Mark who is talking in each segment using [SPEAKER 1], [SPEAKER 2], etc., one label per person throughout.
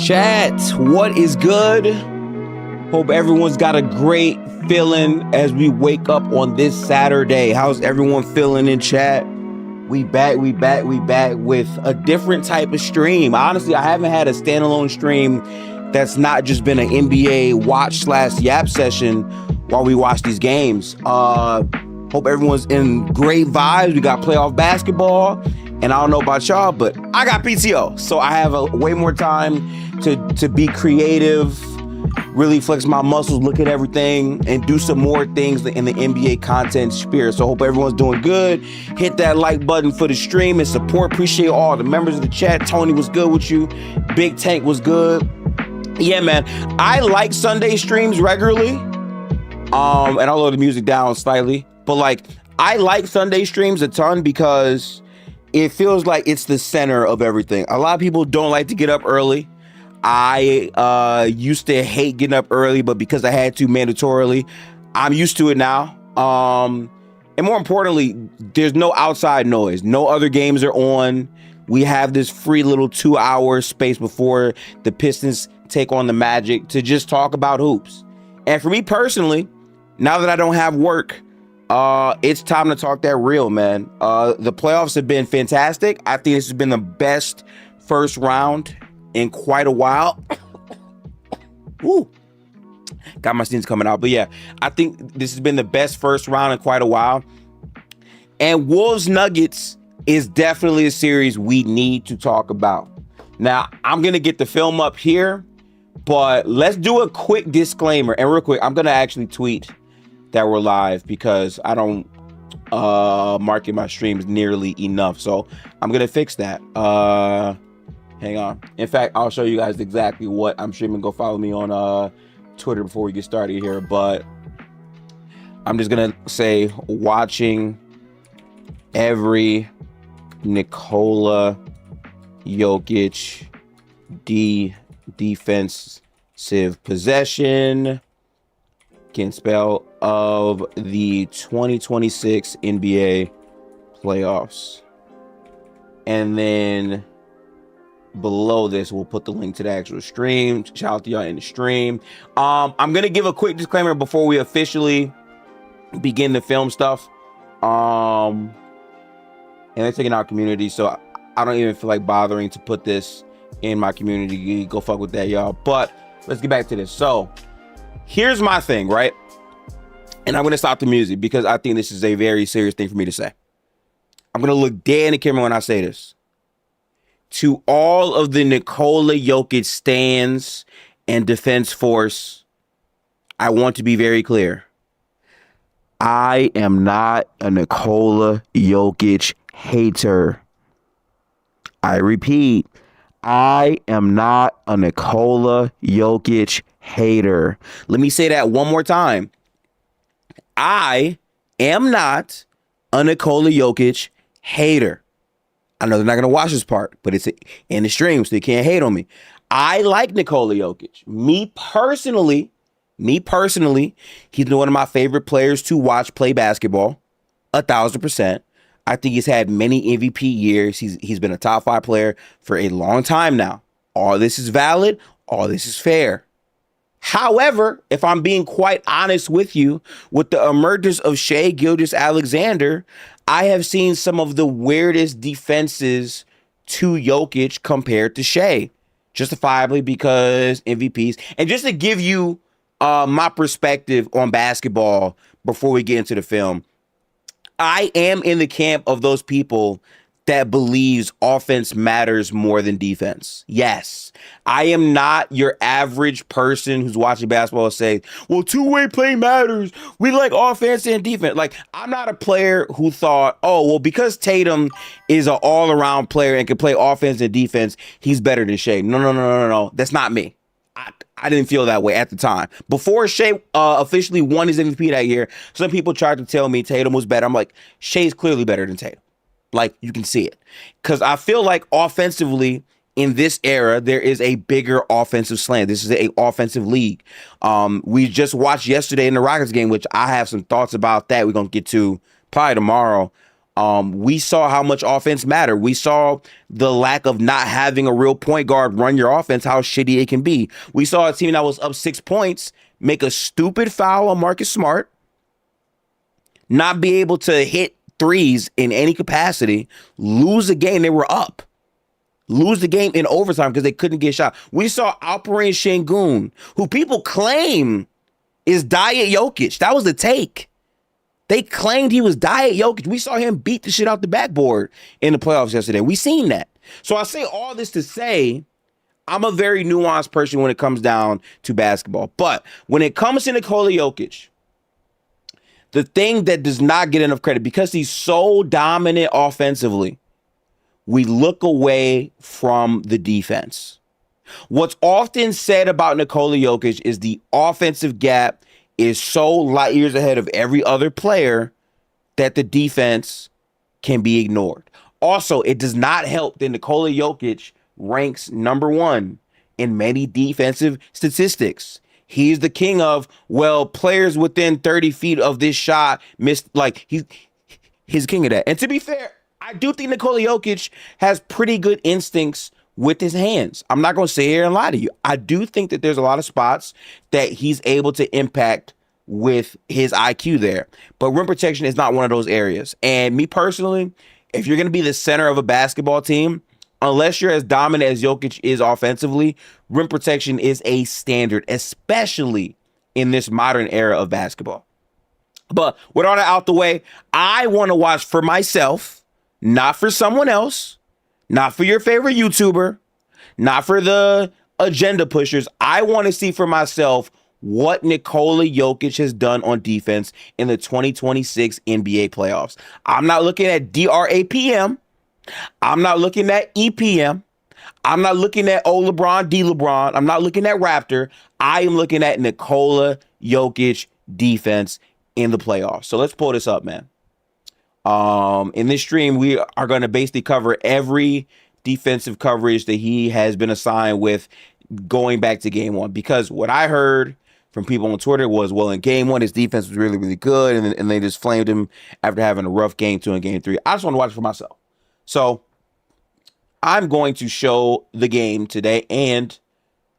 [SPEAKER 1] Chat, what is good? Hope everyone's got a great feeling as we wake up on this Saturday. How's everyone feeling in chat? We back with a different type of stream. Honestly, I haven't had a standalone stream that's not just been an NBA watch/yap session while we watch these games. Hope everyone's in great vibes. We got playoff basketball, and I don't know about y'all, but I got PTO, so I have way more time to be creative, really flex my muscles, look at everything, and do some more things in the NBA content spirit. So hope everyone's doing good. Hit that like button for the stream and support. Appreciate all the members of the chat. Tony was good with you. Big Tank was good. Yeah, man. I like Sunday streams regularly. And I'll lower the music down slightly. But like, I like Sunday streams a ton because it feels like it's the center of everything. A lot of people don't like to get up early. I used to hate getting up early, but because I had to mandatorily, I'm used to it now. And more importantly, there's no outside noise. No other games are on. We have this free little 2-hour space before the Pistons take on the Magic to just talk about hoops. And for me personally, now that I don't have work, it's time to talk that real, man. The playoffs have been fantastic. I think this has been the best first round in quite a while. Woo. Got my sneezes coming out. But yeah, I think this has been the best first round in quite a while. And Wolves Nuggets is definitely a series we need to talk about. Now, I'm going to get the film up here, but let's do a quick disclaimer. And real quick, I'm going to actually tweet that we're live because I don't market my streams nearly enough. So I'm going to fix that. Hang on. In fact, I'll show you guys exactly what I'm streaming. Go follow me on Twitter before we get started here. But I'm just going to say watching every Nikola Jokic defensive possession can spell of the 2026 NBA playoffs. And then below this, we'll put the link to the actual stream. Shout out to y'all in the stream. I'm gonna give a quick disclaimer before we officially begin the film stuff. And they're taking our community, so I don't even feel like bothering to put this in my community. Go fuck with that, y'all. But let's get back to this. So here's my thing, right? And I'm gonna stop the music because I think this is a very serious thing for me to say. I'm gonna look dead in the camera when I say this. To all of the Nikola Jokic stands and defense force, I want to be very clear. I am not a Nikola Jokic hater. I repeat, I am not a Nikola Jokic hater. Let me say that one more time. I am not a Nikola Jokic hater. I know they're not going to watch this part, but it's in the stream, so they can't hate on me. I like Nikola Jokic. Me personally, he's one of my favorite players to watch play basketball, 1,000%. I think he's had many MVP years. He's been a top 5 player for a long time now. All this is valid. All this is fair. However, if I'm being quite honest with you, with the emergence of Shai Gilgeous-Alexander, I have seen some of the weirdest defenses to Jokic compared to Shai, justifiably because MVPs. And just to give you my perspective on basketball before we get into the film, I am in the camp of those people that believes offense matters more than defense. Yes, I am not your average person who's watching basketball and say, well, two-way play matters. We like offense and defense. Like, I'm not a player who thought, oh, well, because Tatum is an all-around player and can play offense and defense, he's better than Shai. No. That's not me. I didn't feel that way at the time. Before Shai officially won his MVP that year, some people tried to tell me Tatum was better. I'm like, Shai's clearly better than Tatum. Like, you can see it. Because I feel like offensively, in this era, there is a bigger offensive slant. This is an offensive league. We just watched yesterday in the Rockets game, which I have some thoughts about that we're going to get to probably tomorrow. We saw how much offense mattered. We saw the lack of not having a real point guard run your offense, how shitty it can be. We saw a team that was up 6 points make a stupid foul on Marcus Smart, not be able to hit threes in any capacity, lose a game they were up, lose the game in overtime because they couldn't get a shot. We saw Alperen Şengün, who people claim is Diet Jokic. That was the take. They claimed he was Diet Jokic. We saw him beat the shit out the backboard in the playoffs yesterday. We seen that. So I say all this to say I'm a very nuanced person when it comes down to basketball. But when it comes to Nikola Jokic, the thing that does not get enough credit, because he's so dominant offensively, we look away from the defense. What's often said about Nikola Jokic is the offensive gap is so light years ahead of every other player that the defense can be ignored. Also, it does not help that Nikola Jokic ranks number 1 in many defensive statistics. He's the king of, well, players within 30 feet of this shot missed, like, he's king of that. And to be fair, I do think Nikola Jokic has pretty good instincts with his hands. I'm not going to sit here and lie to you. I do think that there's a lot of spots that he's able to impact with his IQ there. But rim protection is not one of those areas. And me personally, if you're going to be the center of a basketball team, unless you're as dominant as Jokic is offensively, rim protection is a standard, especially in this modern era of basketball. But with all that out the way, I want to watch for myself, not for someone else, not for your favorite YouTuber, not for the agenda pushers. I want to see for myself what Nikola Jokic has done on defense in the 2026 NBA playoffs. I'm not looking at DRAPM. I'm not looking at EPM. I'm not looking at O LeBron, D LeBron. I'm not looking at Raptor. I am looking at Nikola Jokic defense in the playoffs. So let's pull this up, man. In this stream, we are going to basically cover every defensive coverage that he has been assigned with going back to game 1. Because what I heard from people on Twitter was, well, in game 1, his defense was really, really good. And they just flamed him after having a rough game 2 and game 3. I just want to watch it for myself. So I'm going to show the game today. And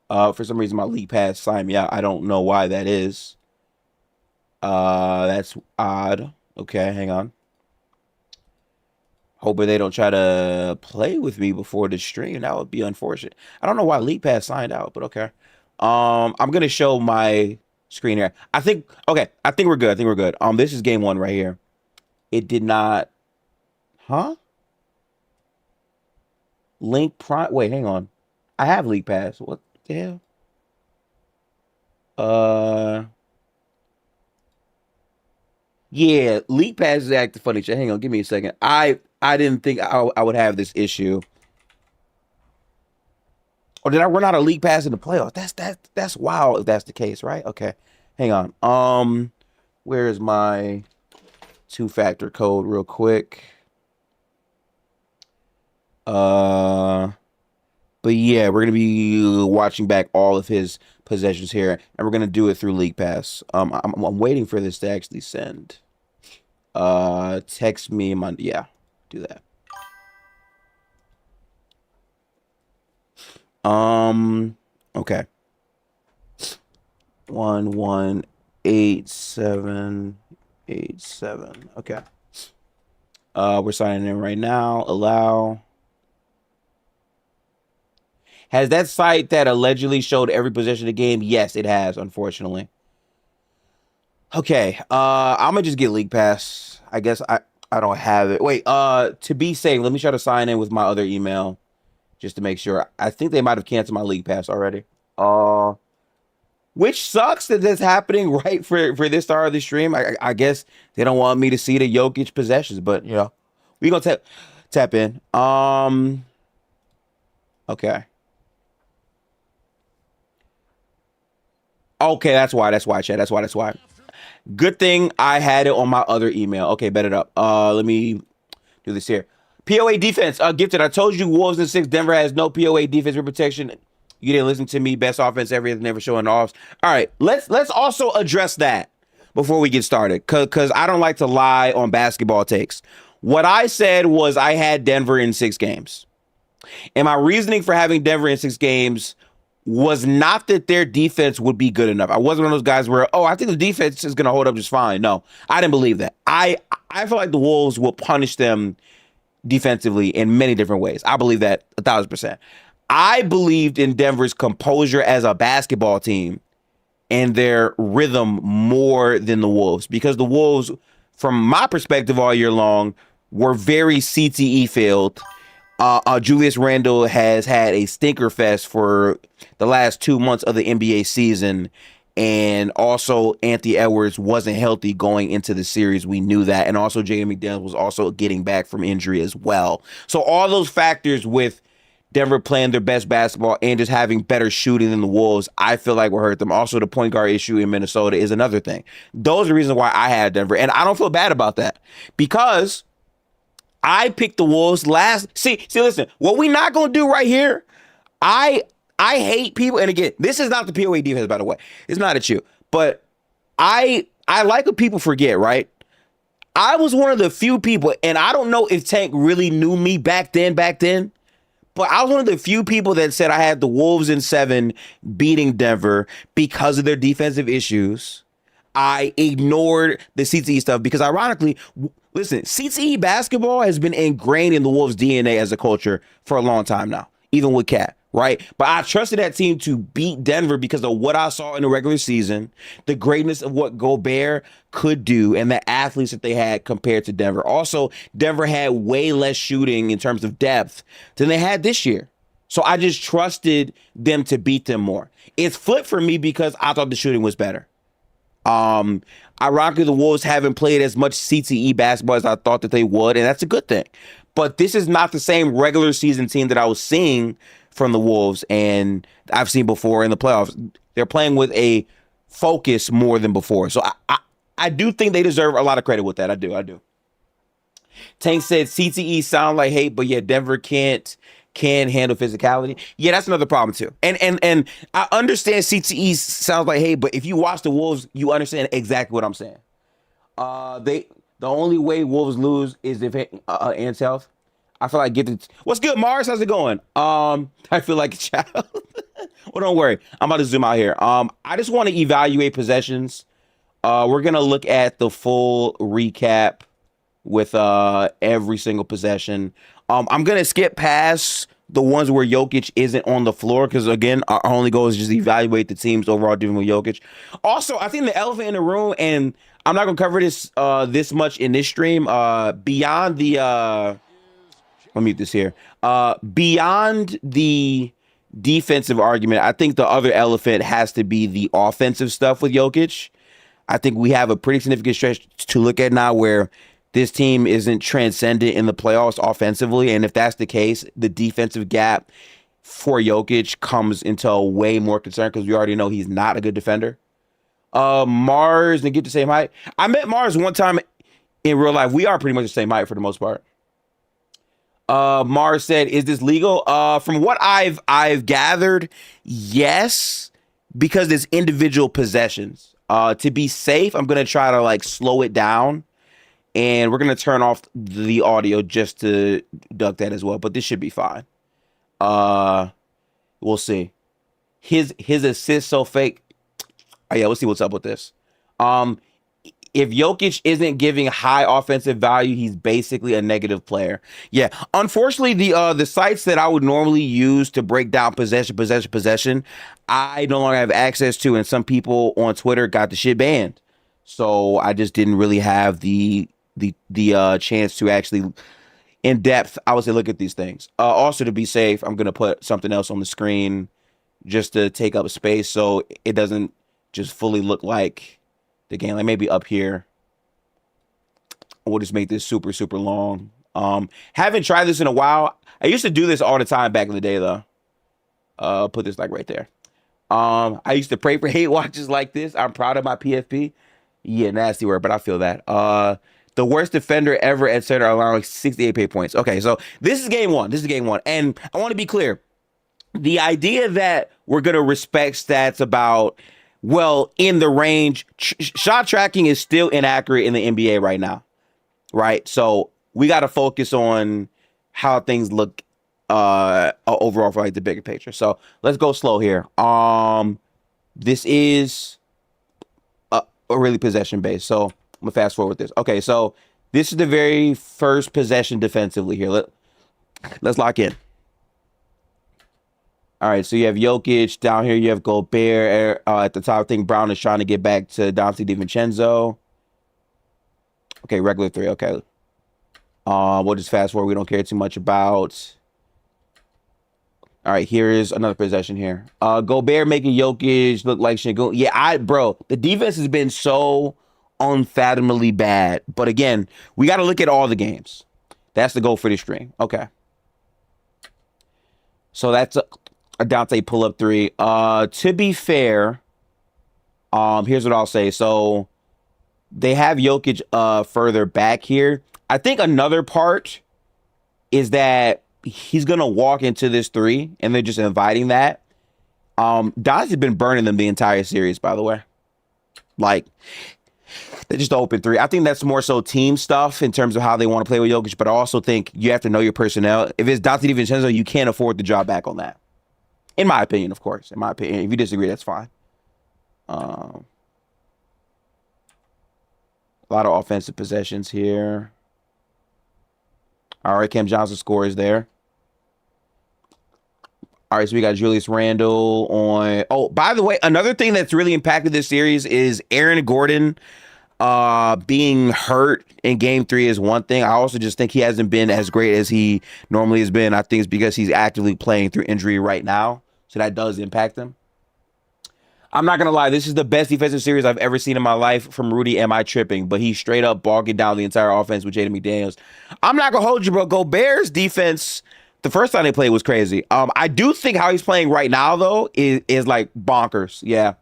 [SPEAKER 1] for some reason, my league pass signed me out. I don't know why that is. That's odd. Okay, hang on. Hoping they don't try to play with me before the stream. That would be unfortunate. I don't know why League Pass signed out, but okay. I'm gonna show my screen here. I think we're good. This is game 1 right here. It did not. Huh? Link Prime. Wait, hang on. I have League Pass. What the hell? Yeah, League Pass is acting funny. Hang on, give me a second. I didn't think I would have this issue. Or did I run out of League Pass in the playoffs? That's wild if that's the case, right? Okay. Hang on. Where is my 2-factor code real quick? But yeah, we're gonna be watching back all of his possessions here, and we're gonna do it through League Pass. I'm waiting for this to actually send. Text me my, yeah, do that. Okay. 118787. Okay. We're signing in right now. Allow. Has that site that allegedly showed every possession of the game? Yes, it has, unfortunately. Okay, I'm gonna just get League Pass. I guess I don't have it. Wait, to be safe, let me try to sign in with my other email just to make sure. I think they might have canceled my League Pass already. Which sucks that that's happening right for this start of the stream. I guess they don't want me to see the Jokic possessions, but you know, we gonna tap in. Okay. Okay, that's why, chat. That's why. Good thing I had it on my other email. Okay, bet it up. Let me do this here. POA defense, gifted. I told you Wolves in 6. Denver has no POA defense rim protection. You didn't listen to me. Best offense ever, never showing offs. All right, let's also address that before we get started, because I don't like to lie on basketball takes. What I said was I had Denver in 6 games. And my reasoning for having Denver in 6 games was not that their defense would be good enough. I wasn't one of those guys where, I think the defense is going to hold up just fine. No, I didn't believe that. I feel like the Wolves will punish them defensively in many different ways. I believe that 1,000%. I believed in Denver's composure as a basketball team and their rhythm more than the Wolves, because the Wolves, from my perspective all year long, were very CTE filled. Julius Randle has had a stinker fest for the last 2 months of the NBA season. And also Anthony Edwards wasn't healthy going into the series. We knew that. And also Jaden McDaniels was also getting back from injury as well. So all those factors with Denver playing their best basketball and just having better shooting than the Wolves, I feel like will hurt them. Also, the point guard issue in Minnesota is another thing. Those are the reasons why I had Denver. And I don't feel bad about that, because I picked the Wolves last. See, listen, what we not going to do right here, I hate people. And again, this is not the POA defense, by the way. It's not at you. But I like what people forget, right? I was one of the few people, and I don't know if Tank really knew me back then, but I was one of the few people that said I had the Wolves in 7 beating Denver because of their defensive issues. I ignored the CTE stuff because, ironically, listen, CTE basketball has been ingrained in the Wolves' DNA as a culture for a long time now, even with Cat, right? But I trusted that team to beat Denver because of what I saw in the regular season, the greatness of what Gobert could do, and the athletes that they had compared to Denver. Also, Denver had way less shooting in terms of depth than they had this year. So I just trusted them to beat them more. It's flipped for me because I thought the shooting was better. Ironically, the Wolves haven't played as much CTE basketball as I thought that they would, and that's a good thing. But this is not the same regular season team that I was seeing from the Wolves and I've seen before in the playoffs. They're playing with a focus more than before. So I do think they deserve a lot of credit with that. I do. Tank said CTE sound like hate, but yeah, Denver can handle physicality. Yeah, that's another problem too. And I understand CTE sounds like hate, but if you watch the Wolves, you understand exactly what I'm saying. The only way Wolves lose is if Ant's health. I feel like what's good, Mars? How's it going? I feel like a child. Well, don't worry. I'm about to zoom out here. I just want to evaluate possessions. We're gonna look at the full recap with every single possession. I'm gonna skip past the ones where Jokic isn't on the floor because, again, our only goal is just evaluate the team's overall dealing with Jokic. Also, I think the elephant in the room, and I'm not gonna cover this this much in this stream. Beyond the let me mute this here. Beyond the defensive argument, I think the other elephant has to be the offensive stuff with Jokic. I think we have a pretty significant stretch to look at now where this team isn't transcendent in the playoffs offensively. And if that's the case, the defensive gap for Jokic comes into a way more concern because we already know he's not a good defender. Mars, and get the same height. I met Mars one time in real life. We are pretty much the same height for the most part. Mars said, is this legal? From what I've gathered, yes, because there's individual possessions. To be safe, I'm going to try to slow it down. And we're going to turn off the audio just to duck that as well. But this should be fine. We'll see. His assist so fake. Oh, yeah, we'll see what's up with this. If Jokic isn't giving high offensive value, he's basically a negative player. Yeah, unfortunately, the sites that I would normally use to break down possession, I no longer have access to. And some people on Twitter got the shit banned. So I just didn't really have the chance to actually in depth, I would say, look at these things. Also, to be safe, I'm going to put something else on the screen just to take up space so it doesn't just fully look like the game. Like maybe up here. We'll just make this super, super long. Haven't tried this in a while. I used to do this all the time back in the day, though. Put this right there. I used to pray for hate watches like this. I'm proud of my PFP. Yeah, nasty word, but I feel that. The worst defender ever at center, allowing 68 pay points. Okay, so this is game one. And I want to be clear. The idea that we're going to respect stats about, well, in the range, shot tracking is still inaccurate in the NBA right now, right? So we got to focus on how things look overall for like the bigger picture. So let's go slow here. This is a really possession based. So I'm gonna fast forward this. Okay, so this is the very first possession defensively here. Let's lock in. All right, so you have Jokic down here. You have Gobert at the top. I think Brown is trying to get back to Dante DiVincenzo. Okay, regular three. Okay. We'll just fast forward. We don't care too much about. All right, here is another possession here. Gobert making Jokic look like Shingun. Yeah, bro, the defense has been so unfathomably bad. But again, we got to look at all the games. That's the goal for this stream. Okay. So that's a Dante pull-up three. To be fair, here's what I'll say. So they have Jokic further back here. I think another part is that he's gonna walk into this three, and they're just inviting that. Dante's been burning them the entire series, by the way. Like, they just open three. I think that's more so team stuff in terms of how they want to play with Jokic, but I also think you have to know your personnel. If it's Dante DiVincenzo, you can't afford to drop back on that. In my opinion, of course. In my opinion. If you disagree, that's fine. A lot of offensive possessions here. All right, Cam Johnson scores there. All right, so we got Julius Randle on. Oh, by the way, another thing that's really impacted this series is Aaron Gordon being hurt in game 3 is one thing. I also just think he hasn't been as great as he normally has been. I think it's because he's actively playing through injury right now. So that does impact him. I'm not going to lie. This is the best defensive series I've ever seen in my life from Rudy. Am I tripping? But he's straight up bogging down the entire offense with Jaden McDaniels. I'm not going to hold you, bro. Gobert's defense, the first time they played was crazy. I do think how he's playing right now, though, is like bonkers. Yeah.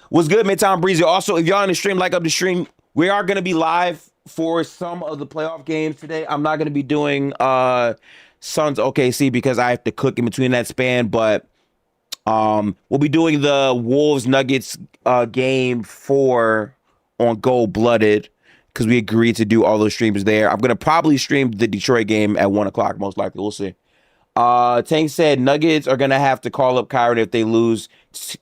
[SPEAKER 1] What's good, Midtown Breezy? Also, if y'all in the stream, like up the stream, we are going to be live for some of the playoff games today. I'm not going to be doing Suns OKC because I have to cook in between that span, but we'll be doing the Wolves Nuggets game 4 on Gold Blooded because we agreed to do all those streams there. I'm going to probably stream the Detroit game at 1 o'clock, most likely. We'll see. Tank said Nuggets are going to have to call up Kyron if they lose.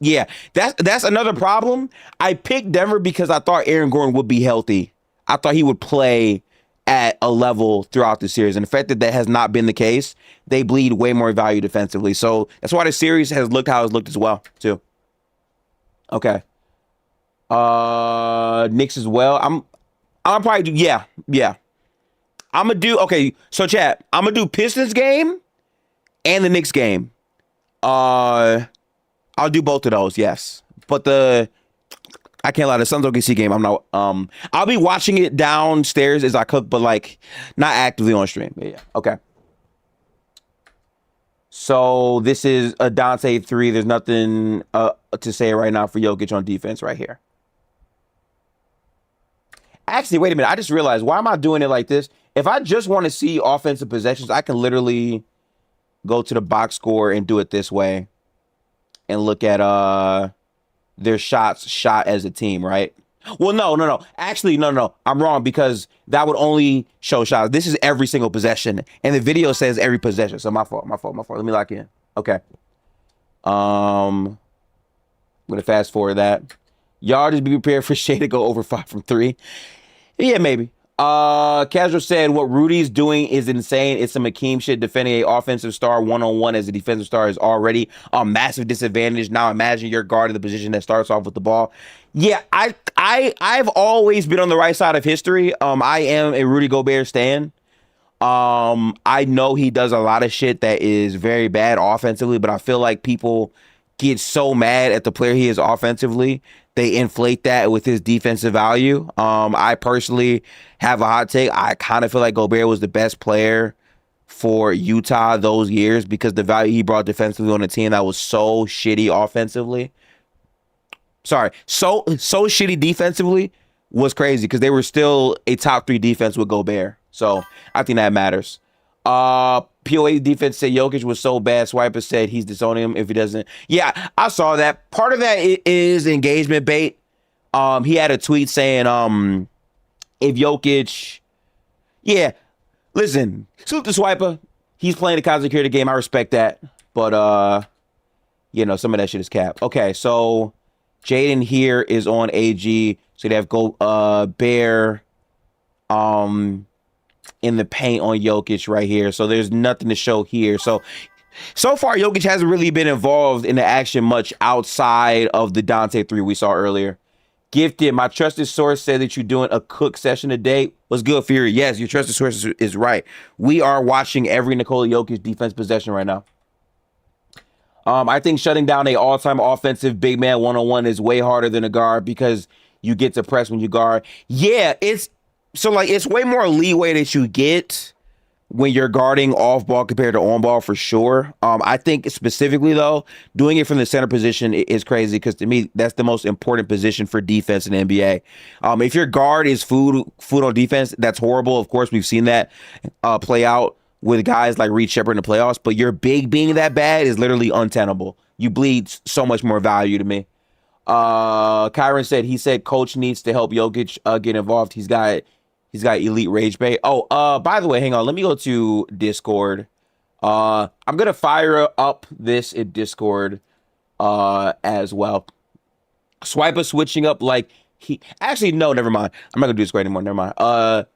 [SPEAKER 1] Yeah, that's another problem. I picked Denver because I thought Aaron Gordon would be healthy. I thought he would play at a level throughout the series. And the fact that that has not been the case, they bleed way more value defensively. So that's why the series has looked how it's looked as well, too. Okay. Knicks as well. I'm probably do, yeah. I'm going to do, okay, so chat, I'm going to do Pistons game and the Knicks game. I'll do both of those, yes. But I can't lie, the Suns OKC game, I'm not, I'll be watching it downstairs as I cook, but like not actively on stream. Yeah. Okay. So this is a Dante 3. There's nothing to say right now for Jokic on defense right here. Actually, wait a minute. I just realized, why am I doing it like this? If I just want to see offensive possessions, I can literally go to the box score and do it this way and look at their shots shot as a team, right? Well, no. Actually, no. I'm wrong because that would only show shots. This is every single possession, and the video says every possession. So my fault. Let me lock in. Okay. I'm gonna fast forward that. Y'all just be prepared for Shea to go over 5 from 3. Yeah, maybe. Casual said what Rudy's doing is insane. It's some Hakeem shit. Defending a offensive star one-on-one as a defensive star is already a massive disadvantage. Now imagine you're guarding the position that starts off with the ball. Yeah, I've always been on the right side of history. I am a Rudy Gobert stan. I know he does a lot of shit that is very bad offensively, but I feel like people get so mad at the player he is offensively, they inflate that with his defensive value. I personally have a hot take. I kind of feel like Gobert was the best player for Utah those years because the value he brought defensively on a team that was so shitty offensively. Sorry, so shitty defensively was crazy because they were still a top 3 defense with Gobert. So I think that matters. POA defense said Jokic was so bad. Swiper said he's disowning him if he doesn't. Yeah, I saw that. Part of that is engagement bait. He had a tweet saying, if Jokic, yeah, Listen, salute the Swiper. He's playing the content creator game. I respect that. But, you know, some of that shit is cap. Okay, so Jaden here is on AG. So they have Bear in the paint on Jokic right here. So there's nothing to show here. So far, Jokic hasn't really been involved in the action much outside of the Dante 3 we saw earlier. Gifted, my trusted source said that you're doing a cook session today. What's good, Fury? Yes, your trusted source is right. We are watching every Nikola Jokic defense possession right now. I think shutting down a all-time offensive big man one-on-one is way harder than a guard because you get to press when you guard. Yeah, it's way more leeway that you get when you're guarding off ball compared to on ball for sure. I think specifically though, doing it from the center position is crazy because to me, that's the most important position for defense in the NBA. If your guard is food on defense, that's horrible. Of course, we've seen that play out with guys like Reed Shepard in the playoffs, but your big being that bad is literally untenable. You bleed so much more value to me. Kyron said coach needs to help Jokic get involved. He's got elite rage bait. Oh, by the way, hang on. Let me go to Discord. I'm going to fire up this in Discord as well. Swiper switching up like no, never mind. I'm not going to do this right anymore. Never mind.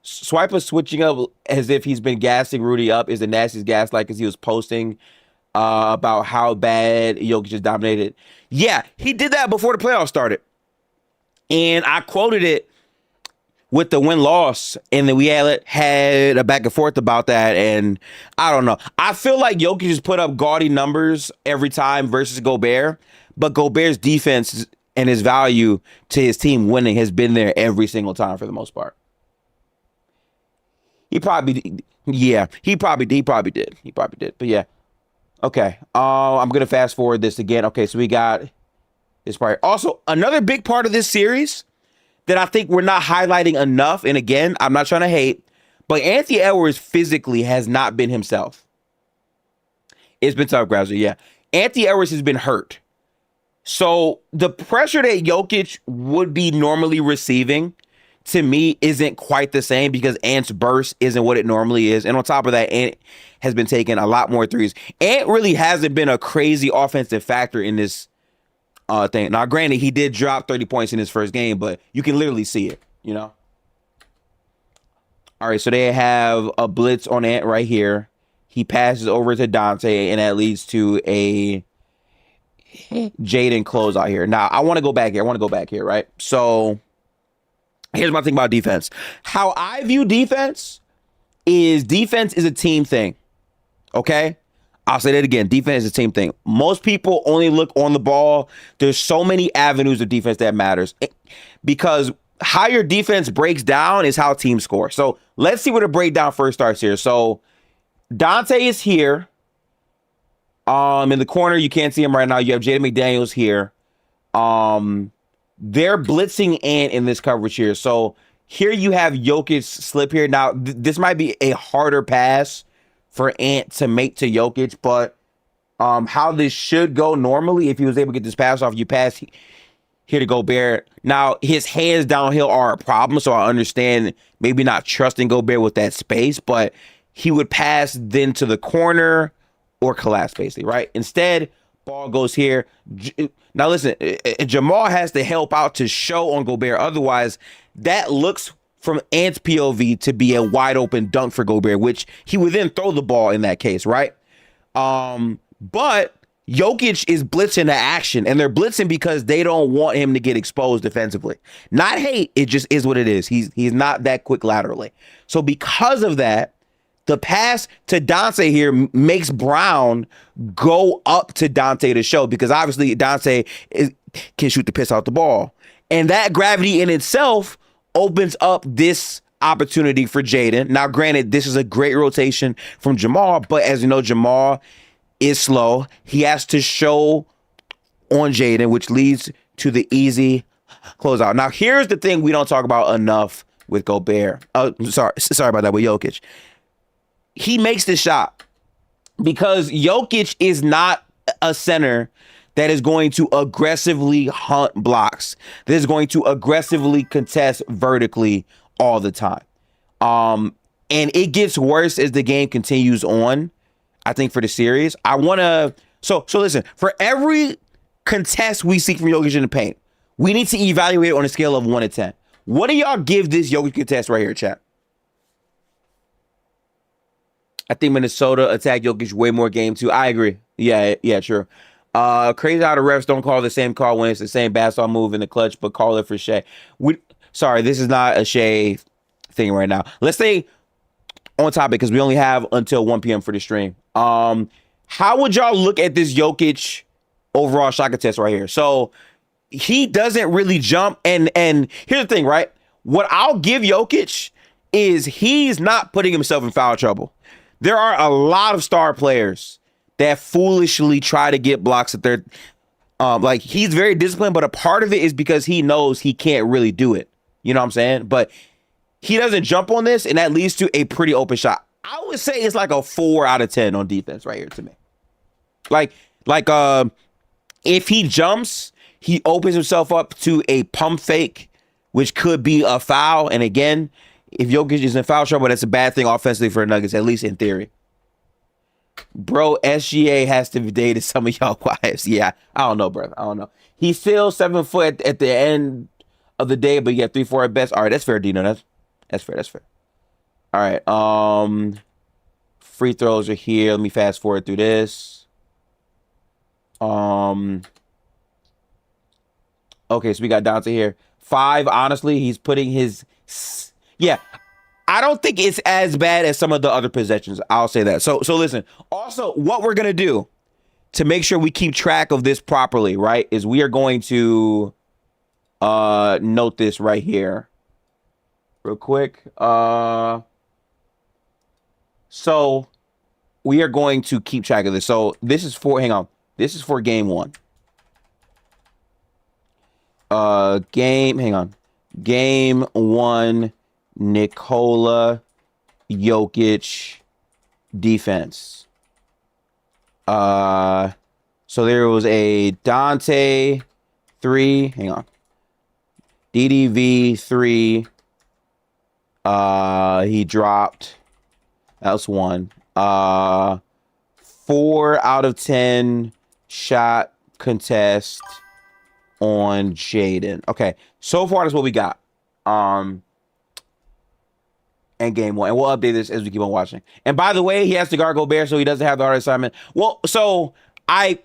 [SPEAKER 1] Swiper switching up as if he's been gassing Rudy up is the nastiest gaslight because he was posting about how bad Jokic just dominated. Yeah, he did that before the playoffs started. And I quoted it with the win-loss, and then we had a back and forth about that, and I don't know. I feel like Jokic just put up gaudy numbers every time versus Gobert, but Gobert's defense and his value to his team winning has been there every single time for the most part. He probably did. But yeah. Okay. I'm going to fast forward this again. Okay, so we got this part. Also, another big part of this series that I think we're not highlighting enough, and again, I'm not trying to hate, but Anthony Edwards physically has not been himself. It's been tough, Grouser, yeah. Anthony Edwards has been hurt. So the pressure that Jokic would be normally receiving, to me, isn't quite the same because Ant's burst isn't what it normally is. And on top of that, Ant has been taking a lot more threes. Ant really hasn't been a crazy offensive factor in this thing. Now, granted, he did drop 30 points in his first game, but you can literally see it, you know? All right, so they have a blitz on Ant right here. He passes over to Dante, and that leads to a Jaden closeout here. Now, I want to go back here. Right? So, here's my thing about defense. How I view defense is a team thing, okay? I'll say that again. Defense is a team thing. Most people only look on the ball. There's so many avenues of defense that matters because how your defense breaks down is how teams score. So let's see where the breakdown first starts here. So Dante is here. In the corner, you can't see him right now. You have Jaden McDaniels here. They're blitzing Ant in this coverage here. So here you have Jokic slip here. Now, this might be a harder pass for Ant to make to Jokic, but how this should go normally, if he was able to get this pass off, you pass here to Gobert. Now, his hands downhill are a problem, so I understand maybe not trusting Gobert with that space, but he would pass then to the corner or collapse, basically, right? Instead, ball goes here. Now, listen, Jamal has to help out to show on Gobert. Otherwise, that looks from Ant's POV to be a wide open dunk for Gobert, which he would then throw the ball in that case, right? But Jokic is blitzing the action, and they're blitzing because they don't want him to get exposed defensively. Not hate, it just is what it is. He's not that quick laterally. So because of that, the pass to Dante here makes Brown go up to Dante to show, because obviously Dante can shoot the piss out the ball. And that gravity in itself opens up this opportunity for Jaden. Now, granted, this is a great rotation from Jamal, but as you know, Jamal is slow. He has to show on Jaden, which leads to the easy closeout. Now, here's the thing we don't talk about enough with Gobert. Sorry about that with Jokic. He makes the shot because Jokic is not a center that is going to aggressively hunt blocks, that is going to aggressively contest vertically all the time. and it gets worse as the game continues on. I think for the series, I want to. So listen. For every contest we see from Jokic in the paint, we need to evaluate on a scale of 1 to 10. What do y'all give this Jokic contest right here, chat? I think Minnesota attacked Jokic way more game too. I agree. Yeah, true. Crazy how the refs don't call the same call when it's the same basketball move in the clutch, but call it for Shea. Sorry, this is not a Shea thing right now. Let's stay on topic because we only have until 1 p.m. for the stream. How would y'all look at this Jokic overall shot contest right here? So he doesn't really jump, and here's the thing, right? What I'll give Jokic is he's not putting himself in foul trouble. There are a lot of star players that foolishly try to get blocks at their like he's very disciplined, but a part of it is because he knows he can't really do it. You know what I'm saying? But he doesn't jump on this, and that leads to a pretty open shot. I would say it's like a 4 out of 10 on defense right here to me. Like if he jumps, he opens himself up to a pump fake, which could be a foul. And again, if Jokic is in foul trouble, that's a bad thing offensively for the Nuggets, at least in theory. Bro, SGA has to be dated some of y'all wives. Yeah, I don't know, brother. I don't know. He's still 7 foot at the end of the day, but you have 3-4 at best. All right, that's fair, Dino. That's fair. All right. Free throws are here. Let me fast forward through this. Okay, so we got Dante here. 5, honestly, he's putting his... Yeah, I don't think it's as bad as some of the other possessions. I'll say that. So listen, also, what we're going to do to make sure we keep track of this properly, right, is we are going to note this right here real quick. So we are going to keep track of this. So this is for, hang on. This is for game 1. Game 1, Nikola Jokic defense. So there was a Dante 3, hang on. DDV 3. He dropped. That was 1. 4 out of 10 shot contest on Jaden. Okay, so far that's what we got. And game 1. And we'll update this as we keep on watching. And by the way, he has to guard Gobert, so he doesn't have the hard assignment. Well, so I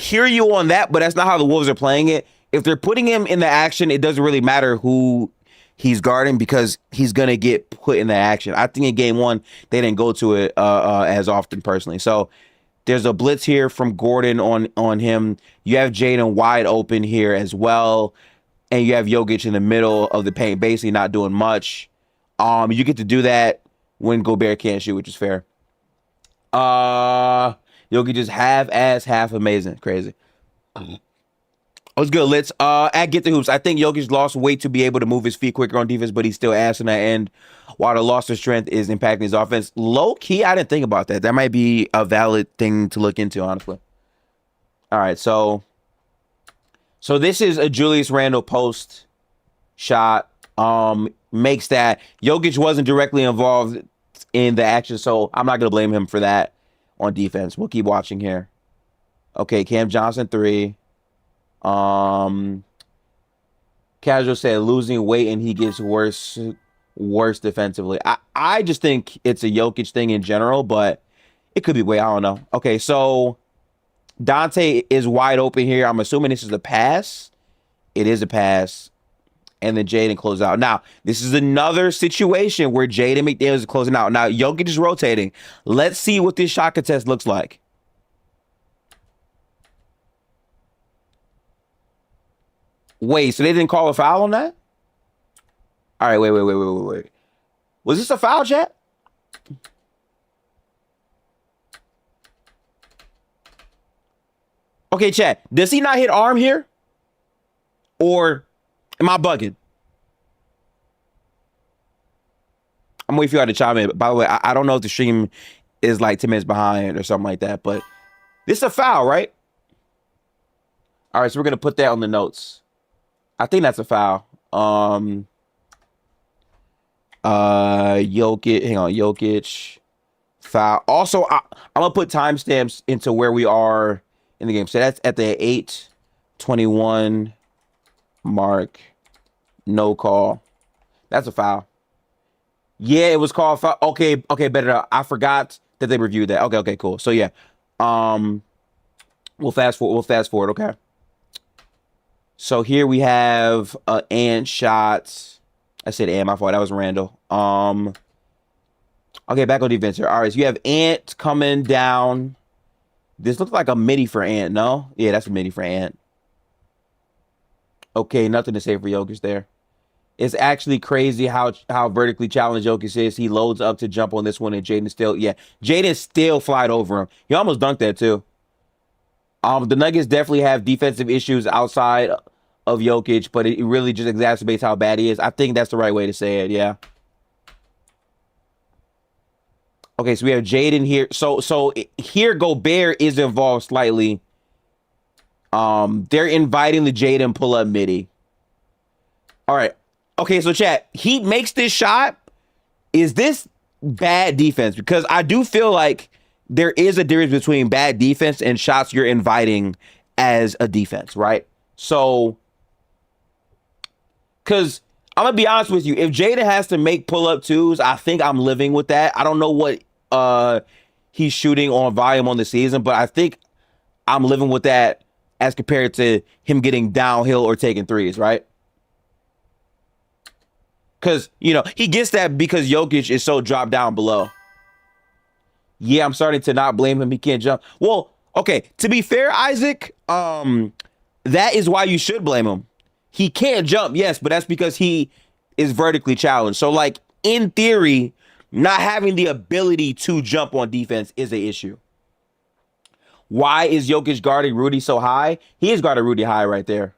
[SPEAKER 1] hear you on that, but that's not how the Wolves are playing it. If they're putting him in the action, it doesn't really matter who he's guarding because he's gonna get put in the action. I think in game 1 they didn't go to it as often personally. So there's a blitz here from Gordon on him. You have Jaden wide open here as well, and you have Jokic in the middle of the paint, basically not doing much. You get to do that when Gobert can't shoot, which is fair. Jokic just half amazing, crazy. What's good, Litz? At Get the Hoops, I think Jokic lost weight to be able to move his feet quicker on defense, but he's still ass in that end, while the loss of strength is impacting his offense. Low key, I didn't think about that. That might be a valid thing to look into, honestly. All right, so this is a Julius Randle post shot. Makes that. Jokic wasn't directly involved in the action, so I'm not gonna blame him for that on defense. We'll keep watching here. Okay, Cam Johnson 3. Casual said losing weight and he gets worse defensively. I just think it's a Jokic thing in general, but it could be weight. I don't know. Okay, so Dante is wide open here. I'm assuming this is a pass. It is a pass. And then Jaden closes out. Now, this is another situation where Jaden McDaniels is closing out. Now, Jokic is rotating. Let's see what this shot contest looks like. Wait, so they didn't call a foul on that? All right, wait. Was this a foul, chat? Okay, chat. Does he not hit arm here? Or am I bugging? I'm waiting for y'all to chime in. By the way, I don't know if the stream is like 10 minutes behind or something like that, but this is a foul, right? All right, so we're going to put that on the notes. I think that's a foul. Jokic, hang on, Jokic foul. Also, I'm gonna put timestamps into where we are in the game. So that's at the 8:21 mark. No call. That's a foul. Yeah, it was called foul. Okay, better. I forgot that they reviewed that. Okay, cool. So yeah, we'll fast forward. Okay. So here we have Ant shots. I said Ant, my fault. That was Randall. Okay, back on defense here. All right, so you have Ant coming down. This looks like a midi for Ant, no? Yeah, that's a midi for Ant. Okay, nothing to say for Jokic there. It's actually crazy how vertically challenged Jokic is. He loads up to jump on this one, and Jaden still flied over him. He almost dunked that too. The Nuggets definitely have defensive issues outside of Jokic, but it really just exacerbates how bad he is. I think that's the right way to say it, yeah. Okay, so we have Jaden here. So here Gobert is involved slightly. They're inviting the Jaden pull-up midi. All right. Okay, so chat, he makes this shot. Is this bad defense? Because I do feel like there is a difference between bad defense and shots you're inviting as a defense, right? So, because I'm going to be honest with you, if Jaden has to make pull-up twos, I think I'm living with that. I don't know what he's shooting on volume on the season, but I think I'm living with that as compared to him getting downhill or taking threes, right? Because, you know, he gets that because Jokic is so dropped down below. Yeah, I'm starting to not blame him. He can't jump. Well, okay, to be fair, Isaac, that is why you should blame him. He can't jump, yes, but that's because he is vertically challenged. So, like, in theory, not having the ability to jump on defense is an issue. Why is Jokic guarding Rudy so high? He is guarding Rudy high right there.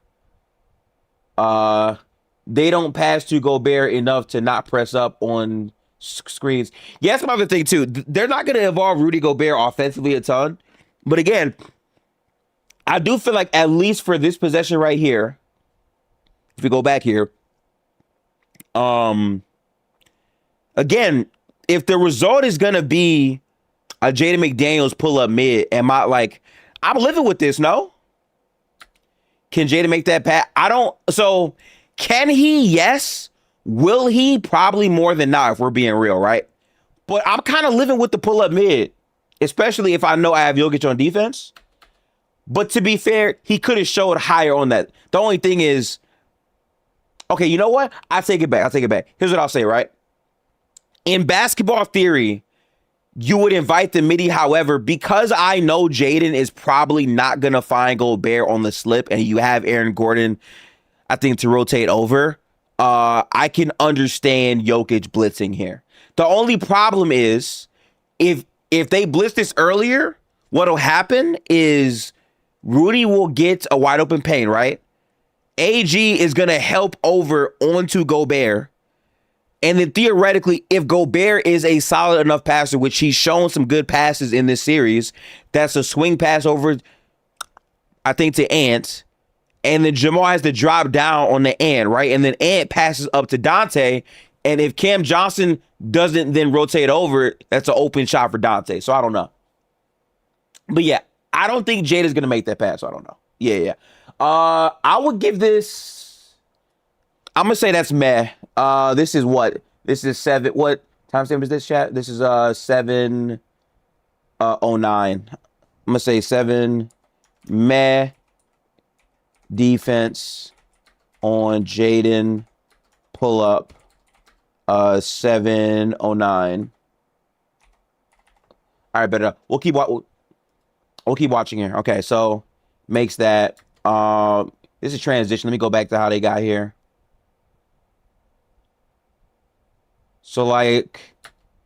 [SPEAKER 1] They don't pass to Gobert enough to not press up on screens. Yeah, that's another thing, too. They're not going to involve Rudy Gobert offensively a ton. But again, I do feel like at least for this possession right here, if we go back here, again, if the result is going to be a Jaden McDaniels pull-up mid, I'm living with this, no? Can Jaden make that pass? So can he? Yes. Will he? Probably more than not, if we're being real, right? But I'm kind of living with the pull-up mid, especially if I know I have Jokic on defense. But to be fair, he could have showed higher on that. The only thing is, okay, you know what? I take it back. Here's what I'll say, right? In basketball theory, you would invite the midi. However, because I know Jaden is probably not going to find Gobert on the slip and you have Aaron Gordon, I think, to rotate over, I can understand Jokic blitzing here. The only problem is if they blitz this earlier, what'll happen is Rudy will get a wide open paint, right? AG is going to help over onto Gobert. And then theoretically, if Gobert is a solid enough passer, which he's shown some good passes in this series, that's a swing pass over, I think, to Ant. And then Jamal has to drop down on the Ant, right? And then Ant passes up to Dante. And if Cam Johnson doesn't then rotate over, that's an open shot for Dante. So I don't know. But yeah, I don't think Jada's going to make that pass. So I don't know. Yeah. I would give this, I'm going to say that's meh. This is what? This is 7. What time stamp is this, chat? This is 7:09. I'm going to say 7 meh defense on Jaden pull up 7:09. All right, but we'll keep watching here. Okay, so makes that this is transition. Let me go back to how they got here. So, like,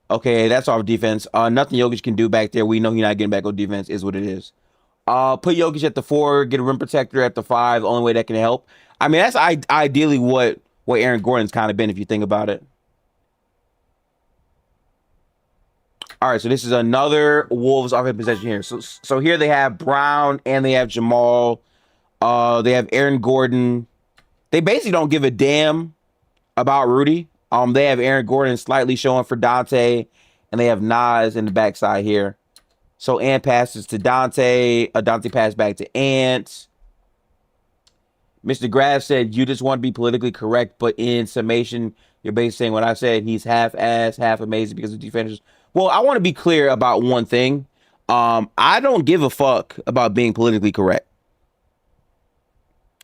[SPEAKER 1] okay, that's off defense. Nothing Jokic can do back there. We know he's not getting back on defense, is what it is. Put Jokic at the 4, get a rim protector at the 5. The only way that can help. I mean, that's ideally what Aaron Gordon's kind of been, if you think about it. All right, so this is another Wolves offensive possession here. So here they have Brown and they have Jamal. They have Aaron Gordon. They basically don't give a damn about Rudy. They have Aaron Gordon slightly showing for Dante, and they have Nas in the backside here. So Ant passes to Dante. Dante pass back to Ant. Mr. Graff said, you just want to be politically correct, but in summation, you're basically saying what I said. He's half-ass, half amazing because of defenders. Well, I want to be clear about one thing. I don't give a fuck about being politically correct.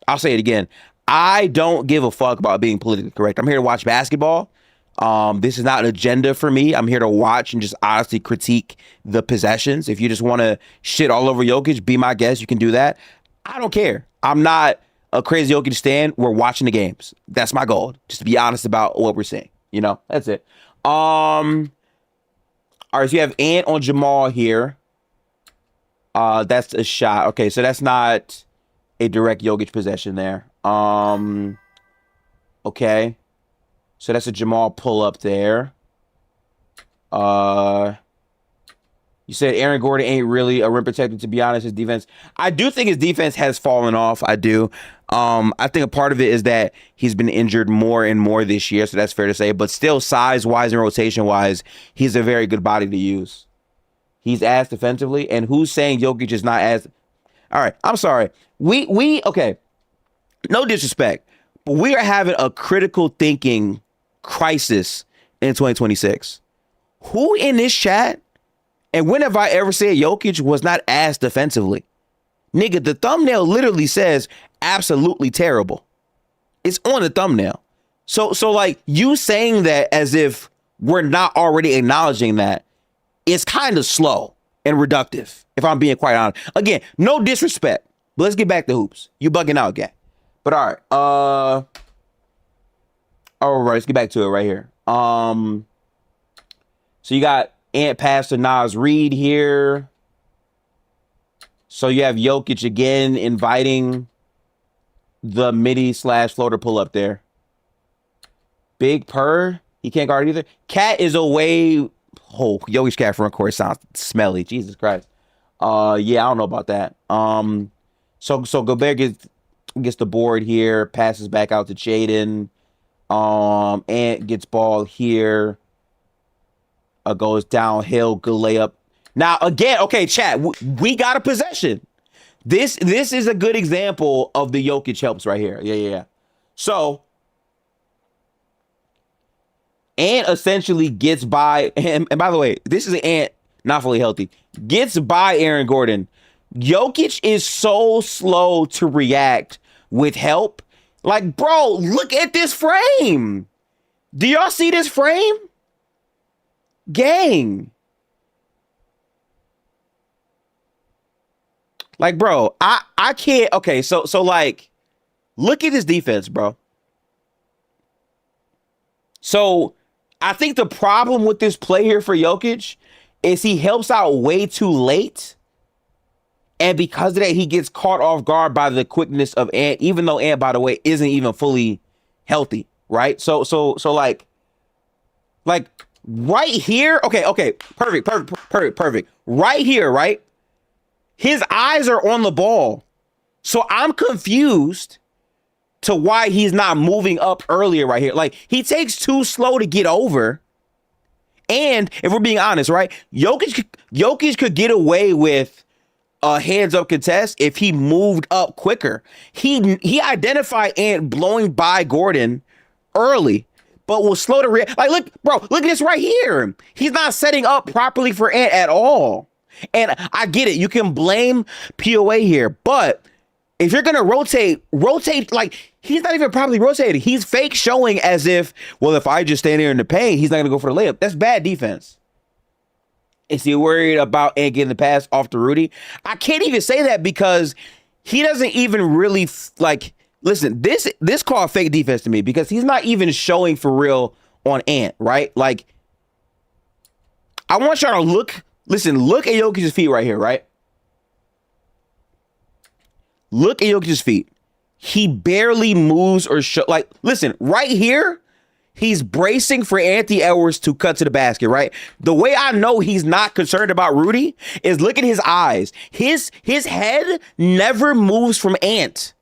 [SPEAKER 1] I'll say it again. I don't give a fuck about being politically correct. I'm here to watch basketball. This is not an agenda for me. I'm here to watch and just honestly critique the possessions. If you just want to shit all over Jokic, be my guest. You can do that. I don't care. I'm not a crazy Jokic stan. We're watching the games. That's my goal. Just to be honest about what we're seeing. You know, that's it. All right, so you have Ant on Jamal here. That's a shot. Okay, so that's not a direct Jokic possession there. Okay. So that's a Jamal pull-up there. You said Aaron Gordon ain't really a rim protector, to be honest. His defense, I do think his defense has fallen off. I do. I think a part of it is that he's been injured more and more this year, so that's fair to say. But still, size-wise and rotation-wise, he's a very good body to use. He's ass defensively, and who's saying Jokic is not as... All right, I'm sorry. Okay, no disrespect, but we are having a critical thinking crisis in 2026. Who in this chat, and when have I ever said Jokic was not ass defensively? Nigga, the thumbnail literally says absolutely terrible. It's on the thumbnail. So like, you saying that as if we're not already acknowledging that, it's kind of slow and reductive, if I'm being quite honest. Again, no disrespect, but let's get back to hoops. You bugging out, guy. But all right, let's get back to it right here. So you got Ant pass to Nas Reed here. So you have Jokic again inviting the midi/floater pull up there. Big Purr, he can't guard either. Cat is away. Oh, Jokic cat front court sounds smelly. Jesus Christ. Yeah, I don't know about that. So Gobert gets the board here, passes back out to Jaden. Ant gets ball here. Goes downhill, good layup. Now again, okay, chat. We got a possession. This is a good example of the Jokic helps right here. Yeah. So Ant essentially gets by, and by the way, this is an Ant not fully healthy. Gets by Aaron Gordon. Jokic is so slow to react with help. Like, bro, look at this frame. Do y'all see this frame? Gang. Like, bro, I can't. Okay, so like, look at this defense, bro. So I think the problem with this play here for Jokic is he helps out way too late. And because of that, he gets caught off guard by the quickness of Ant, even though Ant, by the way, isn't even fully healthy, right? So like right here, okay, perfect. Right here, right? His eyes are on the ball. So I'm confused to why he's not moving up earlier right here. Like, he takes too slow to get over. And if we're being honest, right? Jokic could get away with a hands-up contest if he moved up quicker. He identified Ant blowing by Gordon early, but was slow to react. Like, look at this right here. He's not setting up properly for Ant at all. And I get it. You can blame POA here, but if you're going to rotate, like, he's not even properly rotating. He's fake showing as if, well, if I just stand here in the paint, he's not going to go for the layup. That's bad defense. Is he worried about Ant getting the pass off to Rudy? I can't even say that because he doesn't even really, like, listen, this called fake defense to me because he's not even showing for real on Ant, right? Like, I want y'all to look at Jokic's feet right here, right? Look at Jokic's feet. He barely moves or like, listen, right here, he's bracing for Anthony Edwards to cut to the basket, right? The way I know he's not concerned about Rudy is look at his eyes. His head never moves from Ant.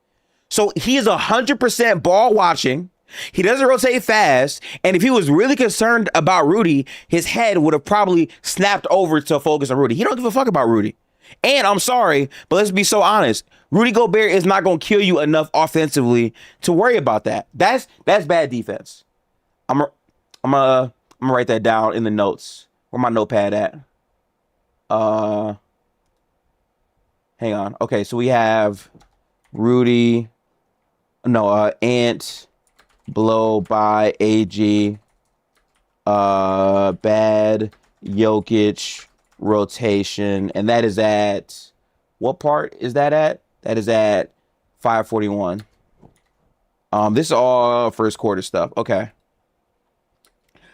[SPEAKER 1] So he is 100% ball watching, He doesn't rotate fast, and if he was really concerned about Rudy, his head would have probably snapped over to focus on Rudy. He don't give a fuck about Rudy. And I'm sorry, but let's be so honest. Rudy Gobert is not going to kill you enough offensively to worry about that. That's bad defense. I'm gonna write that down in the notes. Where my notepad at? Hang on. Okay, so we have Rudy. No, Ant. Blow by AG. Bad Jokic rotation. And that is at, what part is that at? That is at 541. This is all first quarter stuff. Okay.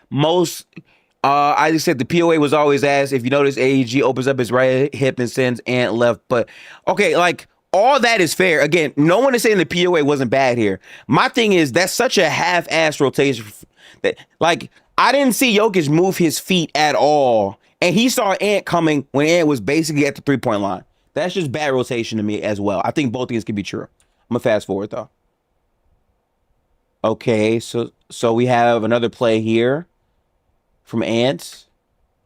[SPEAKER 1] I just said the POA was always asked. If you notice, AEG opens up his right hip and sends Ant left. But okay, like all that is fair. Again, no one is saying the POA wasn't bad here. My thing is that's such a half-ass rotation that, like, I didn't see Jokic move his feet at all, and he saw Ant coming when Ant was basically at the 3-point line. That's just bad rotation to me as well. I think both things can be true. I'm gonna fast forward though. Okay, so we have another play here from Ant.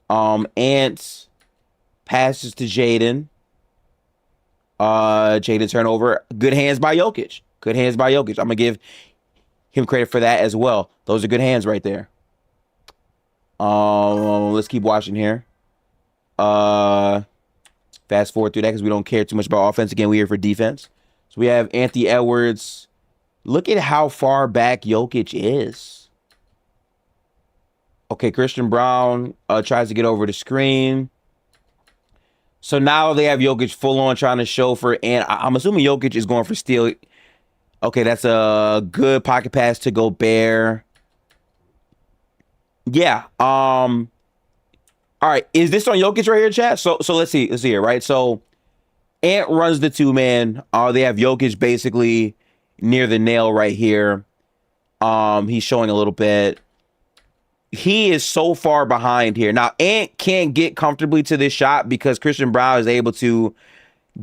[SPEAKER 1] Ant passes to Jaden. Jaden turnover. Good hands by Jokic. Good hands by Jokic. I'm gonna give him credit for that as well. Those are good hands right there. Let's keep watching here. Fast forward through that because we don't care too much about offense. Again, we're here for defense. So we have Anthony Edwards. Look at how far back Jokic is. Okay, Christian Brown tries to get over the screen. So now they have Jokic full on trying to show for, and I'm assuming Jokic is going for steal. Okay, that's a good pocket pass to Gobert. Yeah. All right, is this on Jokic right here, chat? So let's see here, right? So Ant runs the 2-man. They have Jokic basically near the nail right here. He's showing a little bit. He is so far behind here. Now, Ant can't get comfortably to this shot because Christian Brown is able to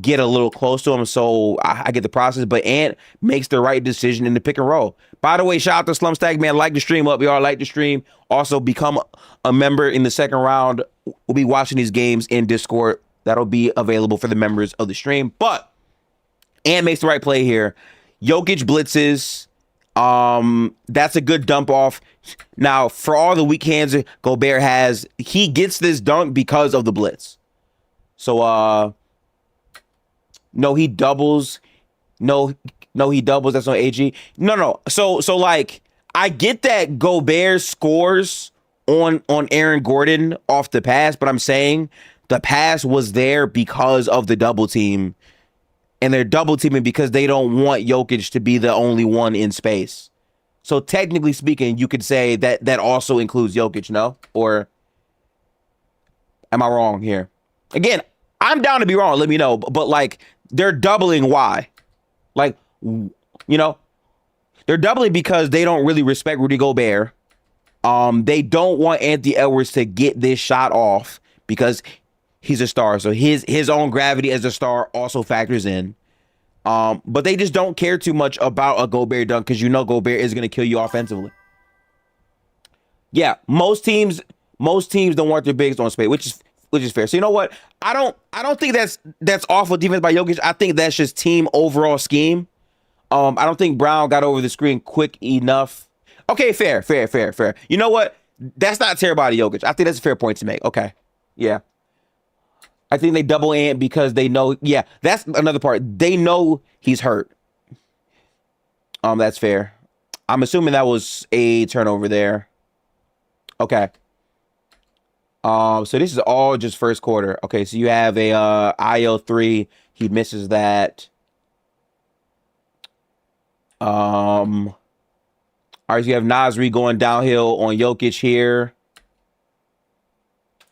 [SPEAKER 1] get a little close to him. So I get the process, but Ant makes the right decision in the pick and roll. By the way, shout out to Slumstack, man. Like the stream up. Y'all like the stream. Also, become a member in the second round. We'll be watching these games in Discord. That'll be available for the members of the stream. But Ant makes the right play here. Jokic blitzes. That's a good dump off. Now, for all the weak hands Gobert has, he gets this dunk because of the blitz. So, no, he doubles. No, he doubles. That's on AG. No. So like, I get that Gobert scores on Aaron Gordon off the pass, but I'm saying the pass was there because of the double team. And they're double teaming because they don't want Jokic to be the only one in space. So technically speaking, you could say that also includes Jokic, no? Or am I wrong here? Again, I'm down to be wrong. Let me know. But like, they're doubling why? Like, you know, they're doubling because they don't really respect Rudy Gobert. They don't want Anthony Edwards to get this shot off because he's a star. So his own gravity as a star also factors in. But they just don't care too much about a Gobert dunk because you know Gobert is going to kill you offensively. Yeah, most teams don't want their bigs on space, which is fair. So you know what? I don't think that's awful defense by Jokic. I think that's just team overall scheme. I don't think Brown got over the screen quick enough. Okay, fair. You know what? That's not terrible out of Jokic. I think that's a fair point to make. Okay, yeah. I think they double Ant because they know, yeah, that's another part. They know he's hurt. That's fair. I'm assuming that was a turnover there. Okay. So this is all just first quarter. Okay, so you have a IO3. He misses that. All right, so you have Nasri going downhill on Jokic here.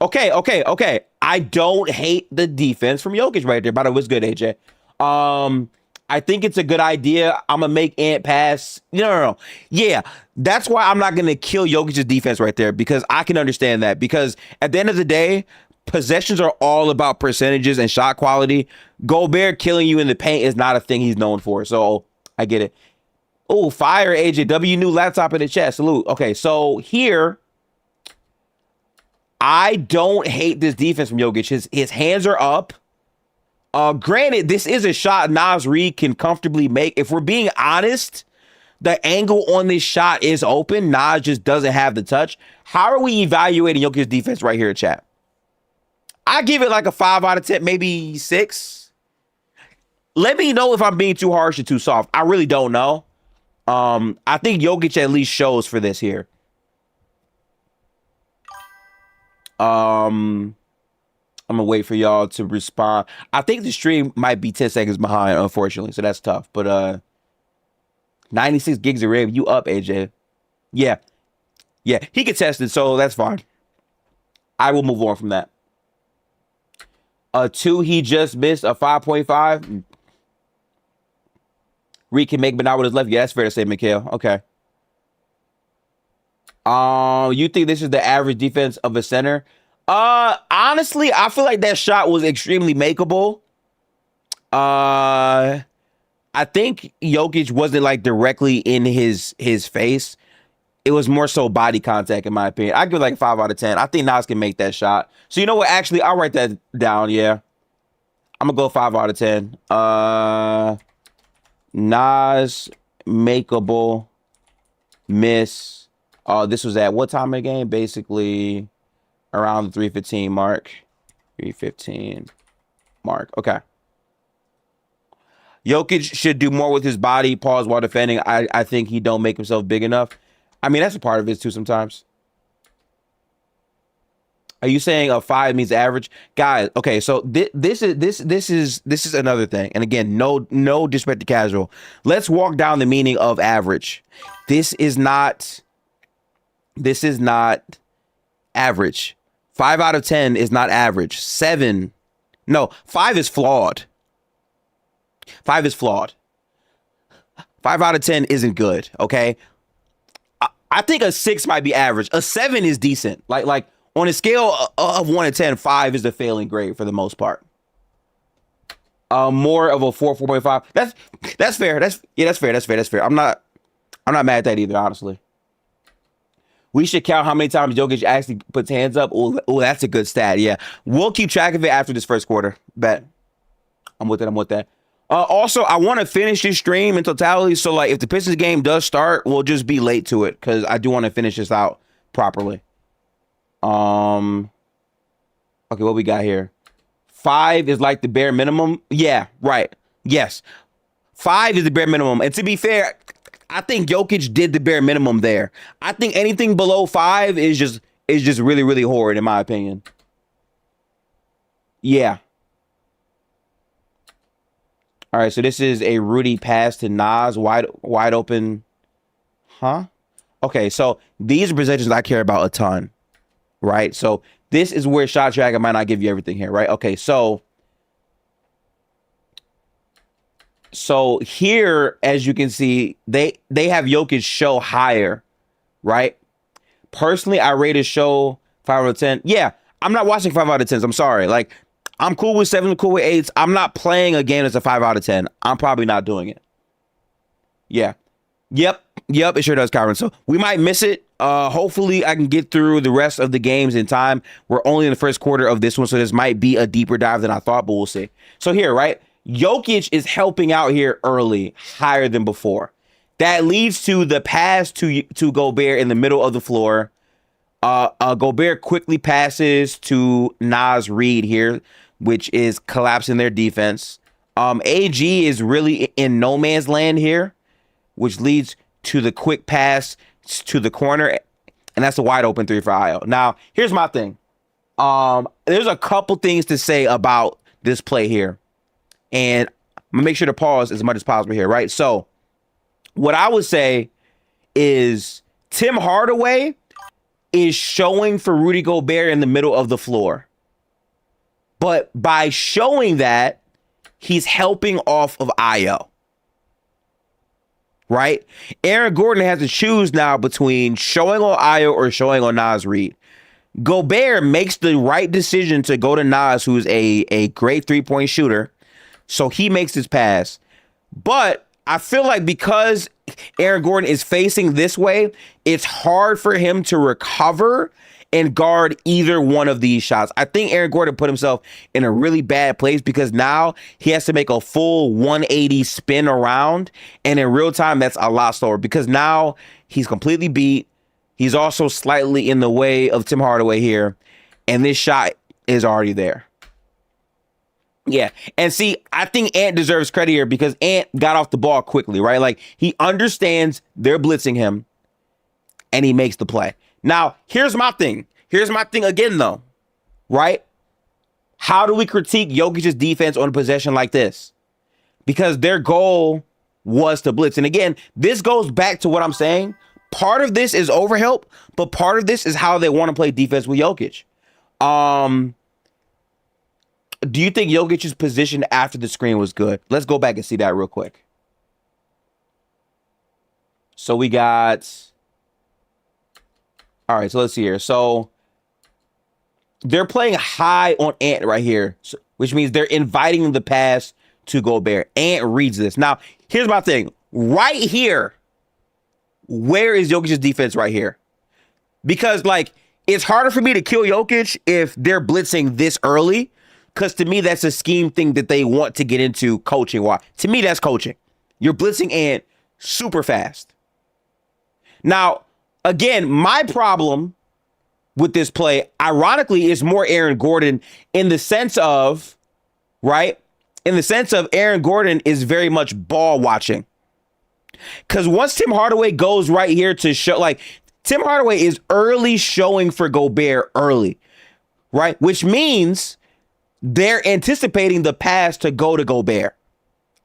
[SPEAKER 1] Okay. I don't hate the defense from Jokic right there. By the way, it's good, AJ. I think it's a good idea. I'm going to make Ant pass. No. Yeah, that's why I'm not going to kill Jokic's defense right there because I can understand that. Because at the end of the day, possessions are all about percentages and shot quality. Gobert killing you in the paint is not a thing he's known for. So I get it. Oh, fire, AJW, new laptop in the chat. Salute. Okay, so here, I don't hate this defense from Jokic. His hands are up. Granted, this is a shot Naz Reid can comfortably make. If we're being honest, the angle on this shot is open. Naz just doesn't have the touch. How are we evaluating Jokic's defense right here, chat? I give it like a 5 out of 10, maybe 6. Let me know if I'm being too harsh or too soft. I really don't know. I think Jokic at least shows for this here. I'm gonna wait for y'all to respond. I think the stream might be 10 seconds behind, unfortunately, so that's tough. But 96 gigs of RAM, you up, AJ? Yeah, he could test it, so that's fine. I will move on from that. A 2 he just missed, a 5.5. Reed can make, but not with his left. Yeah, that's fair to say, Mikhail. Okay. You think this is the average defense of a center? Honestly, I feel like that shot was extremely makeable. I think Jokic wasn't like directly in his face. It was more so body contact, in my opinion. I give it like a 5 out of 10. I think Naz can make that shot. So you know what? Actually, I'll write that down. Yeah, I'm gonna go 5 out of 10. Naz makeable miss. This was at what time of the game? Basically around the 3:15 mark. 3:15 mark. Okay. Jokic should do more with his body. Pause while defending. I think he don't make himself big enough. I mean, that's a part of it too sometimes. Are you saying a 5 means average? Guys, okay, so this is another thing. And again, no disrespect to casual. Let's walk down the meaning of average. This is not average. 5 out of 10 is not average. 7. No, 5 is flawed. 5 is flawed. 5 out of 10 isn't good, okay? I think a 6 might be average. A 7 is decent. Like on a scale of 1 to 10, 5 is the failing grade for the most part. More of a 4, 4.5. That's fair. That's fair. I'm not mad at that either, honestly. We should count how many times Jokic actually puts hands up. Oh, that's a good stat. Yeah, we'll keep track of it after this first quarter. Bet. I'm with that. Also, I want to finish this stream in totality. So, like, if the Pistons game does start, we'll just be late to it because I do want to finish this out properly. Okay, what we got here? 5 is like the bare minimum. Yeah, right. Yes, 5 is the bare minimum. And to be fair, I think Jokic did the bare minimum there. I think anything below 5 is just really, really horrid in my opinion. Yeah. All right, so this is a Rudy pass to Naz, wide open. Huh? Okay, so these are possessions I care about a ton, right? So this is where shot tracker might not give you everything here, right? Okay, so here, as you can see, they have Jokic show higher, right? Personally, I rate his show 5 out of 10. Yeah, I'm not watching 5 out of 10s. I'm sorry. Like, I'm cool with 7, cool with 8s. I'm not playing a game that's a 5 out of 10. I'm probably not doing it. Yeah. Yep, it sure does, Kyron. So we might miss it. Hopefully I can get through the rest of the games in time. We're only in the first quarter of this one, so this might be a deeper dive than I thought, but we'll see. So here, right? Jokic is helping out here early, higher than before. That leads to the pass to Gobert in the middle of the floor. Gobert quickly passes to Naz Reid here, which is collapsing their defense. AG is really in no man's land here, which leads to the quick pass to the corner, and that's a wide open 3 for Io. Now, here's my thing. There's a couple things to say about this play here, and I'm gonna make sure to pause as much as possible here, right? So, what I would say is Tim Hardaway is showing for Rudy Gobert in the middle of the floor. But by showing that, he's helping off of Io. Right? Aaron Gordon has to choose now between showing on Io or showing on Naz Reid. Gobert makes the right decision to go to Naz, who's a great three-point shooter. So he makes his pass. But I feel like because Aaron Gordon is facing this way, it's hard for him to recover and guard either one of these shots. I think Aaron Gordon put himself in a really bad place because now he has to make a full 180 spin around. And in real time, that's a lot slower because now he's completely beat. He's also slightly in the way of Tim Hardaway here. And this shot is already there. Yeah. And see, I think Ant deserves credit here because Ant got off the ball quickly, right? Like he understands they're blitzing him and he makes the play. Now, here's my thing. Here's my thing again, though, right? How do we critique Jokic's defense on a possession like this? Because their goal was to blitz. And again, this goes back to what I'm saying. Part of this is overhelp, but part of this is how they want to play defense with Jokic. Do you think Jokic's position after the screen was good? Let's go back and see that real quick. So we got... All right, so let's see here. So they're playing high on Ant right here, which means they're inviting the pass to Gobert. Ant reads this. Now, here's my thing. Right here, where is Jokic's defense right here? Because, like, it's harder for me to kill Jokic if they're blitzing this early, because to me, that's a scheme thing that they want to get into coaching. Why? To me, that's coaching. You're blitzing Ant super fast. Now, again, my problem with this play, ironically, is more Aaron Gordon in the sense of, right? In the sense of Aaron Gordon is very much ball watching. Because once Tim Hardaway goes right here to show, like, Tim Hardaway is early showing for Gobert early, right? Which means they're anticipating the pass to go to Gobert.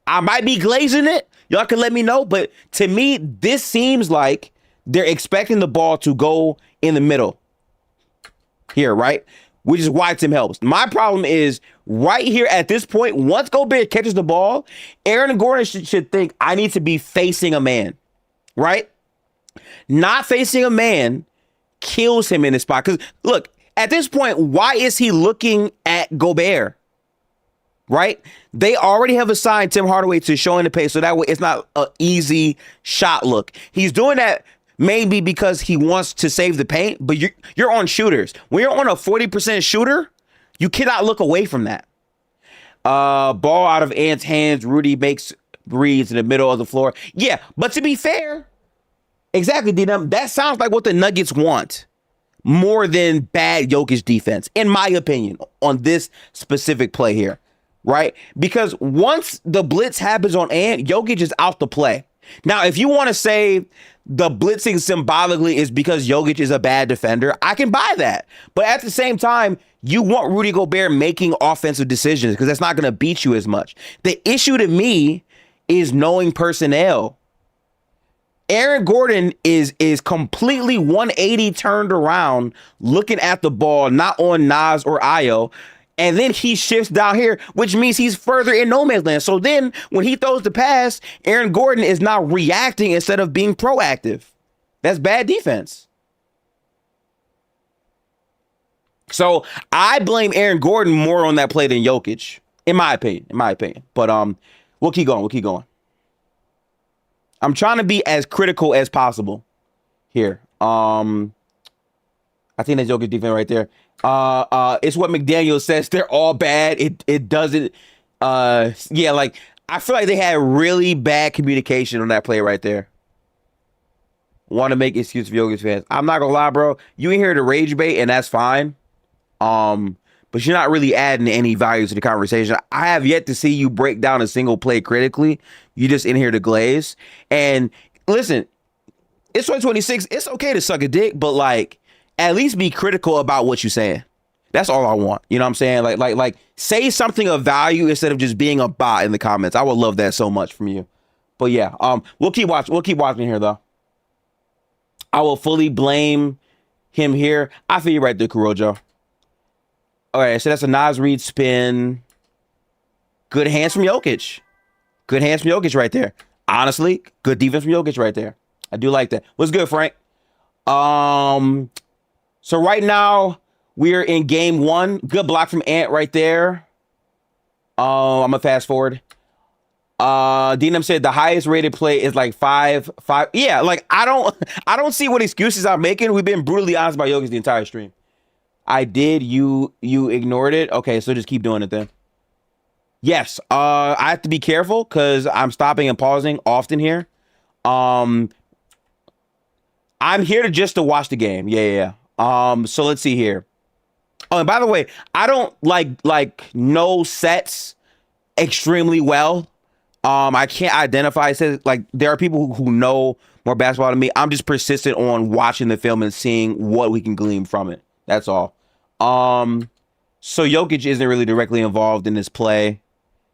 [SPEAKER 1] I might be glazing it. Y'all can let me know. But to me, this seems like they're expecting the ball to go in the middle here, right? Which is why Tim helps. My problem is right here at this point, once Gobert catches the ball, Aaron Gordon should think, I need to be facing a man, right? Not facing a man kills him in this spot. Because look, at this point, why is he looking at Gobert? Right? They already have assigned Tim Hardaway to showing the pace, so that way it's not an easy shot look. He's doing that maybe because he wants to save the paint, but you're on shooters. When you're on a 40% shooter, you cannot look away from that. Ball out of Ant's hands. Rudy makes reads in the middle of the floor. Yeah, but to be fair, exactly, D-Dum, that sounds like what the Nuggets want more than bad Jokic defense, in my opinion, on this specific play here, right? Because once the blitz happens on Ant, Jokic is out the play. Now, if you want to say the blitzing symbolically is because Jokic is a bad defender, I can buy that. But at the same time, you want Rudy Gobert making offensive decisions because that's not going to beat you as much. The issue to me is knowing personnel. Aaron Gordon is completely 180 turned around, looking at the ball, not on Nas or Ayo. And then he shifts down here, which means he's further in no man's land. So then when he throws the pass, Aaron Gordon is now reacting instead of being proactive. That's bad defense. So I blame Aaron Gordon more on that play than Jokic, in my opinion. But we'll keep going. I'm trying to be as critical as possible here. I think that's Jokic defense right there. It's what McDaniel says. They're all bad. It doesn't. Yeah, like I feel like they had really bad communication on that play right there. Want to make excuse for Jokic fans? I'm not gonna lie, bro. You in here to rage bait, and that's fine. But you're not really adding any value to the conversation. I have yet to see you break down a single play critically. You just in here to glaze. And listen, it's 2026. It's okay to suck a dick, but like, at least be critical about what you're saying. That's all I want. You know what I'm saying? Like say something of value instead of just being a bot in the comments. I would love that so much from you. But yeah, we'll keep watching here though. I will fully blame him here. I feel you right there, Kurojo. All right, so that's a Nas Reed spin. Good hands from Jokic. Good hands from Jokic right there. Honestly, good defense from Jokic right there. I do like that. What's good, Frank? So right now we're in game one. Good block from Ant right there. I'm gonna fast forward. Dinam said the highest rated play is like 5. Yeah, like I don't see what excuses I'm making. We've been brutally honest about Jokic the entire stream. I did. You ignored it. Okay, so just keep doing it then. Yes. I have to be careful because I'm stopping and pausing often here. I'm here to watch the game. Yeah. So let's see here. Oh, and by the way, I don't like know sets extremely well. I can't identify sets. Like there are people who know more basketball than me. I'm just persistent on watching the film and seeing what we can glean from it. That's all. So Jokic isn't really directly involved in this play.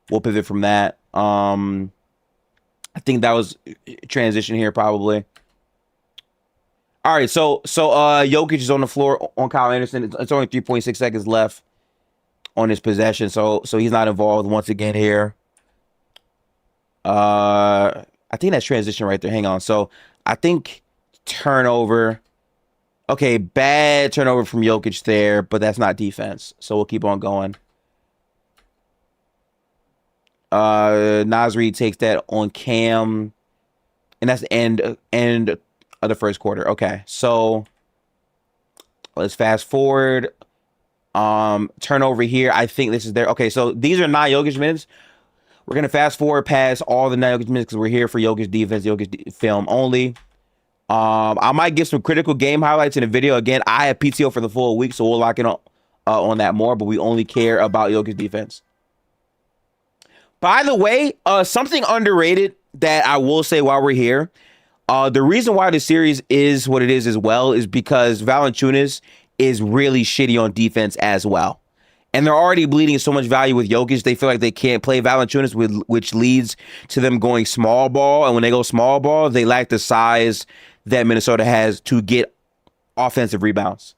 [SPEAKER 1] We'll pivot from that. I think that was transition here probably. All right, so Jokic is on the floor on Kyle Anderson. It's only 3.6 seconds left on his possession, so he's not involved once again here. I think that's transition right there. Hang on. So I think turnover. Okay, bad turnover from Jokic there, but that's not defense. So we'll keep on going. Nasri takes that on Cam, and that's the end of the first quarter. Okay, so let's fast forward. Turnover here. I think this is there. Okay, so these are not Jokic minutes. We're gonna fast forward past all the Jokic minutes because we're here for Jokic defense, film only. I might give some critical game highlights in the video. Again, I have PTO for the full week, so we'll lock in on that more. But we only care about Jokic defense. By the way, something underrated that I will say while we're here. The reason why the series is what it is as well is because Valanciunas is really shitty on defense as well. And they're already bleeding so much value with Jokic. They feel like they can't play Valanciunas, which leads to them going small ball. And when they go small ball, they lack the size that Minnesota has to get offensive rebounds.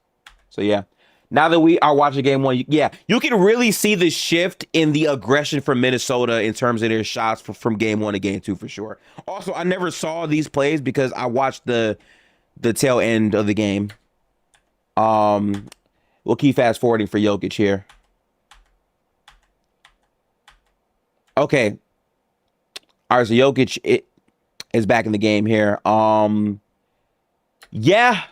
[SPEAKER 1] So, yeah. Now that we are watching game one, you can really see the shift in the aggression from Minnesota in terms of their shots from game one to game two for sure. Also, I never saw these plays because I watched the tail end of the game. We'll keep fast forwarding for Jokic here. Okay. All right, so Jokic is back in the game here. Yeah.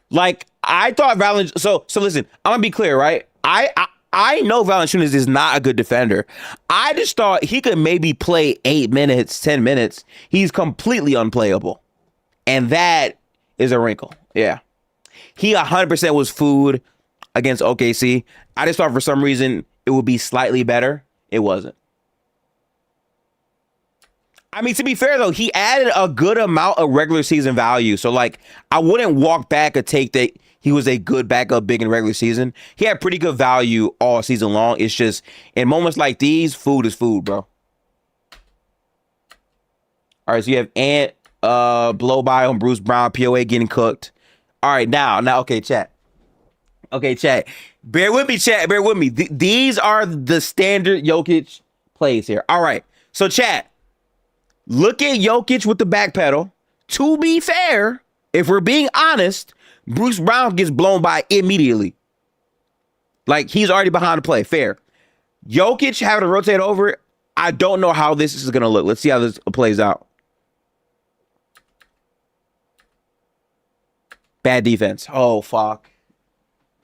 [SPEAKER 1] Like, I thought Valanciunas... So listen, I'm going to be clear, right? I know Valanciunas is not a good defender. I just thought he could maybe play 8 minutes, 10 minutes. He's completely unplayable. And that is a wrinkle. Yeah. He 100% was food against OKC. I just thought for some reason it would be slightly better. It wasn't. I mean, to be fair, though, he added a good amount of regular season value. So, like, I wouldn't walk back a take that he was a good backup big in regular season. He had pretty good value all season long. It's just, in moments like these, food is food, bro. All right, so you have Ant, blow by on Bruce Brown, POA getting cooked. All right, now, okay, chat. Okay, chat. Bear with me, chat. Bear with me. These are the standard Jokic plays here. All right, so chat. Look at Jokic with the back pedal. To be fair, if we're being honest, Bruce Brown gets blown by immediately. Like, he's already behind the play. Fair. Jokic having to rotate over, I don't know how this is going to look. Let's see how this plays out. Bad defense. Oh, fuck.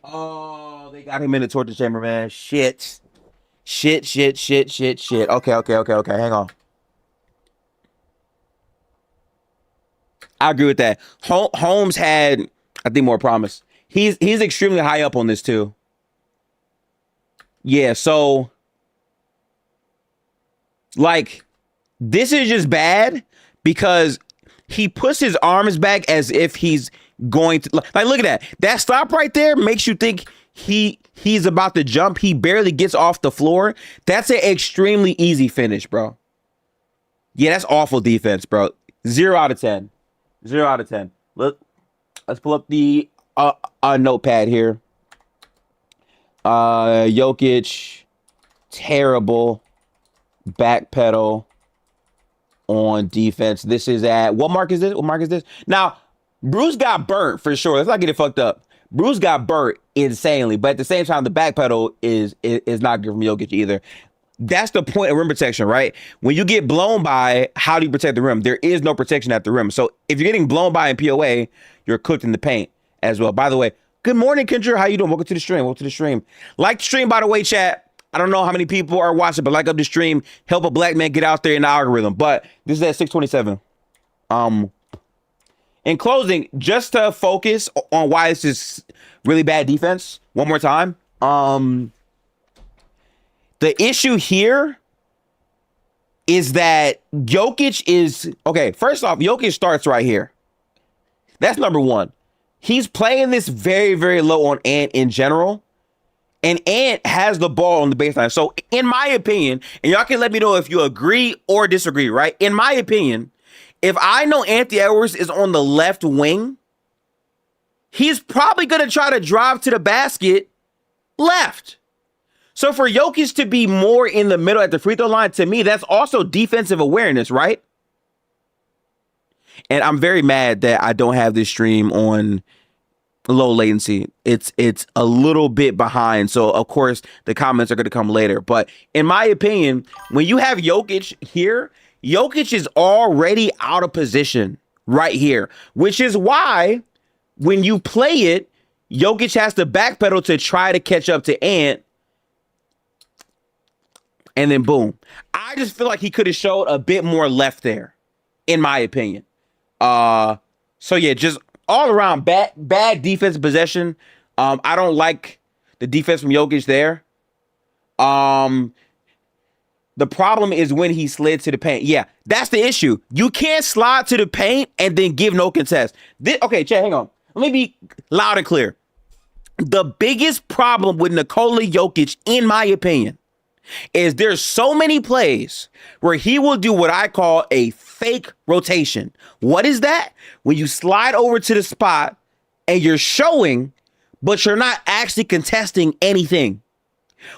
[SPEAKER 1] Oh, they got him in the torture chamber, man. Shit. Shit. Okay. Hang on. I agree with that. Holmes had, I think, more promise. He's extremely high up on this too. Yeah, so like this is just bad because he puts his arms back as if he's going to like look at that. That stop right there makes you think he's about to jump. He barely gets off the floor. That's an extremely easy finish, bro. Yeah, that's awful defense, bro. 0 out of 10. 0 out of 10. Let's pull up the notepad here. Jokic, terrible backpedal on defense. This is at what mark is this? What mark is this? Now, Bruce got burnt for sure. Let's not get it fucked up. Bruce got burnt insanely, but at the same time, the backpedal is not good from Jokic either. That's the point of rim protection, right? When you get blown by, how do you protect the rim? There is no protection at the rim. So if you're getting blown by in POA, you're cooked in the paint as well. By the way, good morning, Kendra. How you doing? Welcome to the stream. Welcome to the stream. Like the stream, by the way, chat. I don't know how many people are watching, but like up the stream, help a black man get out there in the algorithm. But this is at 627. In closing, just to focus on why this is really bad defense one more time. The issue here is that Jokic is, okay, first off, Jokic starts right here. That's number one. He's playing this very, very low on Ant in general. And Ant has the ball on the baseline. So in my opinion, and y'all can let me know if you agree or disagree, right? In my opinion, if I know Anthony Edwards is on the left wing, he's probably going to try to drive to the basket left. So for Jokic to be more in the middle at the free throw line, to me, that's also defensive awareness, right? And I'm very mad that I don't have this stream on low latency. It's a little bit behind. So, of course, the comments are going to come later. But in my opinion, when you have Jokic here, Jokic is already out of position right here, which is why when you play it, Jokic has to backpedal to try to catch up to Ant. And then boom. I just feel like he could have showed a bit more left there, in my opinion. So yeah, just all around bad defensive possession. I don't like the defense from Jokic there. The problem is when he slid to the paint. Yeah, that's the issue. You can't slide to the paint and then give no contest. Okay, Chad, hang on. Let me be loud and clear. The biggest problem with Nikola Jokic, in my opinion, is there's so many plays where he will do what I call a fake rotation. What is that? When you slide over to the spot and you're showing, but you're not actually contesting anything.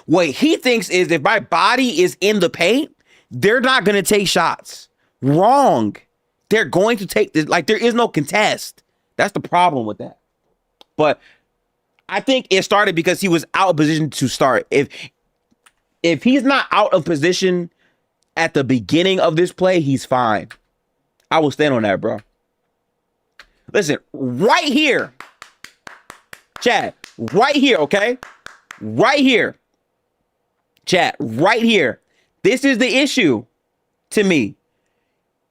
[SPEAKER 1] What he thinks is if my body is in the paint, they're not going to take shots. Wrong. They're going to take this. Like, there is no contest. That's the problem with that. But I think it started because he was out of position to start. If he's not out of position at the beginning of this play, he's fine. I will stand on that, bro. Listen, right here, Chad, right here, okay? Right here, Chad, right here. This is the issue to me.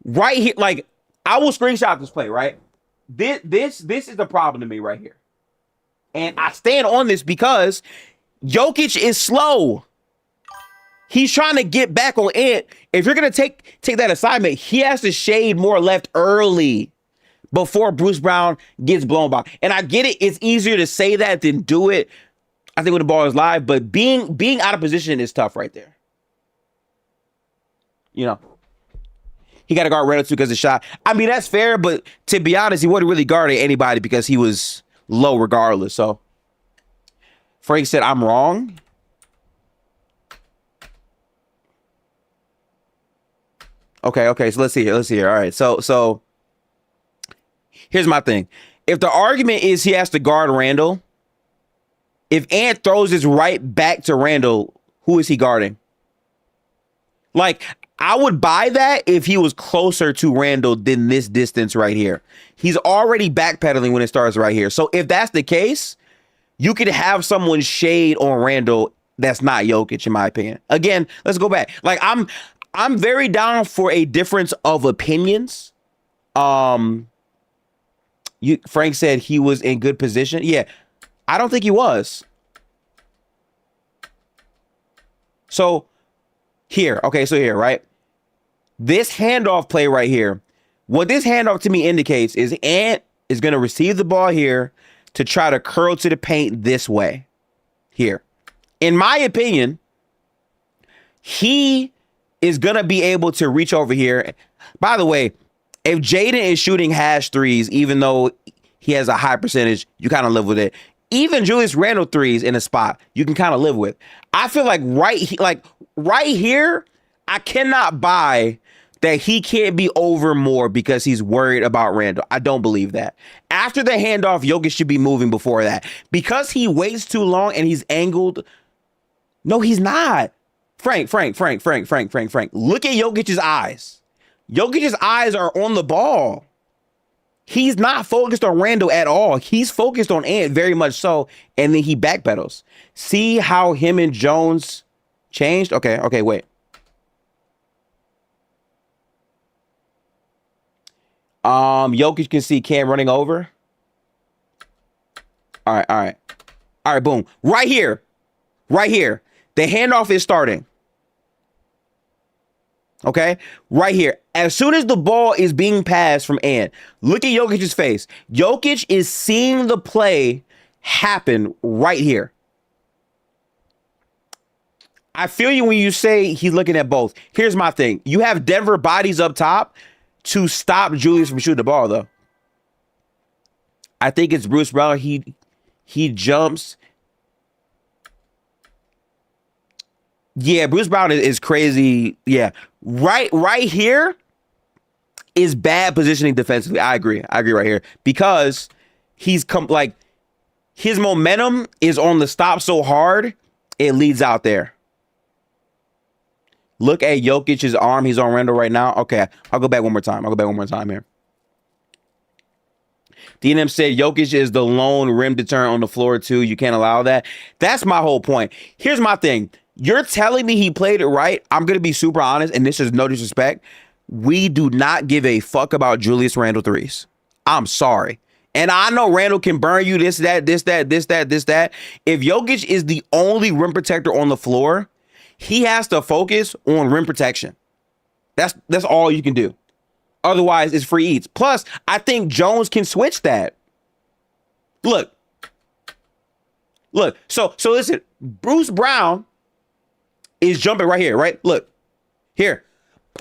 [SPEAKER 1] Right here, like, I will screenshot this play, right? This is the problem to me right here. And I stand on this because Jokic is slow. He's trying to get back on it. If you're going to take that assignment, he has to shade more left early before Bruce Brown gets blown by. And I get it. It's easier to say that than do it, I think, when the ball is live. But being out of position is tough right there. You know, he got to guard Randall too because of the shot. I mean, that's fair. But to be honest, he wasn't really guarding anybody because he was low regardless. So Frank said, I'm wrong. Okay, so let's see here. All right, so here's my thing. If the argument is he has to guard Randall, if Ant throws his right back to Randall, who is he guarding? Like, I would buy that if he was closer to Randall than this distance right here. He's already backpedaling when it starts right here. So if that's the case, you could have someone shade on Randall that's not Jokic, in my opinion. Again, let's go back. Like, I'm very down for a difference of opinions. Frank said he was in good position. Yeah, I don't think he was. So here, right? This handoff play right here, what this handoff to me indicates is Ant is going to receive the ball here to try to curl to the paint this way. Here. In my opinion, he is going to be able to reach over here. By the way, if Jaden is shooting hash threes, even though he has a high percentage, you kind of live with it. Even Julius Randle threes in a spot, you can kind of live with. I feel like right here, I cannot buy that he can't be over more because he's worried about Randle. I don't believe that. After the handoff, Jokic should be moving before that. Because he waits too long and he's angled. No, he's not. Frank. Look at Jokic's eyes. Jokic's eyes are on the ball. He's not focused on Randall at all. He's focused on Ant very much so, and then he backpedals. See how him and Jones changed? Okay, wait. Jokic can see Cam running over. All right, boom. Right here. The handoff is starting. Okay, right here. As soon as the ball is being passed from Ant, look at Jokic's face. Jokic is seeing the play happen right here. I feel you when you say he's looking at both. Here's my thing. You have Denver bodies up top to stop Julius from shooting the ball, though. I think it's Bruce Brown. He jumps. Yeah, Bruce Brown is crazy. Yeah. Right here is bad positioning defensively. I agree right here. Because his momentum is on the stop so hard, it leads out there. Look at Jokic's arm. He's on Randall right now. Okay, I'll go back one more time. Here. DNM said Jokic is the lone rim deterrent on the floor too. You can't allow that. That's my whole point. Here's my thing. You're telling me he played it right. I'm going to be super honest, and this is no disrespect. We do not give a fuck about Julius Randle threes. I'm sorry. And I know Randle can burn you this, that. If Jokic is the only rim protector on the floor, he has to focus on rim protection. That's all you can do. Otherwise, it's free eats. Plus, I think Jones can switch that. Look. So listen, Bruce Brown is jumping right here, right? Look, here.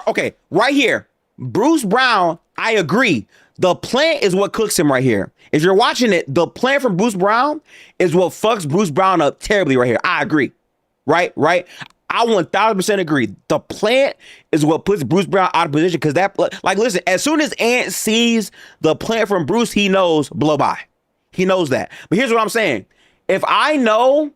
[SPEAKER 1] Okay, right here. Bruce Brown, I agree. The plant is what cooks him right here. If you're watching it, the plant from Bruce Brown is what fucks Bruce Brown up terribly right here. I agree. Right? I 1000% agree. The plant is what puts Bruce Brown out of position because listen, as soon as Ant sees the plant from Bruce, he knows blow by. He knows that. But here's what I'm saying. If I know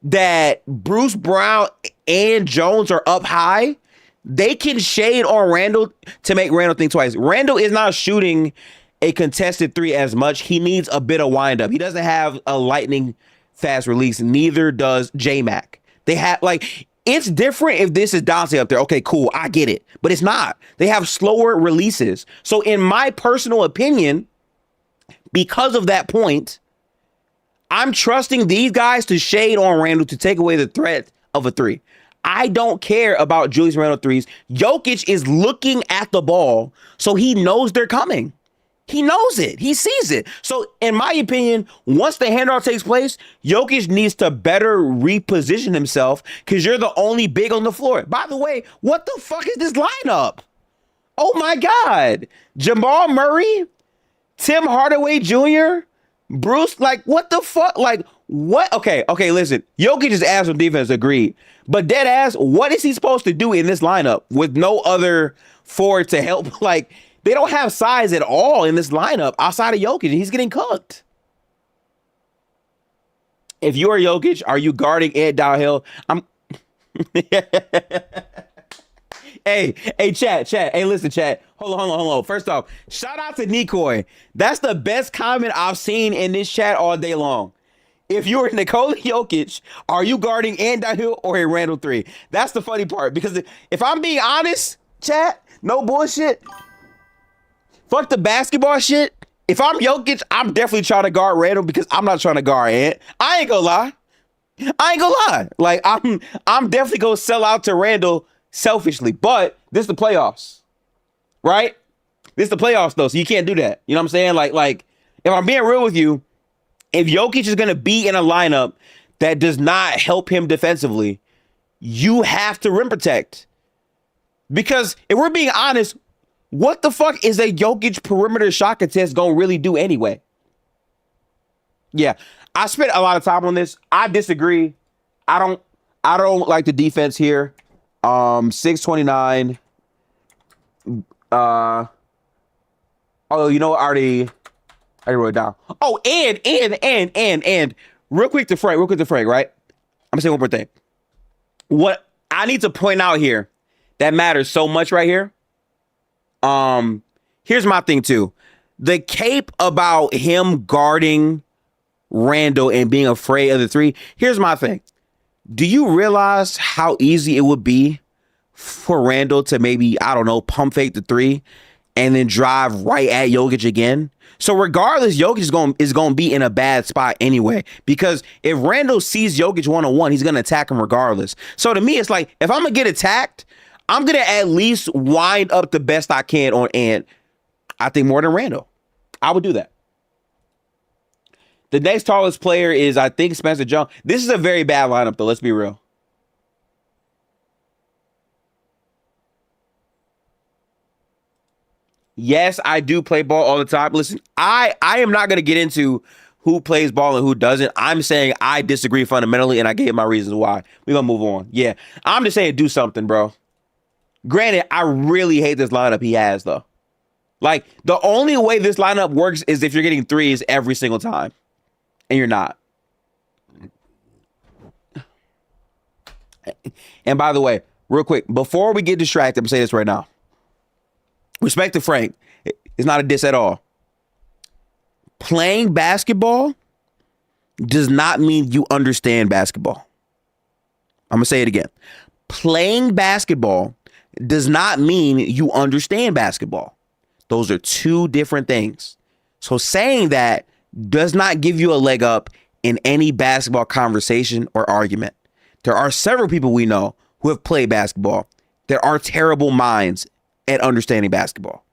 [SPEAKER 1] that Bruce Brown and Jones are up high, they can shade on Randall to make Randall think twice. Randall is not shooting a contested three as much. He needs a bit of windup. He doesn't have a lightning fast release. Neither does J-Mac. They have it's different if this is Dante up there. Okay, cool. I get it. But it's not. They have slower releases. So in my personal opinion, because of that point, I'm trusting these guys to shade on Randall to take away the threat of a three. I don't care about Julius Randle threes. Jokic is looking at the ball, so he knows they're coming. He knows it. He sees it. So in my opinion, once the handoff takes place, Jokic needs to better reposition himself because you're the only big on the floor. By the way, what the fuck is this lineup? Oh my God. Jamal Murray, Tim Hardaway Jr., Bruce, what the fuck? What? Okay, listen. Jokic's ass on defense, agreed. But dead ass, what is he supposed to do in this lineup with no other forward to help? They don't have size at all in this lineup outside of Jokic, and he's getting cooked. If you are Jokic, are you guarding Ed downhill? Hey, chat. Hey, listen, chat. Hold on. First off, shout out to Nikoi. That's the best comment I've seen in this chat all day long. If you were Nikola Jokic, are you guarding Ant Hill or a Randall 3? That's the funny part. Because if I'm being honest, chat, no bullshit. Fuck the basketball shit. If I'm Jokic, I'm definitely trying to guard Randall because I'm not trying to guard Ant. I ain't gonna lie. I'm definitely gonna sell out to Randall selfishly, but this is the playoffs, right? This is the playoffs though, so you can't do that. You know what I'm saying? Like if I'm being real with you, if Jokic is gonna be in a lineup that does not help him defensively, you have to rim protect. Because if we're being honest, what the fuck is a Jokic perimeter shot contest gonna really do anyway? Yeah, I spent a lot of time on this. I disagree. I don't like the defense here. 629. Oh, you know what? I already wrote it down. Oh, and real quick to Frank, right? I'm gonna say one more thing. What I need to point out here that matters so much right here. Here's my thing too. The cape about him guarding Randall and being afraid of the three. Here's my thing. Do you realize how easy it would be for Randall to maybe, I don't know, pump fake the three and then drive right at Jokic again? So regardless, Jokic is going to be in a bad spot anyway, because if Randall sees Jokic one-on-one, he's going to attack him regardless. So to me, it's like, if I'm going to get attacked, I'm going to at least wind up the best I can on Ant. I think more than Randall. I would do that. The next tallest player is, I think, Spencer Jones. This is a very bad lineup, though. Let's be real. Yes, I do play ball all the time. Listen, I am not going to get into who plays ball and who doesn't. I'm saying I disagree fundamentally, and I gave my reasons why. We're going to move on. Yeah, I'm just saying do something, bro. Granted, I really hate this lineup he has, though. Like, the only way this lineup works is if you're getting threes every single time. And you're not. And by the way, real quick, before we get distracted, I'm going to say this right now. Respect to Frank. It's not a diss at all. Playing basketball does not mean you understand basketball. I'm going to say it again. Playing basketball does not mean you understand basketball. Those are two different things. So saying that does not give you a leg up in any basketball conversation or argument. There are several people we know who have played basketball. There are terrible minds at understanding basketball.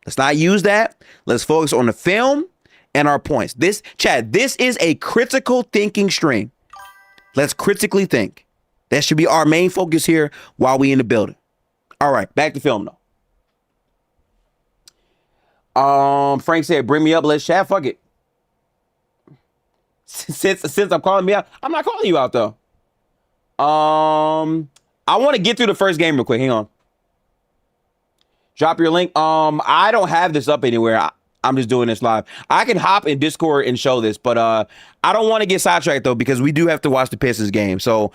[SPEAKER 1] Let's not use that. Let's focus on the film and our points. This is a critical thinking stream. Let's critically think. That should be our main focus here while we in the building. All right, back to film though. Frank said, bring me up, let's chat. Fuck it. Since I'm calling me out, I'm not calling you out though. I want to get through the first game real quick. Hang on. Drop your link. I don't have this up anywhere. I'm just doing this live. I can hop in Discord and show this, but I don't want to get sidetracked though, because we do have to watch the Pistons game. So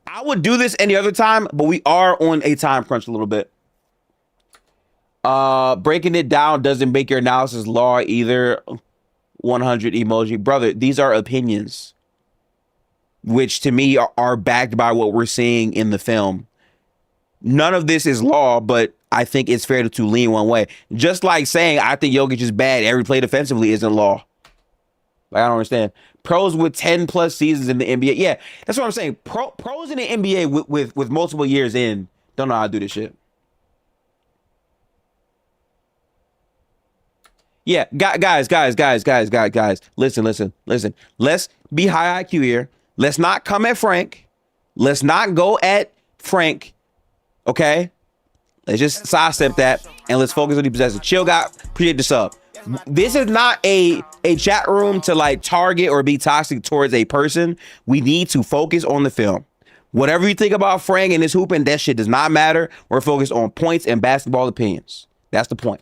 [SPEAKER 1] I would do this any other time, but we are on a time crunch a little bit. Breaking it down doesn't make your analysis law either. 100 emoji. Brother, these are opinions, which to me are backed by what we're seeing in the film. None of this is law, but I think it's fair to lean one way. Just like saying I think Jokic is bad every play defensively isn't law. Like, I don't understand. Pros with 10 plus seasons in the NBA. Yeah, that's what I'm saying. Pros in the NBA with multiple years in don't know how to do this shit. Yeah, guys. Listen. Let's be high IQ here. Let's not come at Frank. Let's not go at Frank. Okay? Let's just sidestep that and let's focus on the possession. Chill, guy. Appreciate the sub. This is not a chat room to like target or be toxic towards a person. We need to focus on the film. Whatever you think about Frank and his hooping, that shit does not matter. We're focused on points and basketball opinions. That's the point.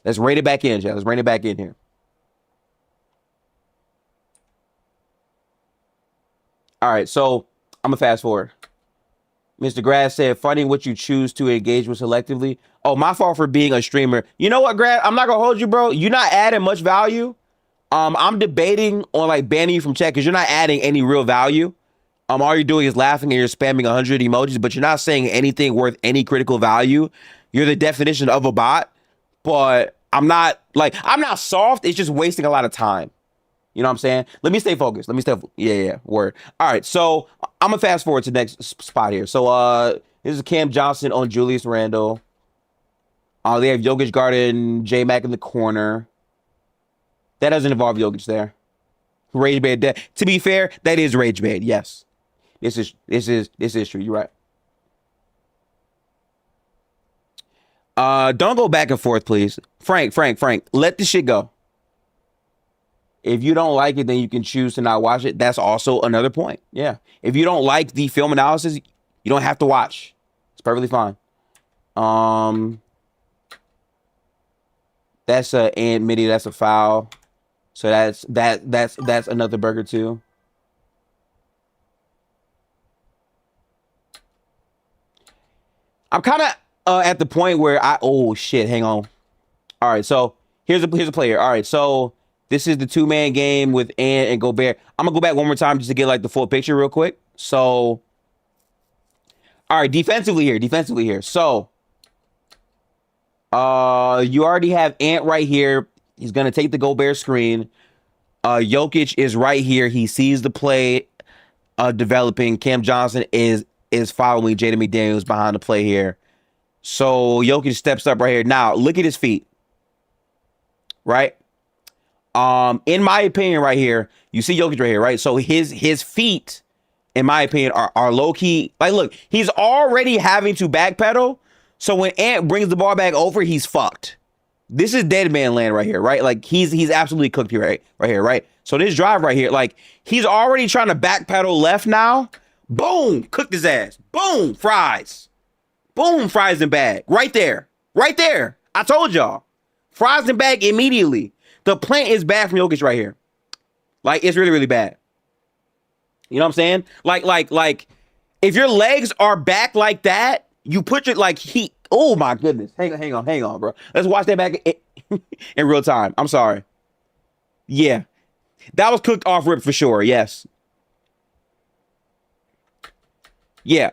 [SPEAKER 1] Let's rein it back in, Chad. Let's rein it back in here. All right, so I'm going to fast forward. Mr. Grass said, funny what you choose to engage with selectively. Oh, my fault for being a streamer. You know what, Grass? I'm not going to hold you, bro. You're not adding much value. I'm debating on like banning you from chat because you're not adding any real value. All you're doing is laughing and you're spamming 100 emojis, but you're not saying anything worth any critical value. You're the definition of a bot, but I'm not soft. It's just wasting a lot of time. You know what I'm saying? Let me stay focused. Yeah, word. All right, so I'm going to fast forward to the next spot here. So this is Cam Johnson on Julius Randle. They have Jokic guarding J-Mac in the corner. That doesn't involve Jokic there. Rage bait. To be fair, that is rage bait. Yes. This is true. You're right. Don't go back and forth, please. Frank, let the shit go. If you don't like it, then you can choose to not watch it. That's also another point. Yeah. If you don't like the film analysis, you don't have to watch. It's perfectly fine. That's a and midi, that's a foul. So that's another burger too. I'm kind of at the point where oh shit, hang on. All right, so here's a player. All right, so this is the 2-man game with Ant and Gobert. I'm gonna go back one more time just to get like the full picture real quick. So, all right, defensively here. So, you already have Ant right here. He's gonna take the Gobert screen. Jokic is right here. He sees the play developing. Cam Johnson is following Jaden McDaniels behind the play here. So Jokic steps up right here. Now look at his feet. Right? In my opinion, right here, you see Jokic right here, right? So his feet, in my opinion, are low-key. Like, look, he's already having to backpedal. So when Ant brings the ball back over, he's fucked. This is dead man land right here, right? Like he's absolutely cooked here, right here, right? So this drive right here, like he's already trying to backpedal left now. Boom, cooked his ass. Boom, fries. Boom, fries and bag. Right there. Right there. I told y'all. Fries and bag immediately. The plant is bad from Jokic right here. Like it's really, really bad. You know what I'm saying? Like if your legs are back like that, you put your oh my goodness. Hang on, bro. Let's watch that back in real time. I'm sorry. Yeah. That was cooked off rip for sure. Yes. Yeah.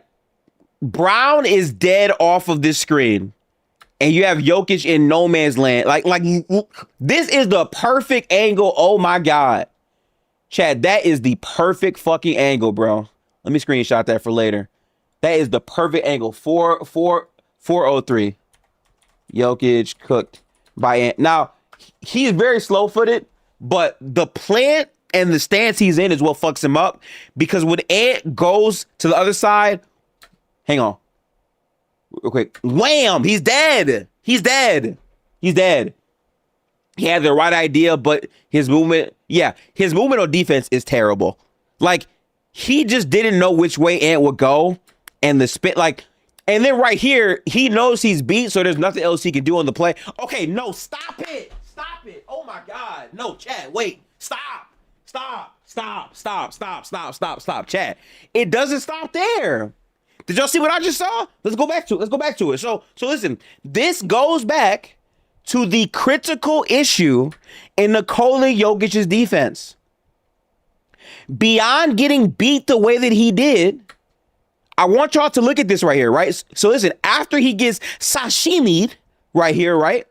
[SPEAKER 1] Brown is dead off of this screen. And you have Jokic in no man's land. Like this is the perfect angle. Oh my God. Chad, that is the perfect fucking angle, bro. Let me screenshot that for later. That is the perfect angle. 403. Jokic cooked by Ant. Now, he's very slow-footed, but the plant and the stance he's in is what fucks him up. Because when Ant goes to the other side, hang on. Real quick. Wham! He's dead. He's dead. He's dead. He had the right idea, but his movement on defense is terrible. Like, he just didn't know which way Ant would go. And the spit, and then right here, he knows he's beat, so there's nothing else he can do on the play. Okay, no, stop it. Stop it. Oh my God. No, Chad, wait. Stop. Chad. It doesn't stop there. Did y'all see what I just saw? Let's go back to it. So listen, this goes back to the critical issue in Nikola Jokic's defense. Beyond getting beat the way that he did, I want y'all to look at this right here, right? So listen, after he gets sashimi'd right here, right?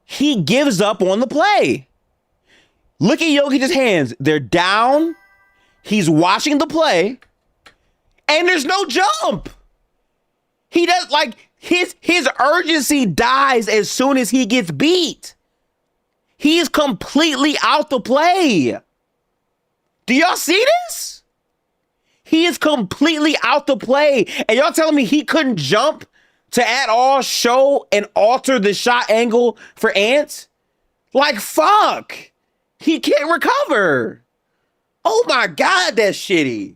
[SPEAKER 1] He gives up on the play. Look at Jokic's hands. They're down. He's watching the play. And there's no jump. He does his urgency dies as soon as he gets beat. He is completely out the play. Do y'all see this? He is completely out the play. And y'all telling me he couldn't jump to at all show and alter the shot angle for Ant? Like, fuck. He can't recover. Oh my God, that's shitty.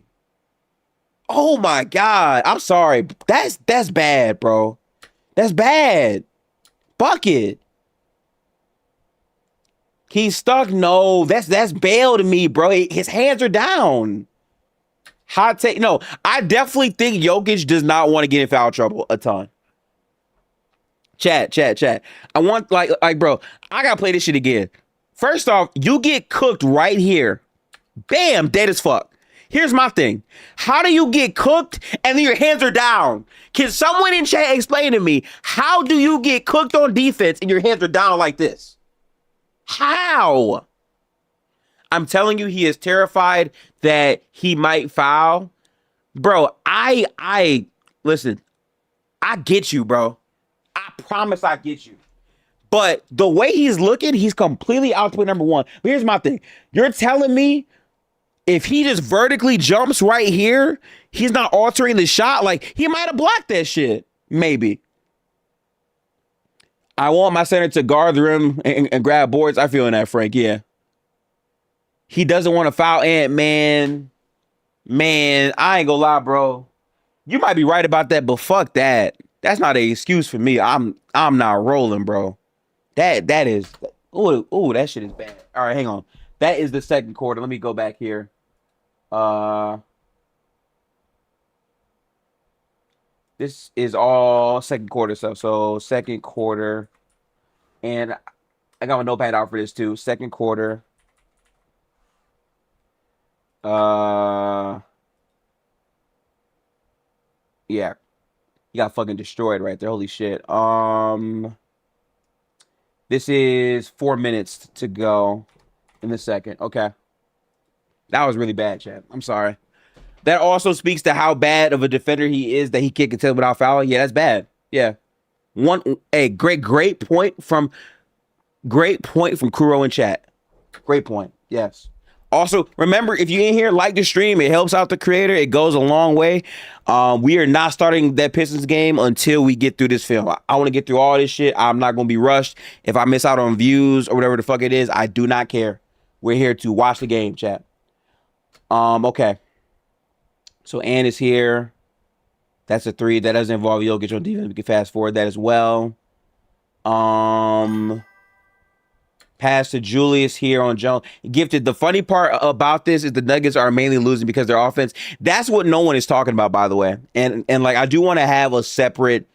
[SPEAKER 1] Oh my God. I'm sorry. That's bad, bro. That's bad. Bucket. He's stuck. No, that's bail to me, bro. His hands are down. Hot take. No, I definitely think Jokic does not want to get in foul trouble a ton. Chat. I want bro, I gotta play this shit again. First off, you get cooked right here. Bam, dead as fuck. Here's my thing. How do you get cooked and then your hands are down? Can someone in chat explain to me, how do you get cooked on defense and your hands are down like this? How? I'm telling you, he is terrified that he might foul. Bro, listen, I get you, bro. I promise I get you. But the way he's looking, he's completely out to number one. But here's my thing. You're telling me if he just vertically jumps right here, he's not altering the shot? Like, he might have blocked that shit. Maybe. I want my center to guard the rim and grab boards. I feel in that, Frank. Yeah. He doesn't want to foul Ant, man. Man, I ain't gonna lie, bro. You might be right about that, but fuck that. That's not an excuse for me. I'm not rolling, bro. That is. Oh, that shit is bad. All right, hang on. That is the second quarter. Let me go back here. This is all second quarter stuff. So second quarter, and I got my notepad out for this too. Second quarter. Yeah, he got fucking destroyed right there. Holy shit. This is 4 minutes to go in the second. Okay. That was really bad, Chad. I'm sorry. That also speaks to how bad of a defender he is that he can't contest without fouling. Yeah, that's bad. Yeah. Great point from Kuro in chat. Great point. Yes. Also, remember, if you ain't here, like the stream. It helps out the creator. It goes a long way. We are not starting that Pistons game until we get through this film. I want to get through all this shit. I'm not going to be rushed. If I miss out on views or whatever the fuck it is, I do not care. We're here to watch the game, chat. Okay. So, Ann is here. That's a 3. That doesn't involve Jokic on defense. We can fast forward that as well. Pass to Julius here on Jones. Gifted. The funny part about this is the Nuggets are mainly losing because their offense. That's what no one is talking about, by the way. And like, I do want to have a separate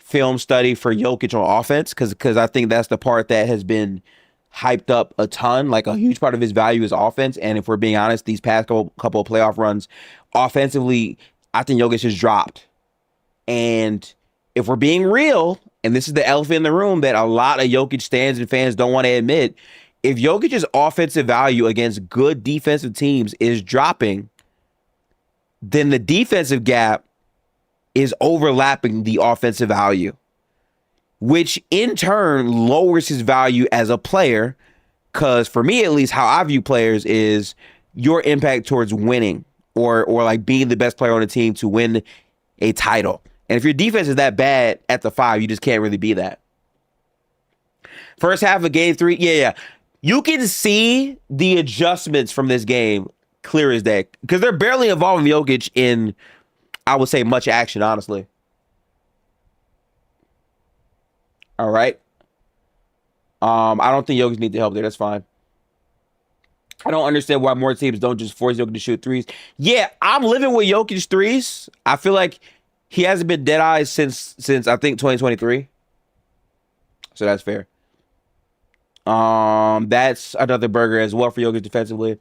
[SPEAKER 1] film study for Jokic on offense because I think that's the part that has been hyped up a ton. Like, a huge part of his value is offense. And if we're being honest, these past couple of playoff runs, offensively, I think Jokic has dropped. And if we're being real, and this is the elephant in the room that a lot of Jokic stands and fans don't want to admit, if Jokic's offensive value against good defensive teams is dropping, then the defensive gap is overlapping the offensive value, which in turn lowers his value as a player. Because for me, at least, how I view players is your impact towards winning or like being the best player on the team to win a title. And if your defense is that bad at the 5, you just can't really be that. First half of game 3, yeah. You can see the adjustments from this game clear as day. Because they're barely involving Jokic in, I would say, much action, honestly. All right. I don't think Jokic needs the help there. That's fine. I don't understand why more teams don't just force Jokic to shoot threes. Yeah, I'm living with Jokic threes. I feel like he hasn't been dead eyes since I think 2023. So that's fair. That's another burger as well for Jokic defensively.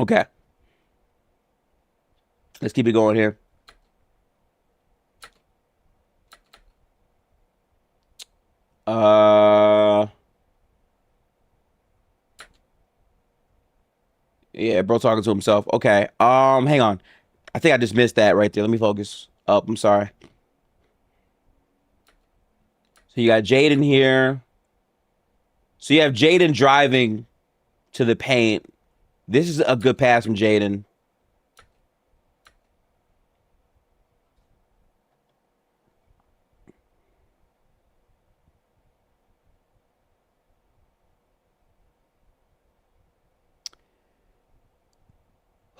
[SPEAKER 1] Okay. Let's keep it going here. Yeah, bro talking to himself. Okay. Hang on. I think I just missed that right there. Let me focus up. I'm sorry. So you got Jaden here. So you have Jaden driving to the paint. This is a good pass from Jaden.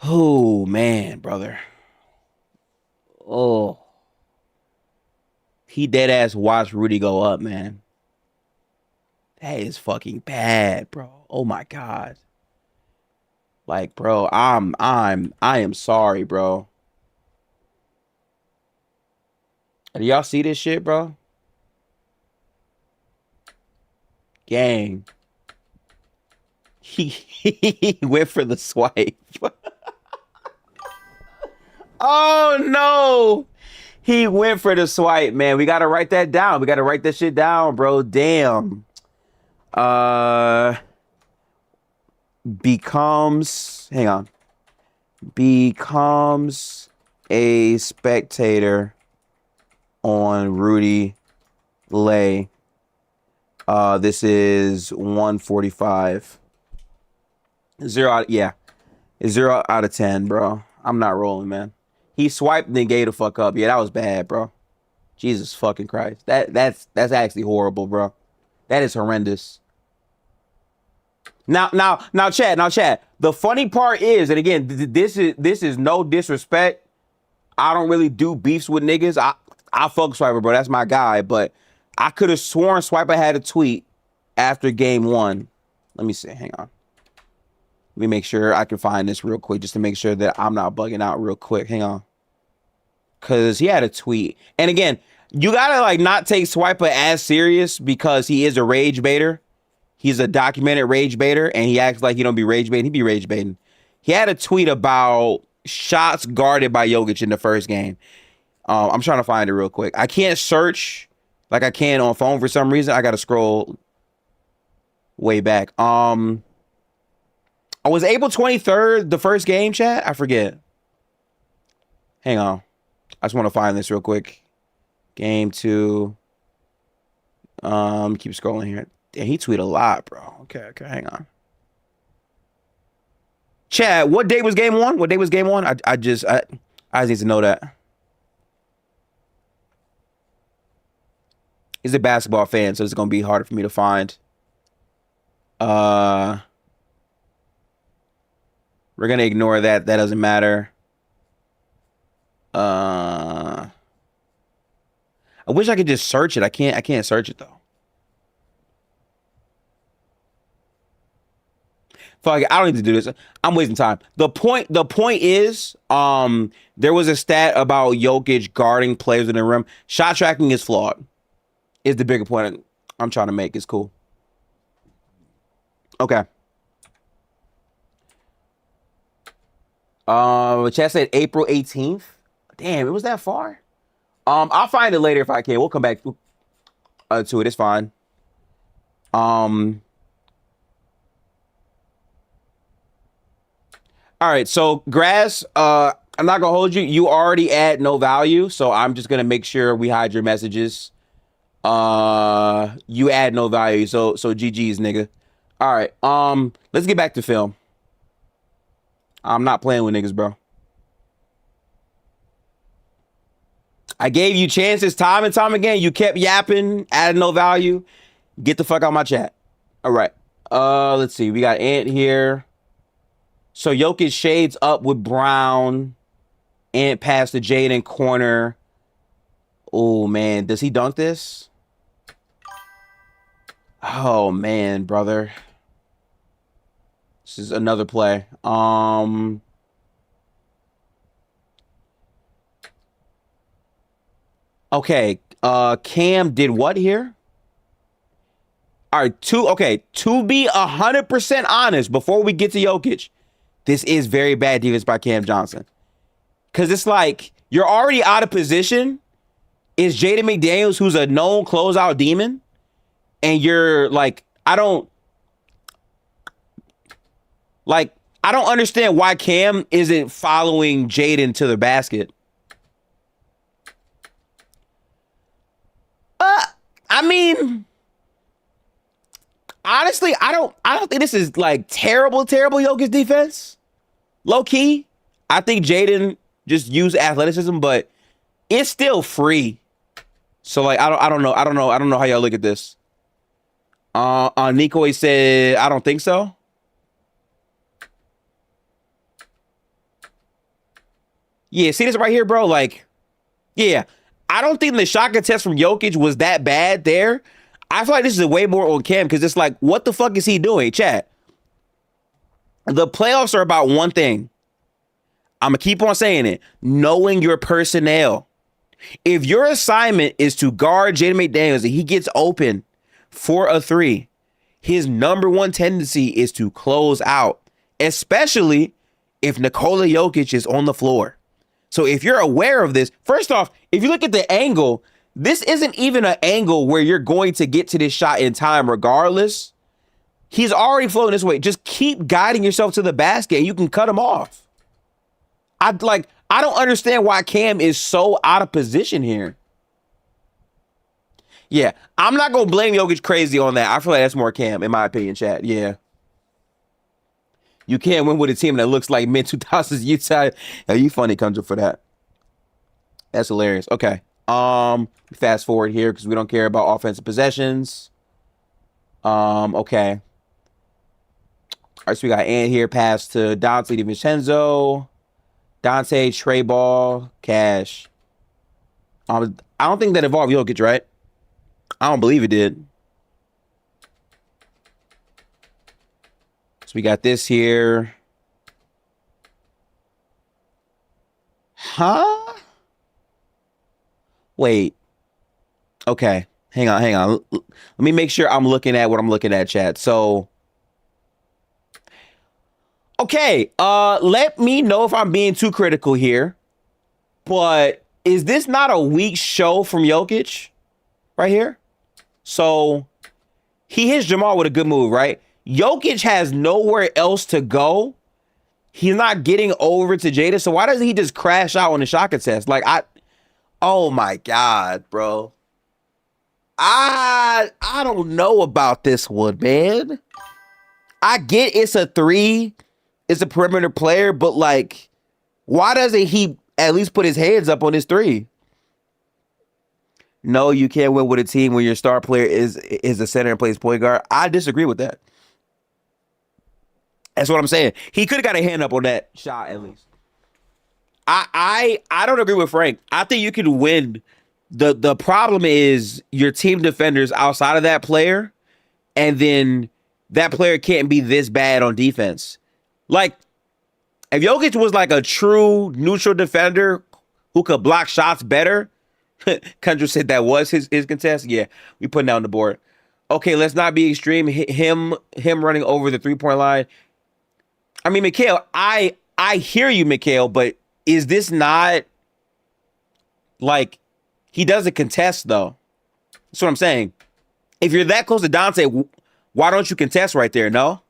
[SPEAKER 1] Oh, man, brother. Oh. He dead ass watched Rudy go up, man. That is fucking bad, bro. Oh my God. Like, bro, I am sorry, bro. Do y'all see this shit, bro? Gang. He went for the swipe. Oh no. He went for the swipe, man. We gotta write that down. We gotta write that shit down, bro. Damn. Becomes a spectator on Rudy Lay. This is 145. 0 out of 10, bro. I'm not rolling, man. He swiped and then gave the fuck up. Yeah, that was bad, bro. Jesus fucking Christ. That's actually horrible, bro. That is horrendous. Now, Chad. The funny part is, and again, this is no disrespect. I don't really do beefs with niggas. I fuck Swiper, bro. That's my guy. But I could have sworn Swiper had a tweet after game 1. Let me see. Hang on. Let me make sure I can find this real quick just to make sure that I'm not bugging out real quick. Hang on. because he had a tweet. And again, you gotta like not take Swiper as serious because he is a rage baiter. He's a documented rage baiter, and he acts like he don't be rage baiting. He be rage baiting. He had a tweet about shots guarded by Jokic in the first game. I'm trying to find it real quick. I can't search like I can on phone for some reason. I gotta scroll way back. I was April 23rd, the first game, chat. I forget. Hang on. I just want to find this real quick. Game 2. Keep scrolling here. Damn, he tweeted a lot, bro. Okay, hang on. Chat, what day was game 1? What day was game 1? I just need to know that. He's a basketball fan, so it's gonna be harder for me to find. We're gonna ignore that. That doesn't matter. I wish I could just search it. I can't search it though. Fuck it, I don't need to do this. I'm wasting time. The point is, there was a stat about Jokic guarding players in the rim. Shot tracking is flawed. Is the bigger point I'm trying to make. It's cool. Okay. Chat said April 18th. Damn, it was that far? I'll find it later if I can. We'll come back to it. It's fine. All right, so Grass, I'm not gonna hold you. You already add no value, so I'm just gonna make sure we hide your messages. You add no value, so GG's, nigga. All right, let's get back to film. I'm not playing with niggas, bro. I gave you chances time and time again. You kept yapping, added no value. Get the fuck out of my chat. All right. Let's see. We got Ant here. So Jokic shades up with Brown. Ant pass to Jaden corner. Oh, man. Does he dunk this? Oh, man, brother. This is another play. Okay, Cam did what here? All right, to be 100% honest, before we get to Jokic, this is very bad defense by Cam Johnson. Because it's like, you're already out of position. Is Jaden McDaniels, who's a known closeout demon, and you're like, I don't understand why Cam isn't following Jaden to the basket. I mean, honestly, I don't think this is like terrible Jokic defense. Low key, I think Jaden just used athleticism, but it's still free. So like, I don't know how y'all look at this. Nico said, I don't think so. Yeah, see this right here, bro? Like, yeah. I don't think the shot contest from Jokic was that bad there. I feel like this is way more on Cam because it's like, what the fuck is he doing? Chat. The playoffs are about one thing. I'm going to keep on saying it. Knowing your personnel. If your assignment is to guard Jaden McDaniels and he gets open for a 3, his number one tendency is to close out, especially if Nikola Jokic is on the floor. So if you're aware of this, first off, if you look at the angle, this isn't even an angle where you're going to get to this shot in time regardless. He's already floating this way. Just keep guiding yourself to the basket and you can cut him off. I don't understand why Cam is so out of position here. Yeah, I'm not going to blame Jokic crazy on that. I feel like that's more Cam, in my opinion, chat. Yeah. You can't win with a team that looks like mid-2000s Utah. Are you funny, Kunja, for that? That's hilarious. Okay. Fast forward here because we don't care about offensive possessions. Okay. All right, so we got Ant here. Pass to Dante DiVincenzo. Dante, Trey Ball, Cash. I don't think that involved Jokic, right? I don't believe it did. So we got this here. 'Huh? Wait. Okay. Hang on. Let me make sure I'm looking at what I'm looking at, chat. So, okay. Let me know if I'm being too critical here. But is this not a weak show from Jokic right here? So, he hits Jamal with a good move, right? Jokic has nowhere else to go. He's not getting over to Jada. So why doesn't he just crash out on the shot contest? Like, oh my God, bro. I don't know about this one, man. I get it's a 3. It's a perimeter player, but like, why doesn't he at least put his hands up on his 3? No, you can't win with a team when your star player is a center and plays point guard. I disagree with that. That's what I'm saying. He could have got a hand up on that shot at least. I don't agree with Frank. I think you can win. The problem is your team defenders outside of that player, and then that player can't be this bad on defense. Like, if Jokic was like a true neutral defender who could block shots better, Kendra said that was his contest. Yeah, we putting that on the board. Okay, let's not be extreme. Him running over the 3-point line. I mean, Mikhail, I hear you, Mikhail, but is this not like he doesn't contest though? That's what I'm saying. If you're that close to Dante, why don't you contest right there? No.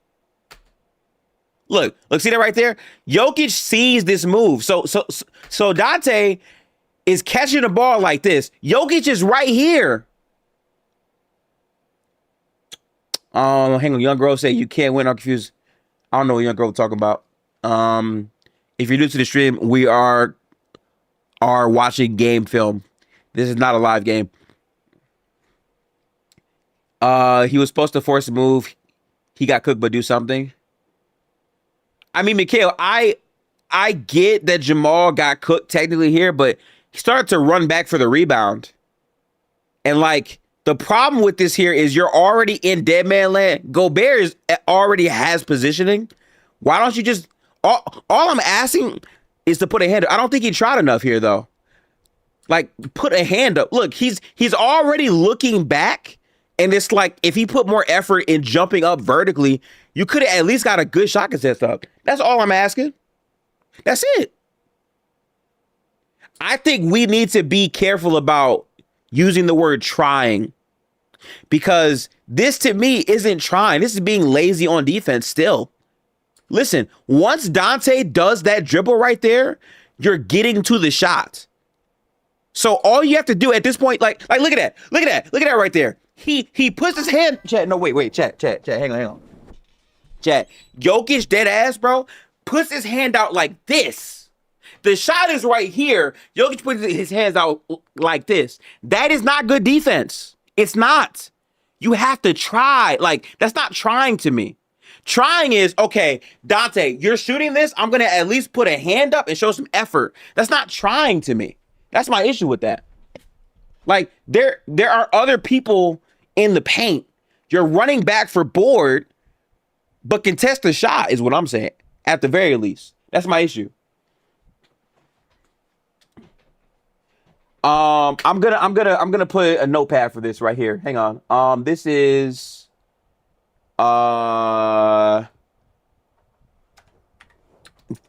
[SPEAKER 1] Look, see that right there? Jokic sees this move. So Dante is catching the ball like this. Jokic is right here. Hang on. Young Grove say you can't win. I'm confused. I don't know what Young Grove talking about. If you're new to the stream, we are watching game film. This is not a live game. He was supposed to force a move. He got cooked, but do something. I mean, Mikhail, I get that Jamal got cooked technically here, but he started to run back for the rebound. And like, the problem with this here is you're already in dead man land. Gobert already has positioning. Why don't you just... All I'm asking is to put a hand up. I don't think he tried enough here, though. Like, put a hand up. Look, he's already looking back. And it's like, if he put more effort in jumping up vertically, you could have at least got a good shot contest up. That's all I'm asking. That's it. I think we need to be careful about using the word trying, because this to me isn't trying. This is being lazy on defense still. Listen, once Dante does that dribble right there, you're getting to the shot. So all you have to do at this point, like look at that right there. He puts his hand, chat. No, wait, chat. Hang on. Chat. Jokic dead ass, bro, puts his hand out like this. The shot is right here. Jokic puts his hands out like this. That is not good defense. It's not. You have to try. Like, that's not trying to me. Trying is, okay, Dante, you're shooting this. I'm going to at least put a hand up and show some effort. That's not trying to me. That's my issue with that. Like, there are other people in the paint. You're running back for board, but contest the shot is what I'm saying. At the very least. That's my issue. I'm gonna put a notepad for this right here. Hang on. This is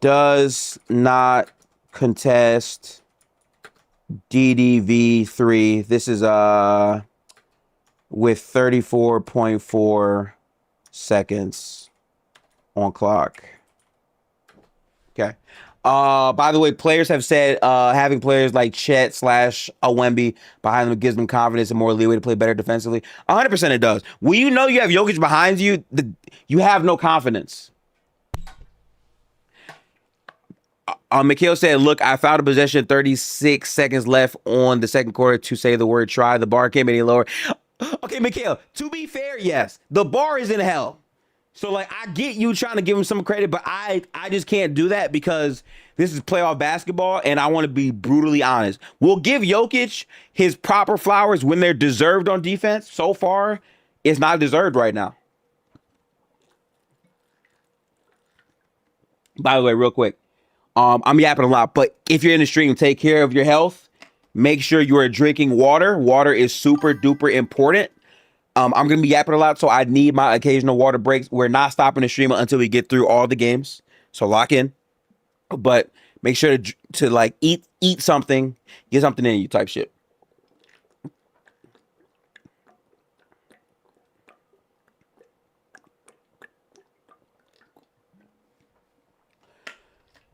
[SPEAKER 1] does not contest DDV3. This is with 34.4 seconds on clock. Okay. By the way, players have said having players like Chet / Owemby behind them gives them confidence and more leeway to play better defensively. 100% it does. When you know you have Jokic behind you, you have no confidence. Mikhail said, look, I found a possession 36 seconds left on the second quarter to say the word try. The bar came any lower. Okay, Mikhail, to be fair, yes, the bar is in hell. So, like, I get you trying to give him some credit, but I just can't do that because this is playoff basketball, and I want to be brutally honest. We'll give Jokic his proper flowers when they're deserved on defense. So far, it's not deserved right now. By the way, real quick, I'm yapping a lot, but if you're in the stream, take care of your health. Make sure you are drinking water. Water is super duper important. I'm going to be yapping a lot, so I need my occasional water breaks. We're not stopping the stream until we get through all the games. So lock in. But make sure to like eat something, get something in you type shit.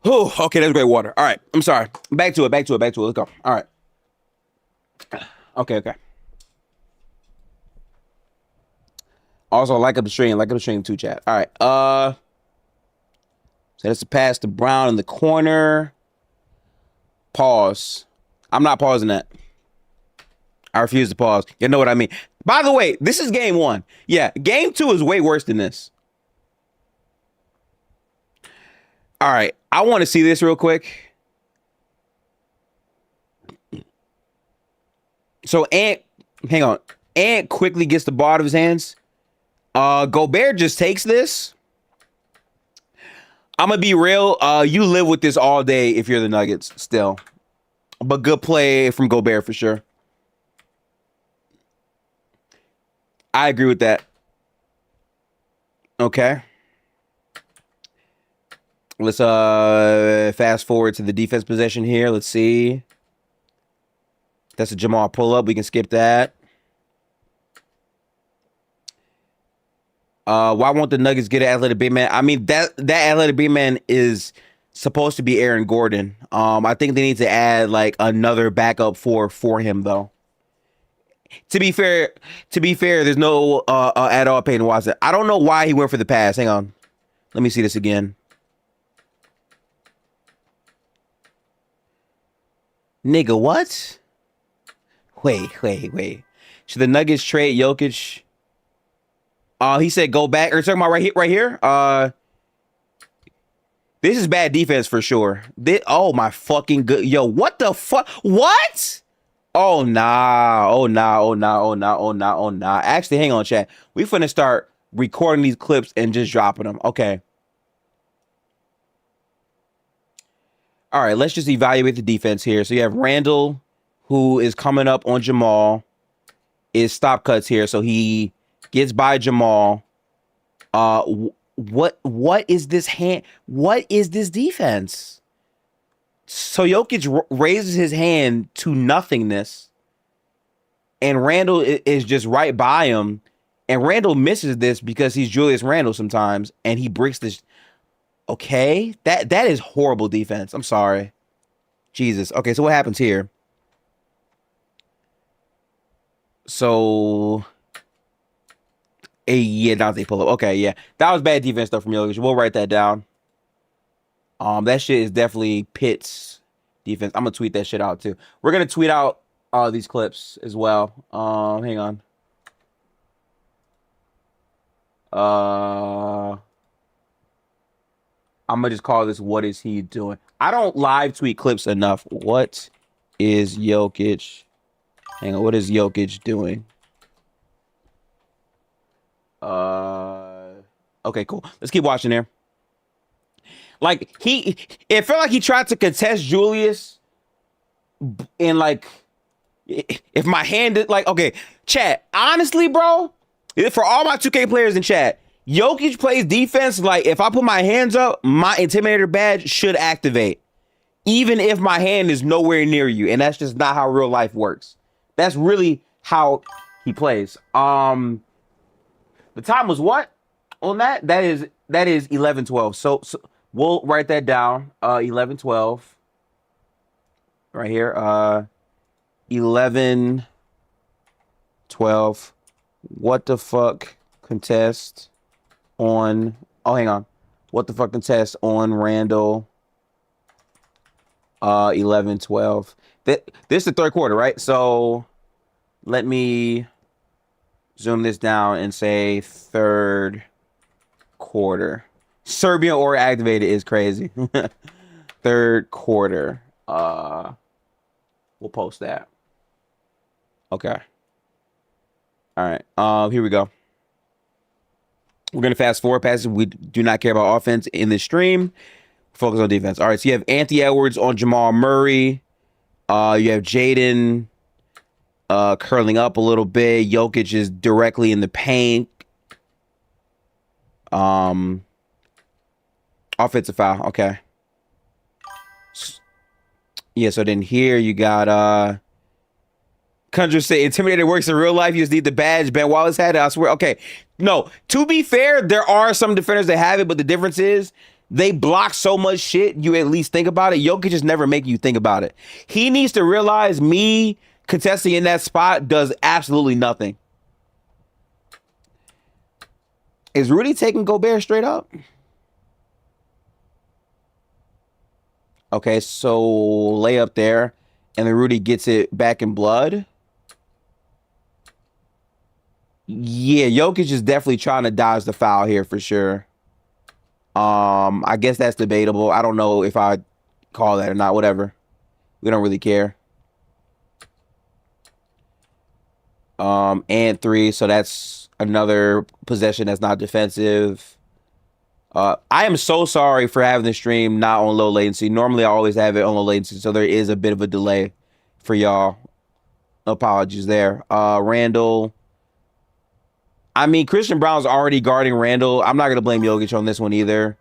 [SPEAKER 1] Oh, okay, that's great water. All right, I'm sorry. Back to it. Let's go. All right. Okay. Also, like up the stream too, chat. All right. So that's a pass to Brown in the corner. Pause. I'm not pausing that. I refuse to pause. You know what I mean? By the way, this is game 1. Yeah, game 2 is way worse than this. All right, I want to see this real quick. So Ant quickly gets the ball out of his hands. Gobert just takes this. I'm gonna be real. You live with this all day if you're the Nuggets still. But good play from Gobert for sure. I agree with that. Okay. Let's fast forward to the defense possession here. Let's see. That's a Jamal pull-up. We can skip that. Why won't the Nuggets get an athletic big man? I mean, that athletic big man is supposed to be Aaron Gordon. I think they need to add like another backup for him though. To be fair, there's no at all Peyton Watson. I don't know why he went for the pass. Hang on. Let me see this again. Nigga, what? Wait. Should the Nuggets trade Jokic? He said go back. Are you talking about right here? This is bad defense for sure. Oh my fucking good. Yo, what the fuck? What? Oh nah. Actually, hang on, chat. We finna start recording these clips and just dropping them. Okay. All right, let's just evaluate the defense here. So you have Randall, who is coming up on Jamal, is stop cuts here. So he gets by Jamal. What is this hand? What is this defense? So Jokic raises his hand to nothingness, and Randall is just right by him. And Randall misses this because he's Julius Randle sometimes, and he breaks this. Okay, that is horrible defense. I'm sorry. Jesus. Okay, so what happens here? So, yeah, Dante pull up. Okay, yeah, that was bad defense stuff from Jokic. We'll write that down. That shit is definitely Pitt's defense. I'm gonna tweet that shit out too. We're gonna tweet out these clips as well. Hang on. I'm gonna just call this "What is he doing?" I don't live tweet clips enough. What is Jokic? Hang on. What is Jokic doing? Okay, cool. Let's keep watching there. Like it felt like he tried to contest Julius, and like, if my hand is like, okay, chat. Honestly, bro, for all my 2K players in chat, Jokic plays defense like if I put my hands up, my Intimidator badge should activate, even if my hand is nowhere near you, and that's just not how real life works. That's really how he plays. The time was what on that? That is 11-12. So we'll write that down. 11-12. Right here. 11-12. What the fuck contest on? Oh, hang on. What the fuck contest on Randall? 11-12. This is the third quarter, right? So let me zoom this down and say third quarter. Serbian or activated is crazy. Third quarter. We'll post that. Okay. All right. Here we go. We're gonna fast forward passes. We do not care about offense in this stream. Focus on defense. All right. So you have Anthony Edwards on Jamal Murray. You have Jaden curling up a little bit. Jokic is directly in the paint. Offensive foul. Okay. Yeah, so then here you got Conjure say intimidated works in real life. You just need the badge. Ben Wallace had it. I swear. Okay. No, to be fair, there are some defenders that have it, but the difference is they block so much shit, you at least think about it. Jokic just never make you think about it. He needs to realize me contesting in that spot does absolutely nothing. Is Rudy taking Gobert straight up? Okay, so layup there, and then Rudy gets it back in blood. Yeah, Jokic is definitely trying to dodge the foul here for sure. I guess that's debatable. I don't know if I call that or not. Whatever. We don't really care. And 3, so that's another possession that's not defensive. I am so sorry for having the stream not on low latency. Normally, I always have it on low latency, so there is a bit of a delay for y'all. Apologies there. Randall. I mean, Christian Brown's already guarding Randall. I'm not going to blame Jokic on this one either,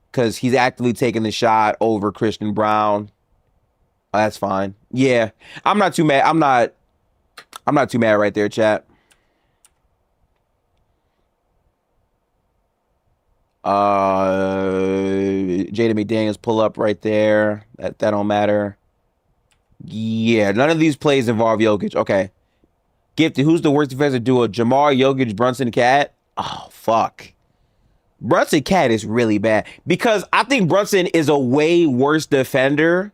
[SPEAKER 1] because he's actively taking the shot over Christian Brown. That's fine. Yeah, I'm not too mad. I'm not too mad right there, chat. Jaden McDaniels pull up right there. That don't matter. Yeah, none of these plays involve Jokic. Okay. Gifted, who's the worst defensive duo? Jamar, Jokic, Brunson, Cat? Oh, fuck. Brunson Cat is really bad. Because I think Brunson is a way worse defender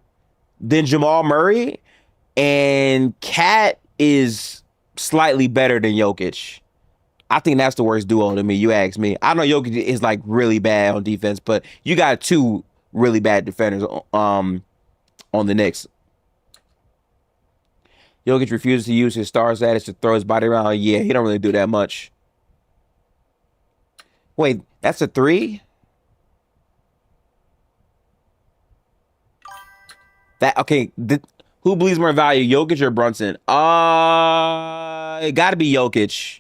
[SPEAKER 1] than Jamal Murray. And Cat is slightly better than Jokic. I think that's the worst duo to me, you ask me. I know Jokic is like really bad on defense, but you got 2 really bad defenders on the Knicks. Jokic refuses to use his star status to throw his body around. Yeah, he don't really do that much. Wait, that's a 3? That okay? Who believes more value, Jokic or Brunson? It got to be Jokic.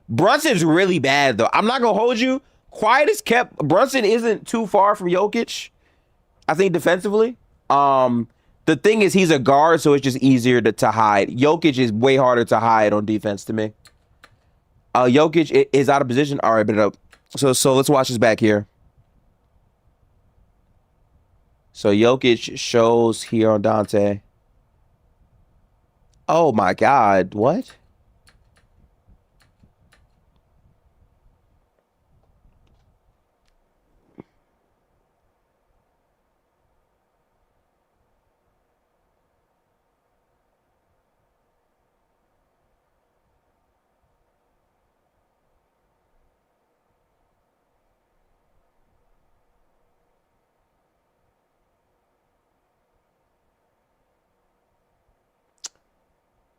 [SPEAKER 1] Brunson's really bad though. I'm not gonna hold you. Quiet as kept. Brunson isn't too far from Jokic, I think, defensively. The thing is, he's a guard, so it's just easier to hide. Jokic is way harder to hide on defense to me. Jokic is out of position. All right, but so let's watch this back here. So Jokic shows here on Dante. Oh my God, what?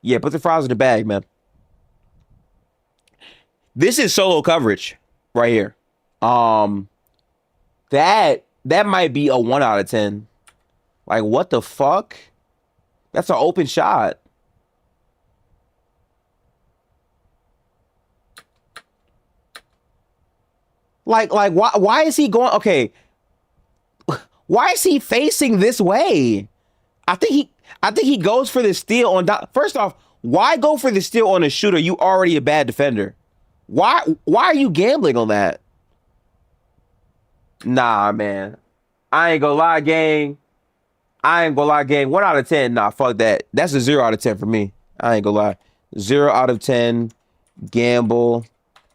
[SPEAKER 1] Yeah, put the fries in the bag, man. This is solo coverage right here. That might be a 1 out of 10. Like, what the fuck? That's an open shot. Like why is he going? Okay. Why is he facing this way? I think he goes for the steal on. First off, why go for the steal on a shooter? You already a bad defender. Why are you gambling on that? Nah, man. I ain't gonna lie, gang. 1 out of 10. Nah, fuck that. That's a 0 out of 10 for me. I ain't gonna lie. 0 out of 10. Gamble.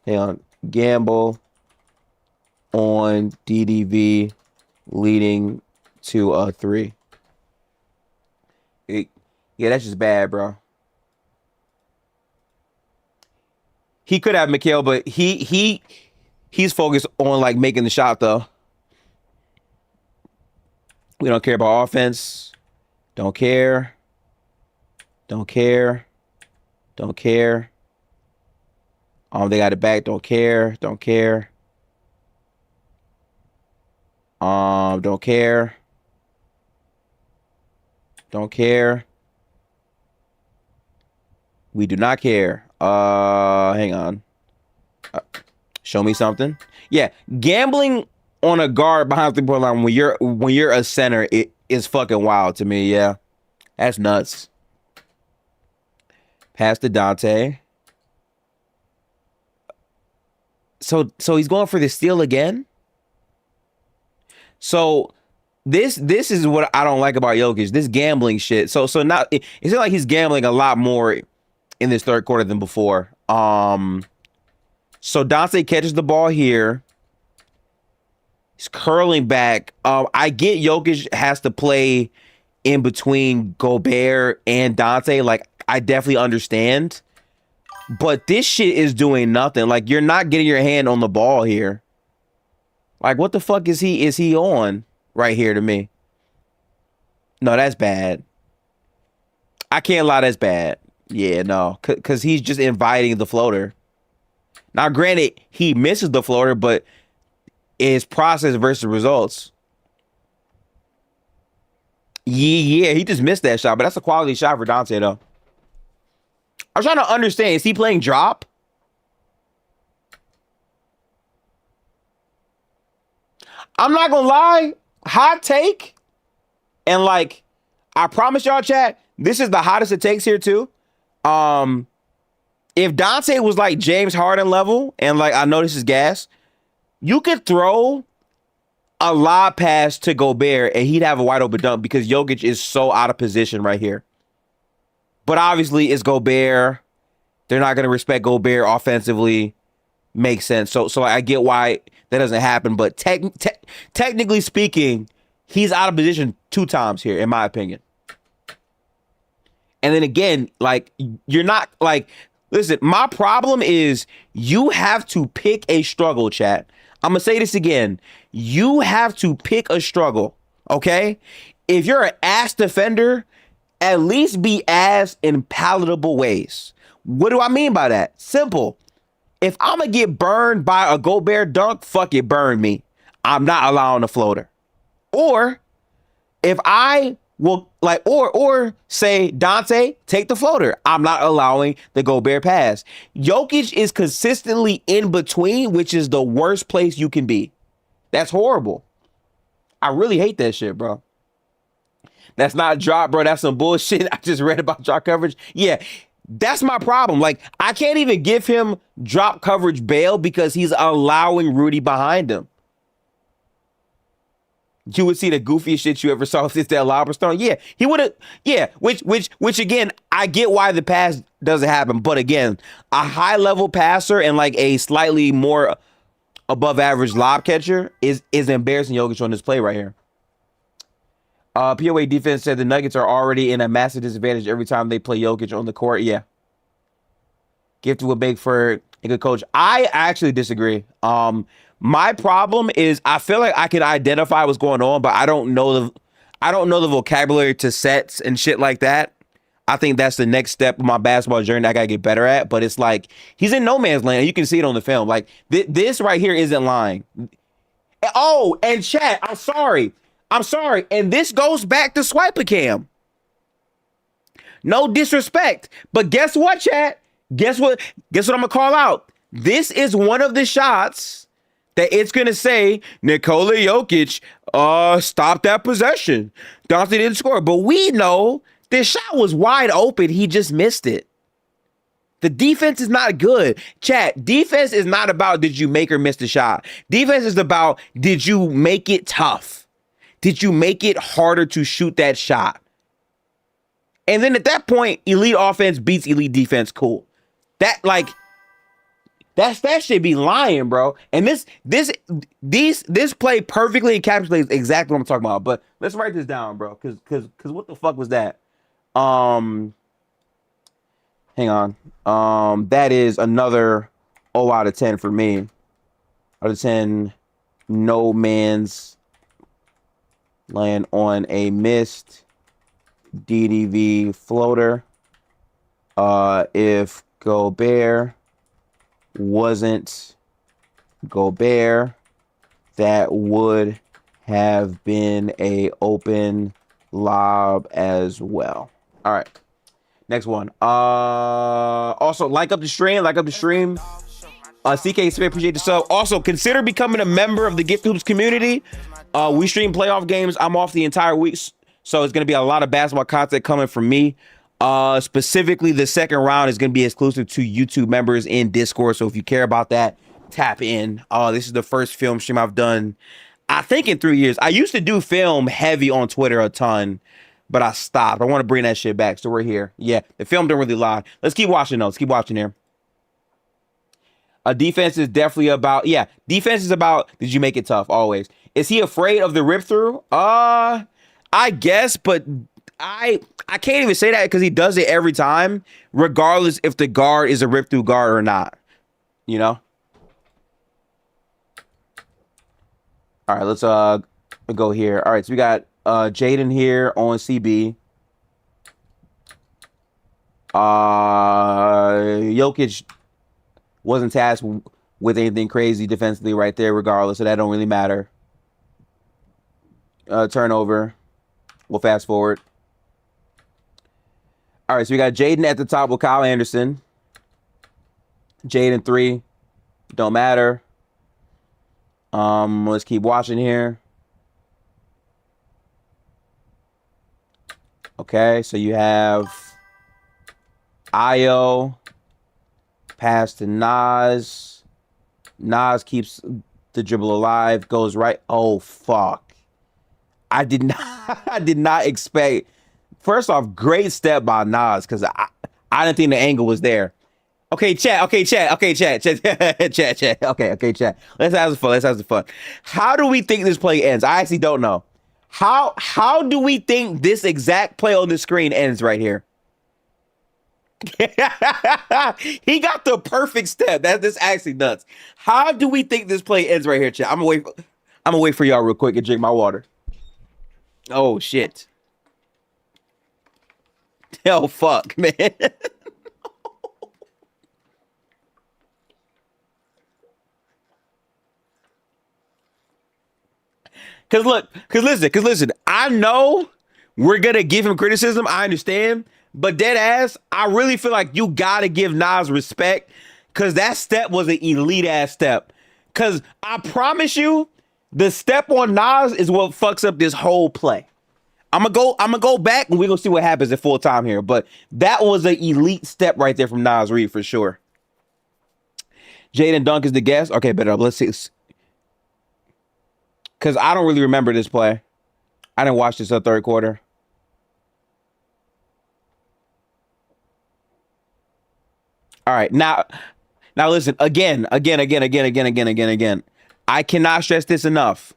[SPEAKER 1] Hang on. Gamble on DDV leading to a 3. Yeah, that's just bad, bro. He could have Mikhail, but he's focused on like making the shot though. We don't care about offense. Don't care. Don't care. Don't care. They got it back. Don't care. Don't care. Don't care. Don't care. We do not care. Hang on. Show me something. Yeah, gambling on a guard behind the 3-point line when you're a center, it is fucking wild to me. Yeah, that's nuts. Pass to Dante. So he's going for the steal again. So this is what I don't like about Jokic. This gambling shit. So now it's like he's gambling a lot more in this third quarter than before. So Dante catches the ball here. He's curling back. I get Jokic has to play in between Gobert and Dante. Like, I definitely understand. But this shit is doing nothing. Like, you're not getting your hand on the ball here. Like, what the fuck is he on right here to me? No, that's bad. I can't lie, that's bad. Yeah, no. Because he's just inviting the floater. Now, granted, he misses the floater, but it's process versus results. Yeah, he just missed that shot, but that's a quality shot for Dante, though. I'm trying to understand. Is he playing drop? I'm not gonna lie. Hot take. And like, I promise y'all, chat, this is the hottest it takes here, too. If Dante was like James Harden level, and like, I know this is gas, you could throw a lob pass to Gobert and he'd have a wide open dunk because Jokic is so out of position right here. But obviously it's Gobert. They're not going to respect Gobert offensively. Makes sense. So I get why that doesn't happen. But technically speaking, he's out of position 2 times here, in my opinion. And then again, like, you're not like, listen, my problem is you have to pick a struggle, chat. I'm going to say this again. You have to pick a struggle, okay? If you're an ass defender, at least be ass in palatable ways. What do I mean by that? Simple. If I'm going to get burned by a Gobert dunk, fuck it, burn me. I'm not allowing a floater. Or if I will, like, or say, Dante, take the floater. I'm not allowing the Gobert pass. Jokic is consistently in between, which is the worst place you can be. That's horrible. I really hate that shit, bro. That's not drop, bro. That's some bullshit. I just read about drop coverage. Yeah, that's my problem. Like, I can't even give him drop coverage bail because he's allowing Rudy behind him. You would see the goofiest shit you ever saw since that lobber stone. Yeah, he would have. Yeah, which again, I get why the pass doesn't happen. But again, a high level passer and like a slightly more above average lob catcher is embarrassing Jokic on this play right here. POA defense said the Nuggets are already in a massive disadvantage every time they play Jokic on the court. Yeah. Gifted with big for a good coach. I actually disagree. My problem is I feel like I can identify what's going on, but I don't know the vocabulary to sets and shit like that. I think that's the next step of my basketball journey I gotta get better at. But it's like he's in no man's land. You can see it on the film. Like this right here isn't lying. Oh, and chat, I'm sorry. And this goes back to Swiper Cam. No disrespect, but guess what, chat? Guess what I'm gonna call out? This is one of the shots that it's going to say, Nikola Jokic stopped that possession. Dante didn't score. But we know this shot was wide open. He just missed it. The defense is not good. Chat, defense is not about did you make or miss the shot. Defense is about did you make it tough? Did you make it harder to shoot that shot? And then at that point, elite offense beats elite defense. Cool. That should be lying, bro. And this play perfectly encapsulates exactly what I'm talking about. But let's write this down, bro. Cause what the fuck was that? Hang on. That is another 0 out of 10 for me. Out of 10, no man's land on a missed DDV floater. If Gobert wasn't Gobert, that would have been a open lob as well. All right. Next one. Also like up the stream. CK Smith, appreciate the sub. Also, consider becoming a member of the Gift Hoops community. We stream playoff games. I'm off the entire week, so it's going to be a lot of basketball content coming from me. Specifically, the second round is going to be exclusive to YouTube members in Discord. So if you care about that, tap in. This is the first film stream I've done, I think, in 3 years. I used to do film heavy on Twitter a ton, but I stopped. I want to bring that shit back. So we're here. Yeah, the film don't really lie. Let's keep watching though. Let's keep watching here. Defense is definitely about, defense is about, did you make it tough? Always. Is he afraid of the rip through? I guess, but I can't even say that because he does it every time, regardless if the guard is a rip through guard or not, you know? All right, let's go here. All right, so we got Jaden here on CB. Jokic wasn't tasked with anything crazy defensively right there, regardless, so that don't really matter. Turnover. We'll fast forward. All right, so we got Jaden at the top with Kyle Anderson. Jaden 3. Don't matter. Let's keep watching here. Okay, so you have Io. Pass to Nas. Nas keeps the dribble alive. Goes right. Oh, fuck. I did not expect. First off, great step by Nas because I didn't think the angle was there. Okay, chat. Okay, chat. Let's have some fun. How do we think this play ends? I actually don't know. How do we think this exact play on the screen ends right here? He got the perfect step. That's actually nuts. How do we think this play ends right here, chat? I'm gonna wait for y'all real quick and drink my water. Oh shit. Oh fuck, man. Cause listen, I know we're gonna give him criticism. I understand. But dead ass, I really feel like you gotta give Nas respect because that step was an elite ass step. Because I promise you, the step on Nas is what fucks up this whole play. I'm gonna go back and we're gonna see what happens at full time here. But that was an elite step right there from Nas Reed for sure. Jaden Dunk is the guest. Okay, better up. Let's see. Because I don't really remember this play. I didn't watch this third quarter. All right, now listen, again. I cannot stress this enough.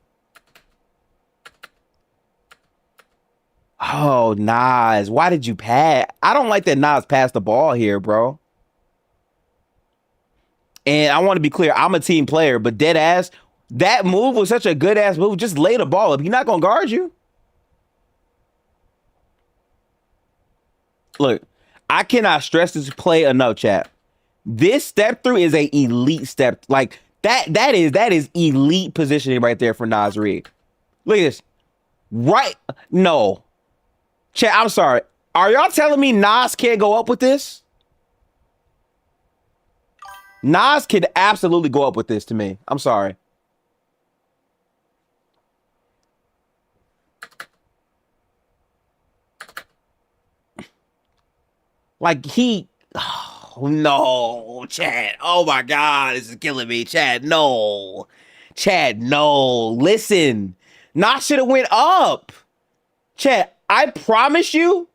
[SPEAKER 1] Oh, Nas, why did you pass? I don't like that Nas passed the ball here, bro. And I want to be clear, I'm a team player, but dead ass, that move was such a good ass move. Just lay the ball up. He's not gonna guard you. Look, I cannot stress this play enough, chat. This step through is a elite step. Like that is elite positioning right there for Nas Reed. Look at this. Right. No. Chat, I'm sorry. Are y'all telling me Nas can't go up with this? Nas can absolutely go up with this to me. I'm sorry. Like oh no, Chad. Oh my God, this is killing me, Chad. No, Chad, no. Listen, Nas should have went up. Chad, I promise you,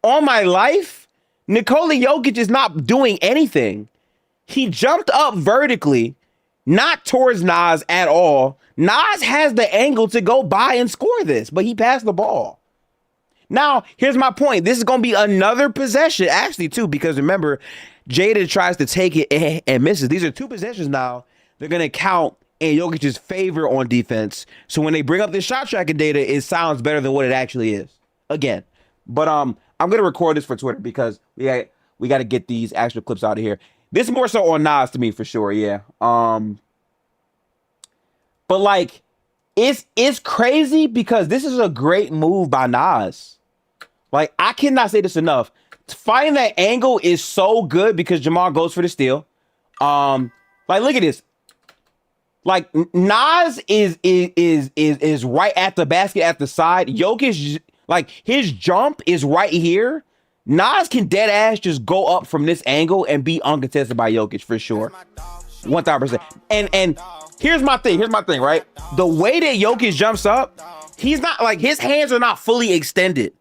[SPEAKER 1] on my life, Nikola Jokic is not doing anything. He jumped up vertically, not towards Nas at all. Nas has the angle to go by and score this, but he passed the ball. Now, here's my point. This is going to be another possession, actually, too, because remember, Jada tries to take it and misses. These are two possessions now. They're going to count in Jokic's favor on defense. So when they bring up this shot tracking data, it sounds better than what it actually is. Again. But I'm going to record this for Twitter because we got to get these actual clips out of here. This is more so on Nas to me for sure, yeah. But like, It's crazy because this is a great move by Nas. Like, I cannot say this enough. Finding that angle is so good because Jamal goes for the steal. Like, look at this. Like, Nas is right at the basket at the side. Jokic, like, his jump is right here. Nas can dead ass just go up from this angle and be uncontested by Jokic for sure. 1000%. And here's my thing, right? The way that Jokic jumps up, he's not like, his hands are not fully extended.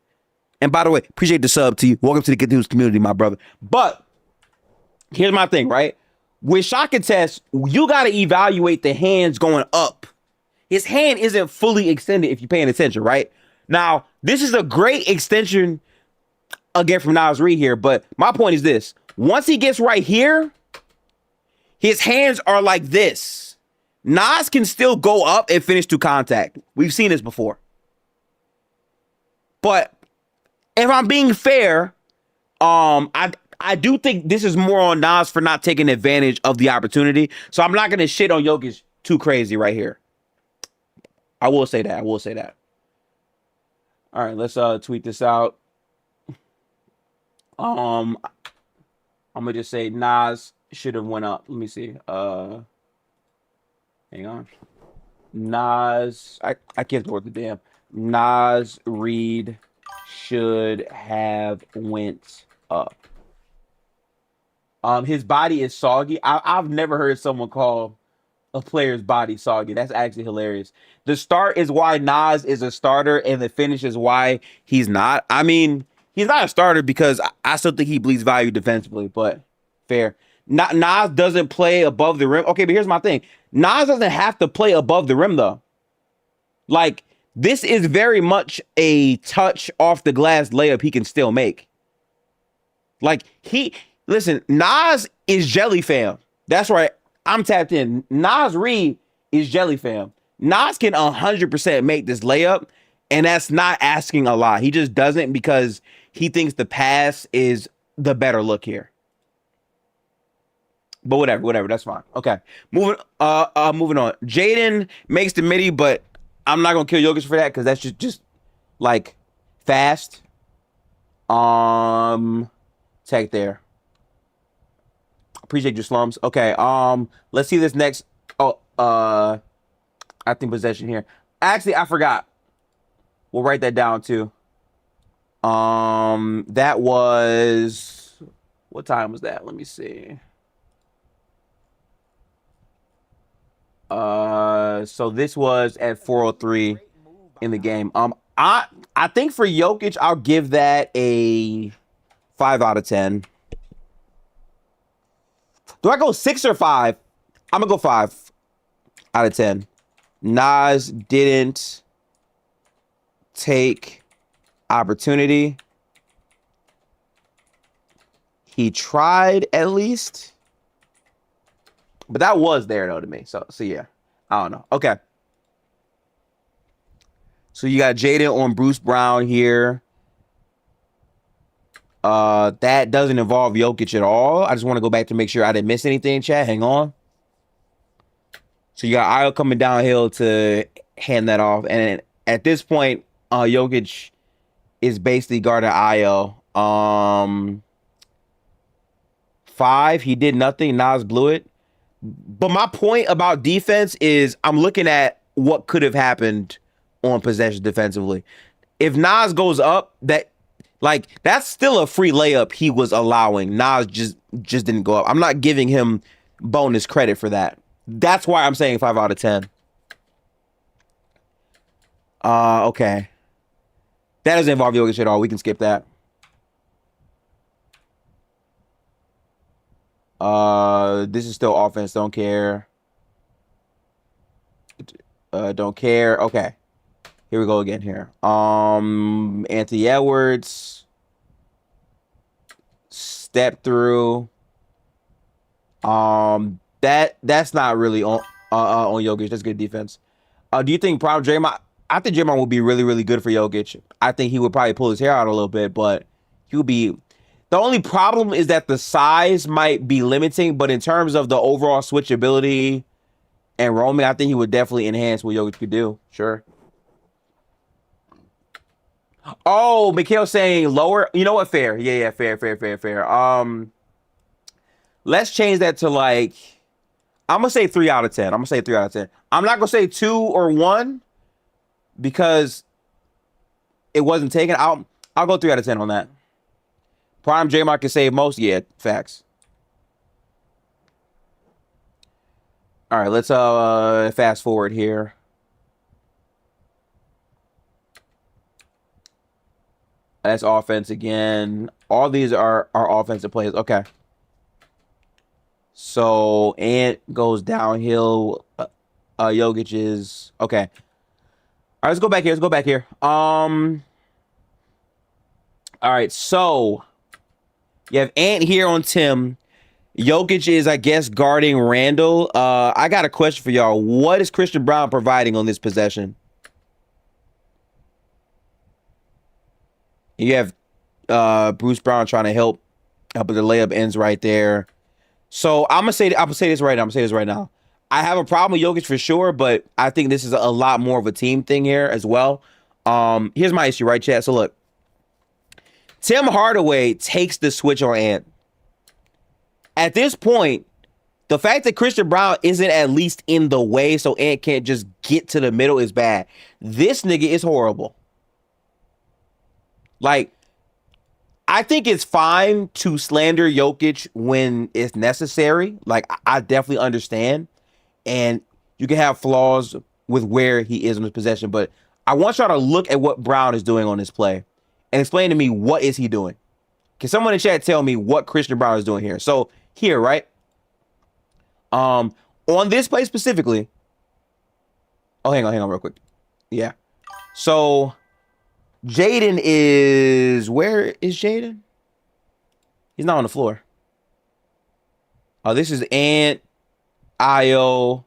[SPEAKER 1] And by the way, appreciate the sub to you. Welcome to the Good News community, my brother. But here's my thing, right? With shot contest, you got to evaluate the hands going up. His hand isn't fully extended if you're paying attention, right? Now, this is a great extension, again, from Nas Reed here. But my point is this. Once he gets right here, his hands are like this. Nas can still go up and finish to contact. We've seen this before. But if I'm being fair, I do think this is more on Nas for not taking advantage of the opportunity. So I'm not going to shit on Jokic too crazy right here. I will say that. All right, let's tweet this out. I'm gonna just say Nas should have went up. Let me see. Hang on. Nas, I can't go with the damn. Nas Reed should have went up. His body is soggy. I've never heard someone call a player's body soggy. That's actually hilarious. The start is why Nas is a starter, and the finish is why he's not. I mean, he's not a starter because I still think he bleeds value defensively, but fair. Nas doesn't play above the rim. Okay, but here's my thing. Nas doesn't have to play above the rim, though. Like, this is very much a touch off the glass layup he can still make. Like, listen, Nas is Jelly Fam. That's right. I'm tapped in. Nas Reed is Jelly Fam. Nas can 100% make this layup, and that's not asking a lot. He just doesn't because he thinks the pass is the better look here. But whatever, that's fine. Okay. Moving on. Jaden makes the midi, but I'm not gonna kill Jokic for that because that's just like fast. Tech there. Appreciate your slums. Okay. Let's see this next. I think possession here. Actually, I forgot. We'll write that down too. That was, what time was that? Let me see. So this was at 4:03 in the game. I think for Jokic, I'll give that a 5 out of 10. Do I go 6 or 5? I'm gonna go 5 out of 10. Nas didn't take opportunity. He tried at least. But that was there though to me. So yeah. I don't know. Okay. So you got Jaden on Bruce Brown here. That doesn't involve Jokic at all. I just want to go back to make sure I didn't miss anything, chat. Hang on. So you got Io coming downhill to hand that off. And at this point, Jokic is basically guarding Io. 5, he did nothing. Nas blew it. But my point about defense is I'm looking at what could have happened on possession defensively. If Nas goes up, that's still a free layup he was allowing. Nas just didn't go up. I'm not giving him bonus credit for that. That's why I'm saying 5 out of 10. Okay. That doesn't involve Jokic at all. We can skip that. This is still offense. Don't care. Don't care. Okay. Here we go again here. Anthony Edwards. Step through. That's not really on Jokic. That's good defense. Do you think Prime Draymond? I think Draymond would be really, really good for Jokic. I think he would probably pull his hair out a little bit, but he would be. The only problem is that the size might be limiting, but in terms of the overall switchability and roaming, I think he would definitely enhance what Jokic could do. Sure. Oh, Mikhail's saying lower. You know what? Fair. Yeah, fair. Let's change that to like, I'm gonna say 3 out of 10. I'm gonna say 3 out of 10. I'm not gonna say 2 or 1 because it wasn't taken. I'll go 3 out of 10 on that. Prime J-Mark can save most. Yeah, facts. All right, let's fast forward here. That's offense again. All these are offensive plays. Okay. So Ant goes downhill. Jokic is okay. All right, let's go back here. All right, so you have Ant here on Tim. Jokic is, I guess, guarding Randall. I got a question for y'all. What is Christian Brown providing on this possession? You have Bruce Brown trying to help, but the layup ends right there. So I'm gonna say this right now. I have a problem with Jokic for sure, but I think this is a lot more of a team thing here as well. Here's my issue, right, chat? So look, Tim Hardaway takes the switch on Ant. At this point, the fact that Christian Brown isn't at least in the way so Ant can't just get to the middle is bad. This nigga is horrible. Like, I think it's fine to slander Jokic when it's necessary. Like, I definitely understand. And you can have flaws with where he is in his possession. But I want y'all to look at what Brown is doing on this play and explain to me, what is he doing? Can someone in chat tell me what Christian Brown is doing here? So here, right? On this play specifically. Oh, hang on real quick. Yeah. So Jaden is, where is Jaden? He's not on the floor. Oh, this is Ant, Io,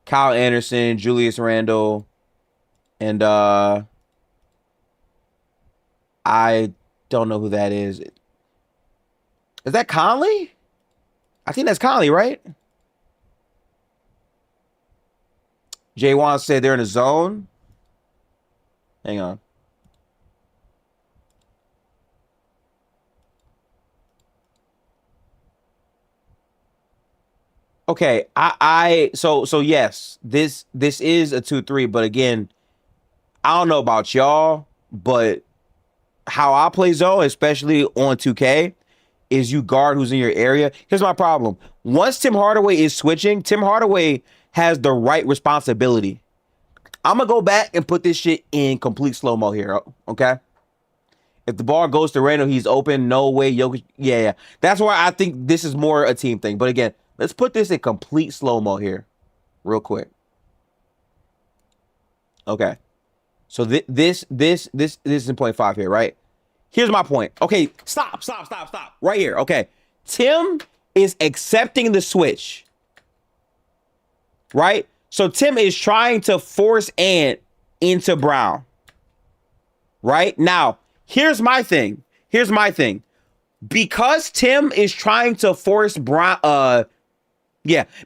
[SPEAKER 1] Kyle Anderson, Julius Randle, and I don't know who that is. Is that Conley? I think that's Conley, right? Jay Wan said they're in a zone. Hang on. Okay, so yes, this is a 2-3, but again, I don't know about y'all, but how I play zone, especially on 2K, is you guard who's in your area. Here's my problem. Once Tim Hardaway is switching, Tim Hardaway has the right responsibility. I'm going to go back and put this shit in complete slow-mo here, okay? If the ball goes to Randall, he's open. No way, Jokic. Yeah. That's why I think this is more a team thing. But again, let's put this in complete slow-mo here real quick. Okay. So this is in point 5 here, right? Here's my point. Okay, stop. Right here. Okay. Tim is accepting the switch. Right? So Tim is trying to force Ant into Brown. Right? Now, here's my thing. Because Tim is trying to force Brown,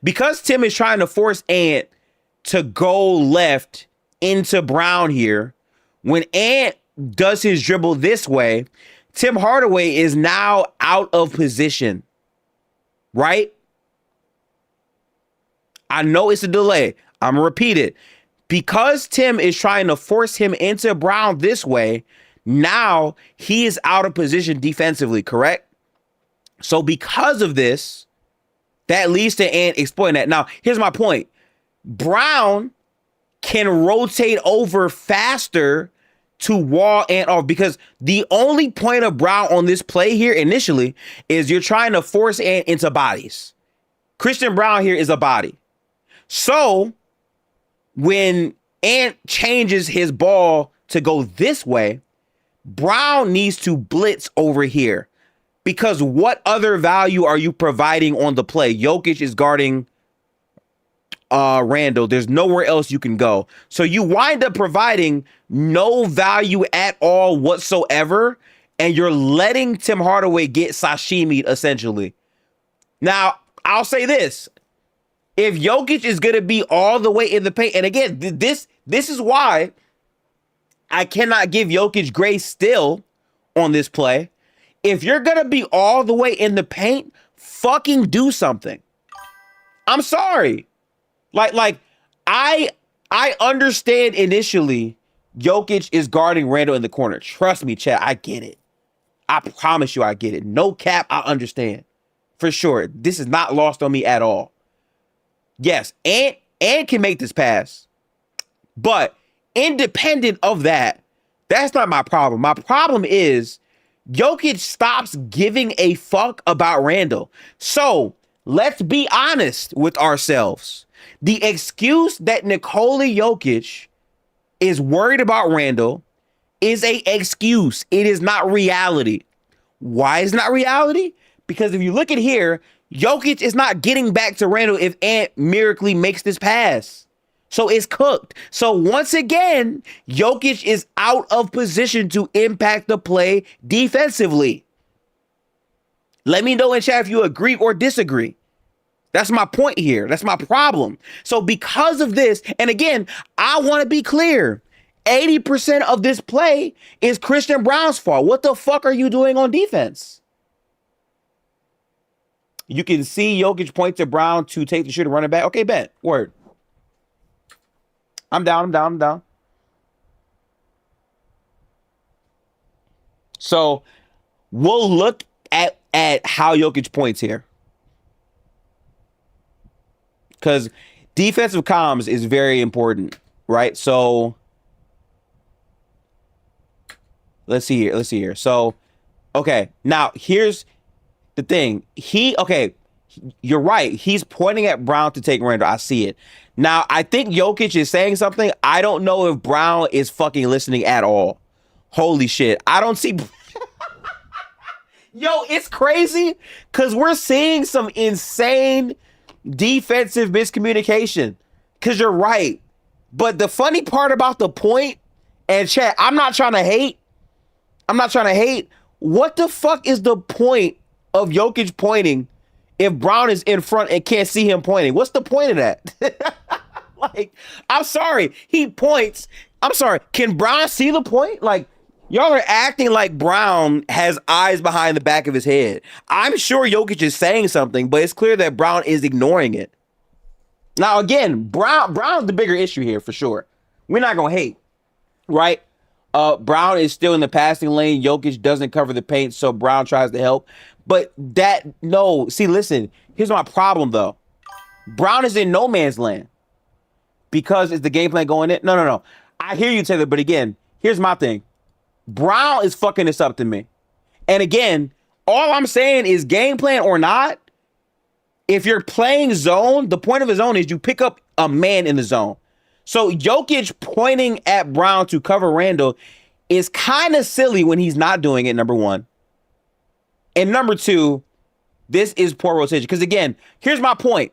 [SPEAKER 1] because Tim is trying to force Ant to go left into Brown here, when Ant does his dribble this way, Tim Hardaway is now out of position, right? I know it's a delay. I'm gonna repeat it. Because Tim is trying to force him into Brown this way, now he is out of position defensively, correct? So because of this, that leads to Ant exploiting that. Now, here's my point. Brown can rotate over faster to wall Ant off, because the only point of Brown on this play here initially is you're trying to force Ant into bodies. Christian Brown here is a body. So when Ant changes his ball to go this way, Brown needs to blitz over here, because what other value are you providing on the play? Jokic is guarding Randall. There's nowhere else you can go. So you wind up providing no value at all whatsoever, and you're letting Tim Hardaway get sashimi'd essentially. Now, I'll say this. If Jokic is going to be all the way in the paint, and again, this is why I cannot give Jokic grace still on this play. If you're going to be all the way in the paint, fucking do something. I'm sorry. Like I understand initially Jokic is guarding Randle in the corner. Trust me, Chad, I get it. I promise you I get it. No cap, I understand. For sure. This is not lost on me at all. Yes, and can make this pass. But independent of that, that's not my problem. My problem is Jokic stops giving a fuck about Randle. So let's be honest with ourselves. The excuse that Nikola Jokic is worried about Randle is a excuse. It is not reality. Why is it not reality? Because if you look at here, Jokic is not getting back to Randle if Ant miraculously makes this pass. So it's cooked. So once again, Jokic is out of position to impact the play defensively. Let me know in chat if you agree or disagree. That's my point here. That's my problem. So because of this, and again, I want to be clear. 80% of this play is Christian Braun's fault. What the fuck are you doing on defense? You can see Jokic point to Brown to take the shooter running back. Okay, bet. Word. I'm down. So we'll look at how Jokic points here. Because defensive comms is very important, right? So let's see here. So, okay, now here's the thing. You're right. He's pointing at Brown to take Randle. I see it. Now, I think Jokic is saying something. I don't know if Brown is fucking listening at all. Holy shit. I don't see... Yo, it's crazy because we're seeing some insane defensive miscommunication. Because you're right. But the funny part about the point, and chat, I'm not trying to hate. What the fuck is the point of Jokic pointing if Brown is in front and can't see him pointing? What's the point of that? Like, I'm sorry. He points. I'm sorry. Can Brown see the point? Like, y'all are acting like Brown has eyes behind the back of his head. I'm sure Jokic is saying something, but it's clear that Brown is ignoring it. Now, again, Brown's the bigger issue here for sure. We're not going to hate, right? Brown is still in the passing lane. Jokic doesn't cover the paint, so Brown tries to help. But see, listen, here's my problem, though. Brown is in no man's land. Because is the game plan going in? No. I hear you, Taylor, but again, here's my thing. Brown is fucking this up to me. And again, all I'm saying is game plan or not, if you're playing zone, the point of a zone is you pick up a man in the zone. So Jokic pointing at Brown to cover Randle is kind of silly when he's not doing it, number one. And number two, this is poor rotation. Because again, here's my point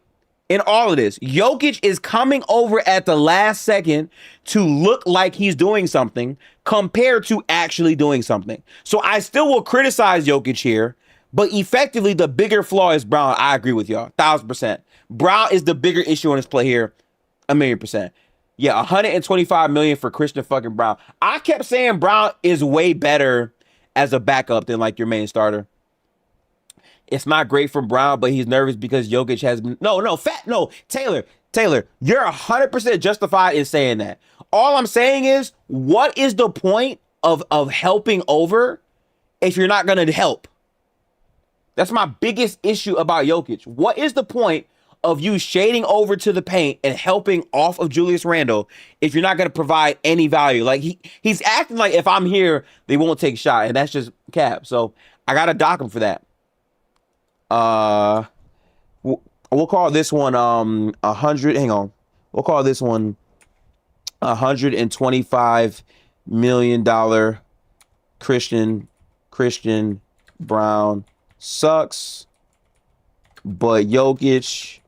[SPEAKER 1] in all of this. Jokic is coming over at the last second to look like he's doing something compared to actually doing something. So I still will criticize Jokic here, but effectively the bigger flaw is Brown. I agree with y'all, 1,000%. Brown is the bigger issue on this play here, 1,000,000%. Yeah, 125 million for Christian fucking Brown. I kept saying Brown is way better as a backup than like your main starter. It's not great for Brown, but he's nervous because Jokic has been... No, Taylor, you're 100% justified in saying that. All I'm saying is, what is the point of helping over if you're not going to help? That's my biggest issue about Jokic. What is the point of you shading over to the paint and helping off of Julius Randle if you're not going to provide any value? Like, he's acting like if I'm here, they won't take a shot, and that's just cap. So I got to dock him for that. We'll call this one 100. Hang on. We'll call this one $125 million Christian Brown sucks, but Jokic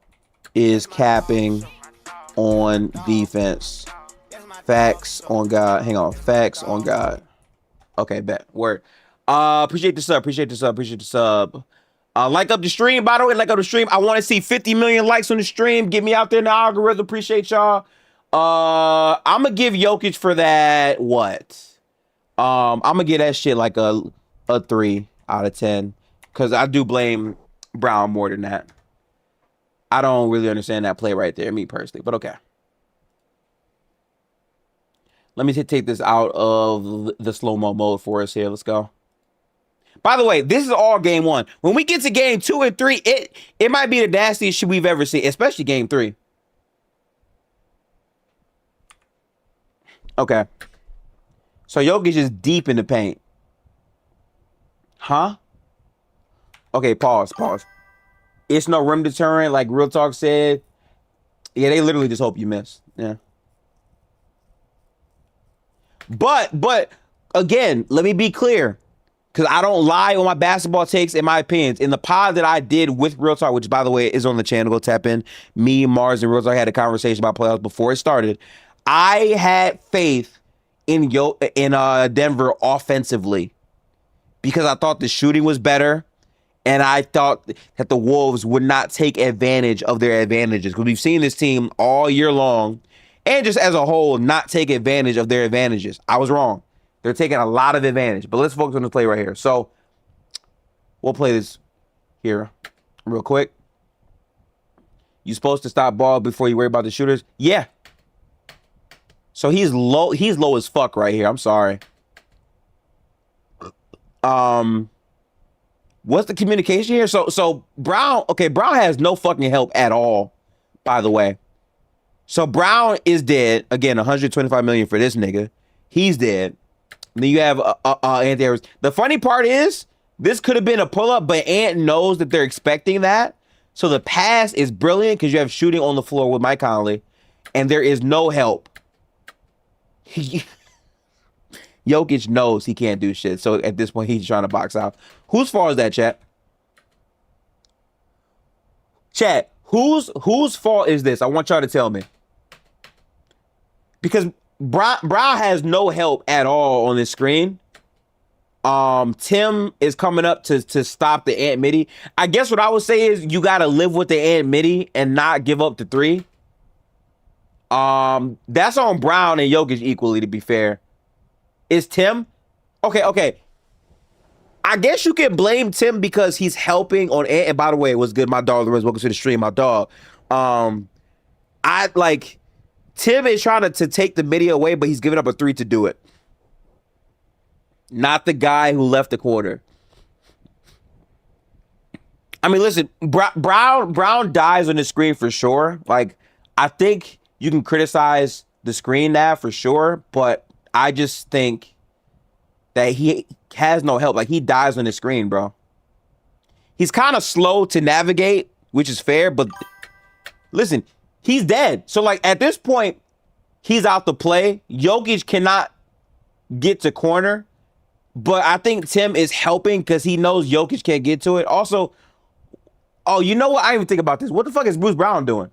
[SPEAKER 1] is capping on defense. Facts on God. Hang on. Facts on God. Okay, bet. Word. Appreciate the sub. Like up the stream, by the way. Like up the stream. I want to see 50 million likes on the stream. Get me out there in the algorithm. Appreciate y'all. I'm gonna give Jokic for that. What? I'm gonna give that shit like a 3 out of 10 because I do blame Brown more than that. I don't really understand that play right there, me personally, but okay. Let me take this out of the slow-mo mode for us here. Let's go. By the way, this is all game 1. When we get to game 2 and 3, it might be the nastiest shit we've ever seen, especially game 3. Okay. So Jokic is deep in the paint. Huh? Okay, pause. It's no rim deterrent, like Real Talk said. Yeah, they literally just hope you miss. Yeah. But again, let me be clear. Because I don't lie on my basketball takes and my opinions. In the pod that I did with Real Talk, which, by the way, is on the channel, go tap in. Me, Mars, and Real Talk had a conversation about playoffs before it started. I had faith in Denver offensively because I thought the shooting was better, and I thought that the Wolves would not take advantage of their advantages. Because we've seen this team all year long, and just as a whole, not take advantage of their advantages. I was wrong. They're taking a lot of advantage. But let's focus on the play right here. So we'll play this here real quick. You supposed to stop ball before you worry about the shooters? Yeah. So he's low as fuck right here. I'm sorry. What's the communication here? So Brown has no fucking help at all, by the way. So Brown is dead. Again, 125 million for this nigga. He's dead. Then you have Ant Harris. The funny part is, this could have been a pull-up, but Ant knows that they're expecting that. So the pass is brilliant because you have shooting on the floor with Mike Conley, and there is no help. Jokic knows he can't do shit. So at this point, he's trying to box out. Whose fault is that, chat? Chat, whose fault is this? I want y'all to tell me. Because Brown has no help at all on this screen. Tim is coming up to stop the Ant Midi. I guess what I would say is you got to live with the Ant Midi and not give up the 3. That's on Brown and Jokic equally, to be fair. Is Tim? Okay. I guess you can blame Tim because he's helping on Ant. And by the way, it was good. My dog, Lorenz, welcome to the stream, my dog. Tim is trying to take the midi away, but he's giving up a 3 to do it. Not the guy who left the quarter. I mean, listen, Brown dies on the screen for sure. Like, I think you can criticize the screen now for sure, but I just think that he has no help. Like, he dies on the screen, bro. He's kind of slow to navigate, which is fair, but listen, he's dead. So, like, at this point, he's out the play. Jokic cannot get to corner, but I think Tim is helping because he knows Jokic can't get to it. Also, oh, you know what? I didn't even think about this. What the fuck is Bruce Brown doing?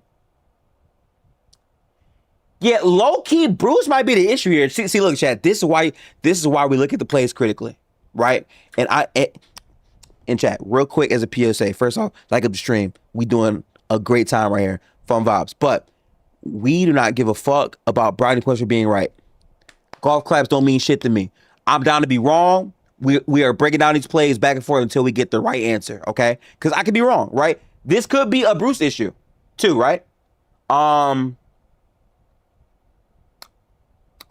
[SPEAKER 1] Yeah, low-key, Bruce might be the issue here. See, look, chat, this is why we look at the plays critically, right? And chat, real quick as a PSA, first off, like up the stream, we doing a great time right here. Fun vibes. But we do not give a fuck about Brownie Points for being right. Golf claps don't mean shit to me. I'm down to be wrong. We are breaking down these plays back and forth until we get the right answer, okay? Because I could be wrong, right? This could be a Bruce issue, too, right?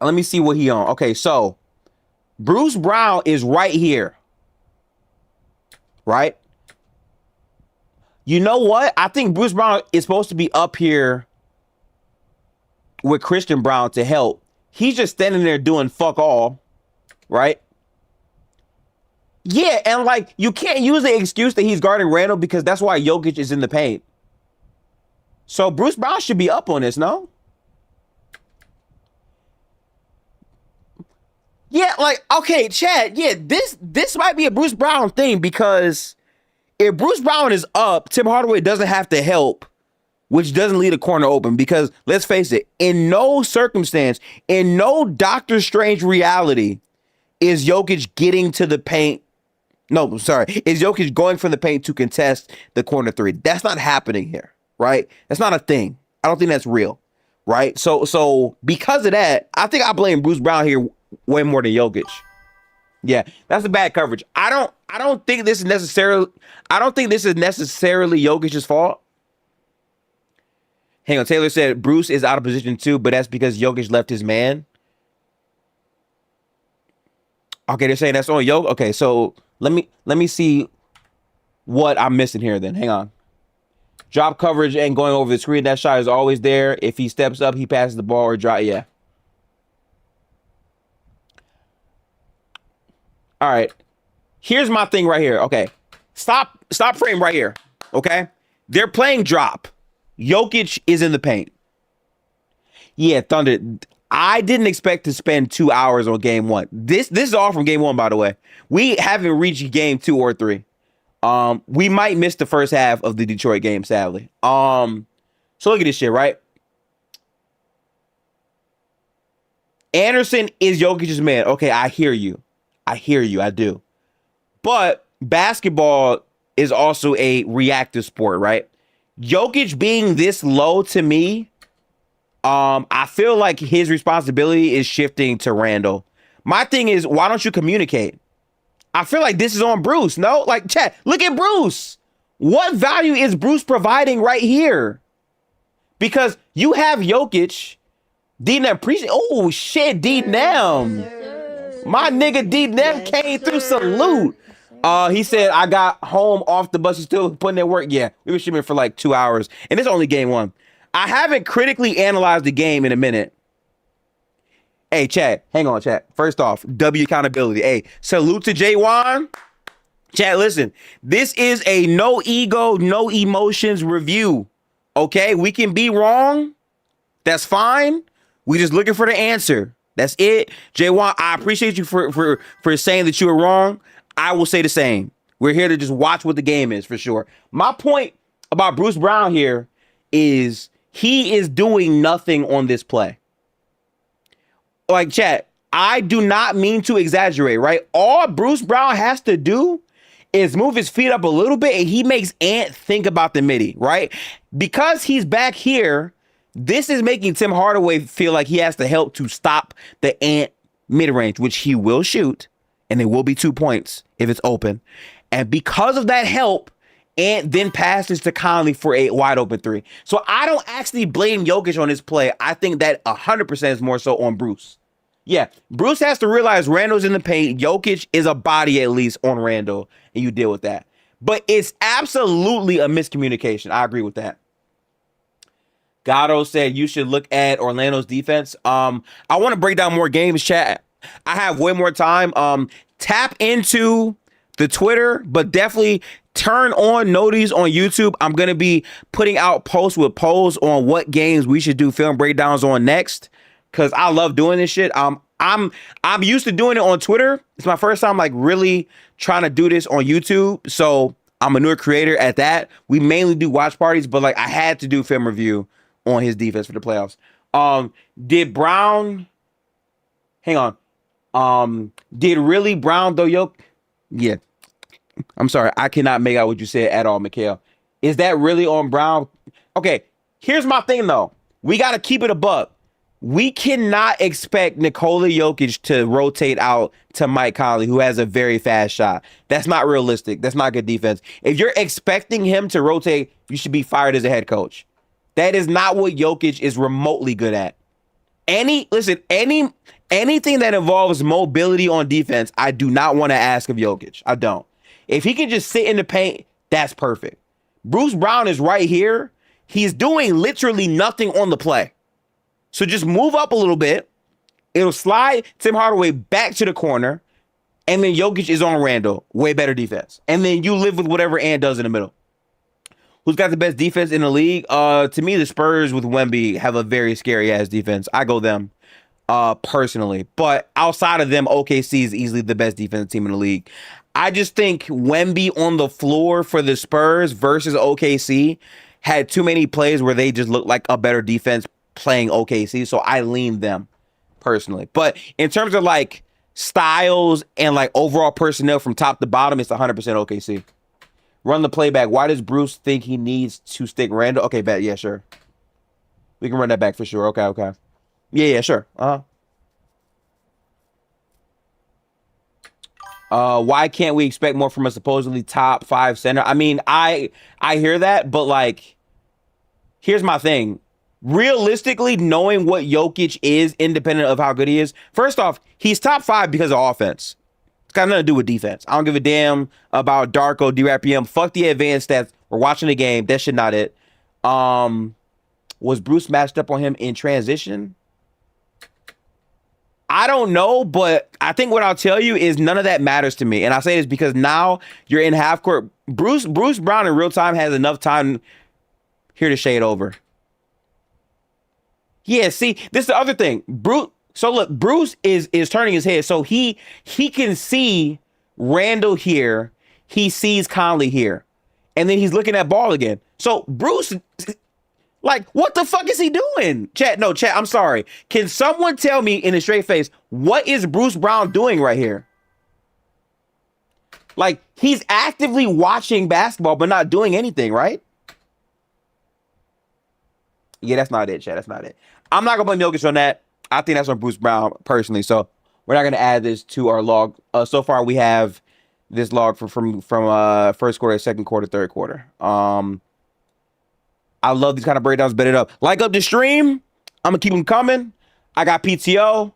[SPEAKER 1] Let me see what he on. Okay, so Bruce Brown is right here, right? You know what? I think Bruce Brown is supposed to be up here with Christian Brown to help. He's just standing there doing fuck all, right? Yeah, and like, you can't use the excuse that he's guarding Randall because that's why Jokic is in the paint. So Bruce Brown should be up on this, no? Yeah, like, okay, Chad, yeah, this might be a Bruce Brown thing because if Bruce Brown is up, Tim Hardaway doesn't have to help, which doesn't leave a corner open because, let's face it, in no circumstance, in no Doctor Strange reality, is Jokic getting to the paint No, sorry. Is Jokic going from the paint to contest the corner three? That's not happening here, right? That's not a thing. I don't think that's real, right? So because of that, I think I blame Bruce Brown here way more than Jokic. Yeah, that's a bad coverage. I don't think this is necessarily Jokic's fault. Hang on, Taylor said Bruce is out of position too, but that's because Jokic left his man. Okay, they're saying that's on Jokic. Okay, so let me see what I'm missing here then. Hang on. Drop coverage and going over the screen. That shot is always there. If he steps up, he passes the ball or drop. Yeah. All right. Here's my thing right here. Okay. Stop frame right here. Okay. They're playing drop. Jokic is in the paint. Yeah, Thunder. I didn't expect to spend 2 hours on game one. This is all from game one, by the way. We haven't reached game 2 or 3. We might miss the first half of the Detroit game, sadly. So look at this shit, right? Anderson is Jokic's man. Okay, I hear you. I do. But basketball is also a reactive sport, right? Jokic being this low to me, I feel like his responsibility is shifting to Randall. My thing is, why don't you communicate? I feel like this is on Bruce. No, like, chat, look at Bruce. What value is Bruce providing right here? Because you have Jokic, D-Nem, oh shit, D-Nem. My nigga D-Nem came through, salute. He said, I got home off the bus. He's still putting in work. Yeah, we were streaming for like 2 hours. And it's only game one. I haven't critically analyzed the game in a minute. Hey, chat. Hang on, chat. First off, W accountability. Hey, salute to J1. Chat, listen. This is a no ego, no emotions review. Okay? We can be wrong. That's fine. We just looking for the answer. That's it. J1, I appreciate you for saying that you were wrong. I will say the same. We're here to just watch what the game is for sure. My point about Bruce Brown here is he is doing nothing on this play. Like, chat, I do not mean to exaggerate, right? All Bruce Brown has to do is move his feet up a little bit and he makes Ant think about the midi, right? Because he's back here, this is making Tim Hardaway feel like he has to help to stop the Ant mid-range, which he will shoot, and it will be 2 points if it's open. And because of that help, Ant then passes to Conley for a wide open 3. So I don't actually blame Jokic on this play. I think that 100% is more so on Bruce. Yeah, Bruce has to realize Randall's in the paint. Jokic is a body at least on Randall, and you deal with that. But it's absolutely a miscommunication. I agree with that. Gatto said you should look at Orlando's defense. I want to break down more games, chat. I have way more time. Tap into the Twitter, but definitely turn on noties on YouTube. I'm going to be putting out posts with polls on what games we should do film breakdowns on next, because I love doing this shit. I'm used to doing it on Twitter. It's my first time like really trying to do this on YouTube. So I'm a newer creator at that. We mainly do watch parties, but like I had to do film review on his defense for the playoffs. Did Brown, hang on. Did really Brown though, Yeah. I'm sorry. I cannot make out what you said at all, Mikhail. Is that really on Brown? Okay. Here's my thing though. We got to keep it a buck. We cannot expect Nikola Jokic to rotate out to Mike Conley, who has a very fast shot. That's not realistic. That's not good defense. If you're expecting him to rotate, you should be fired as a head coach. That is not what Jokic is remotely good at. Anything that involves mobility on defense, I do not want to ask of Jokic. I don't. If he can just sit in the paint, that's perfect. Bruce Brown is right here. He's doing literally nothing on the play. So just move up a little bit. It'll slide Tim Hardaway back to the corner. And then Jokic is on Randall. Way better defense. And then you live with whatever Ant does in the middle. Who's got the best defense in the league? To me, the Spurs with Wemby have a very scary-ass defense. I go them personally. But outside of them, OKC is easily the best defensive team in the league. I just think Wemby on the floor for the Spurs versus OKC had too many plays where they just looked like a better defense playing OKC, so I lean them personally. But in terms of like styles and like overall personnel from top to bottom, it's 100% OKC. Run the playback. Why does Bruce think he needs to stick Randall? Okay, bet. Yeah, sure. We can run that back for sure. Okay, okay. Yeah, sure. Why can't we expect more from a supposedly top 5 center? I mean, I hear that, but like, here's my thing. Realistically, knowing what Jokic is, independent of how good he is, first off, he's top 5 because of offense. It's got nothing to do with defense. I don't give a damn about Darko, DRPM. Fuck the advanced stats. We're watching the game. That shit not it. Was Bruce matched up on him in transition? I don't know, but I think what I'll tell you is none of that matters to me. And I say this because now you're in half court. Bruce Brown in real time has enough time here to shade over. Yeah, see, this is the other thing. So look, Bruce is turning his head. So he can see Randall here. He sees Conley here. And then he's looking at ball again. So Bruce, like, what the fuck is he doing? Chat, I'm sorry. Can someone tell me in a straight face, what is Bruce Brown doing right here? Like, he's actively watching basketball, but not doing anything, right? Yeah, that's not it, chat. That's not it. I'm not going to blame Jokic on that. I think that's on Bruce Brown, personally. So, we're not going to add this to our log. So far, we have this log from first quarter, second quarter, third quarter. I love these kind of breakdowns. Bet it up. Like up the stream. I'm going to keep them coming. I got PTO.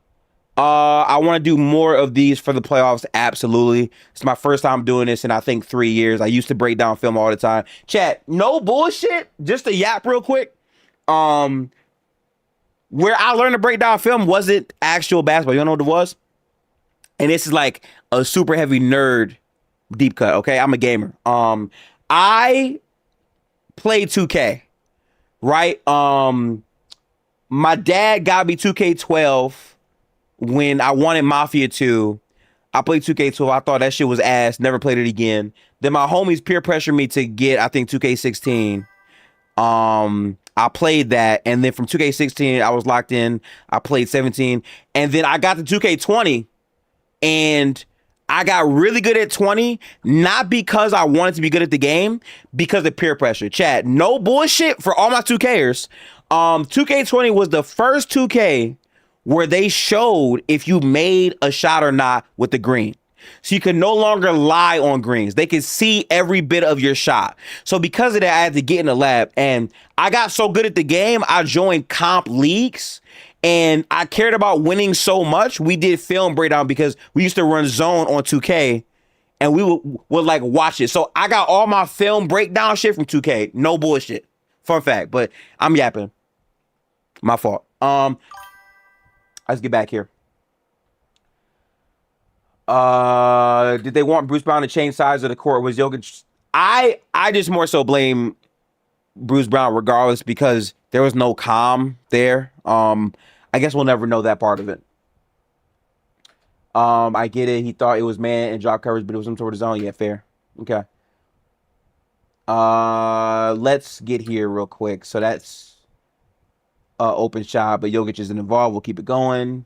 [SPEAKER 1] I want to do more of these for the playoffs. Absolutely. It's my first time doing this in, I think, 3 years. I used to break down film all the time. Chat, no bullshit. Just a yap real quick. Where I learned to break down film wasn't actual basketball. You don't know what it was? And this is like a super heavy nerd deep cut, okay? I'm a gamer. I played 2K. Right? My dad got me 2K12 when I wanted Mafia 2. I played 2K12. I thought that shit was ass. Never played it again. Then my homies peer pressured me to get, I think, 2K16. I played that. And then from 2K16, I was locked in. I played 17. And then I got to 2K20. And I got really good at 20, not because I wanted to be good at the game, because of peer pressure. Chat, no bullshit for all my 2Kers. 2K20 was the first 2K where they showed if you made a shot or not with the green. So you can no longer lie on greens. They can see every bit of your shot. So because of that, I had to get in the lab. And I got so good at the game, I joined comp leagues. And I cared about winning so much, we did film breakdown because we used to run zone on 2K and we would like watch it. So I got all my film breakdown shit from 2K. No bullshit. Fun fact, but I'm yapping. My fault. Let's get back here. Did they want Bruce Brown to change size of the court? Was Jokic? I just more so blame Bruce Brown regardless because there was no calm there. I guess we'll never know that part of it. I get it. He thought it was man and drop coverage, but it was some sort of zone. Yeah, fair. Okay. Let's get here real quick. So that's open shot, but Jokic isn't involved. We'll keep it going.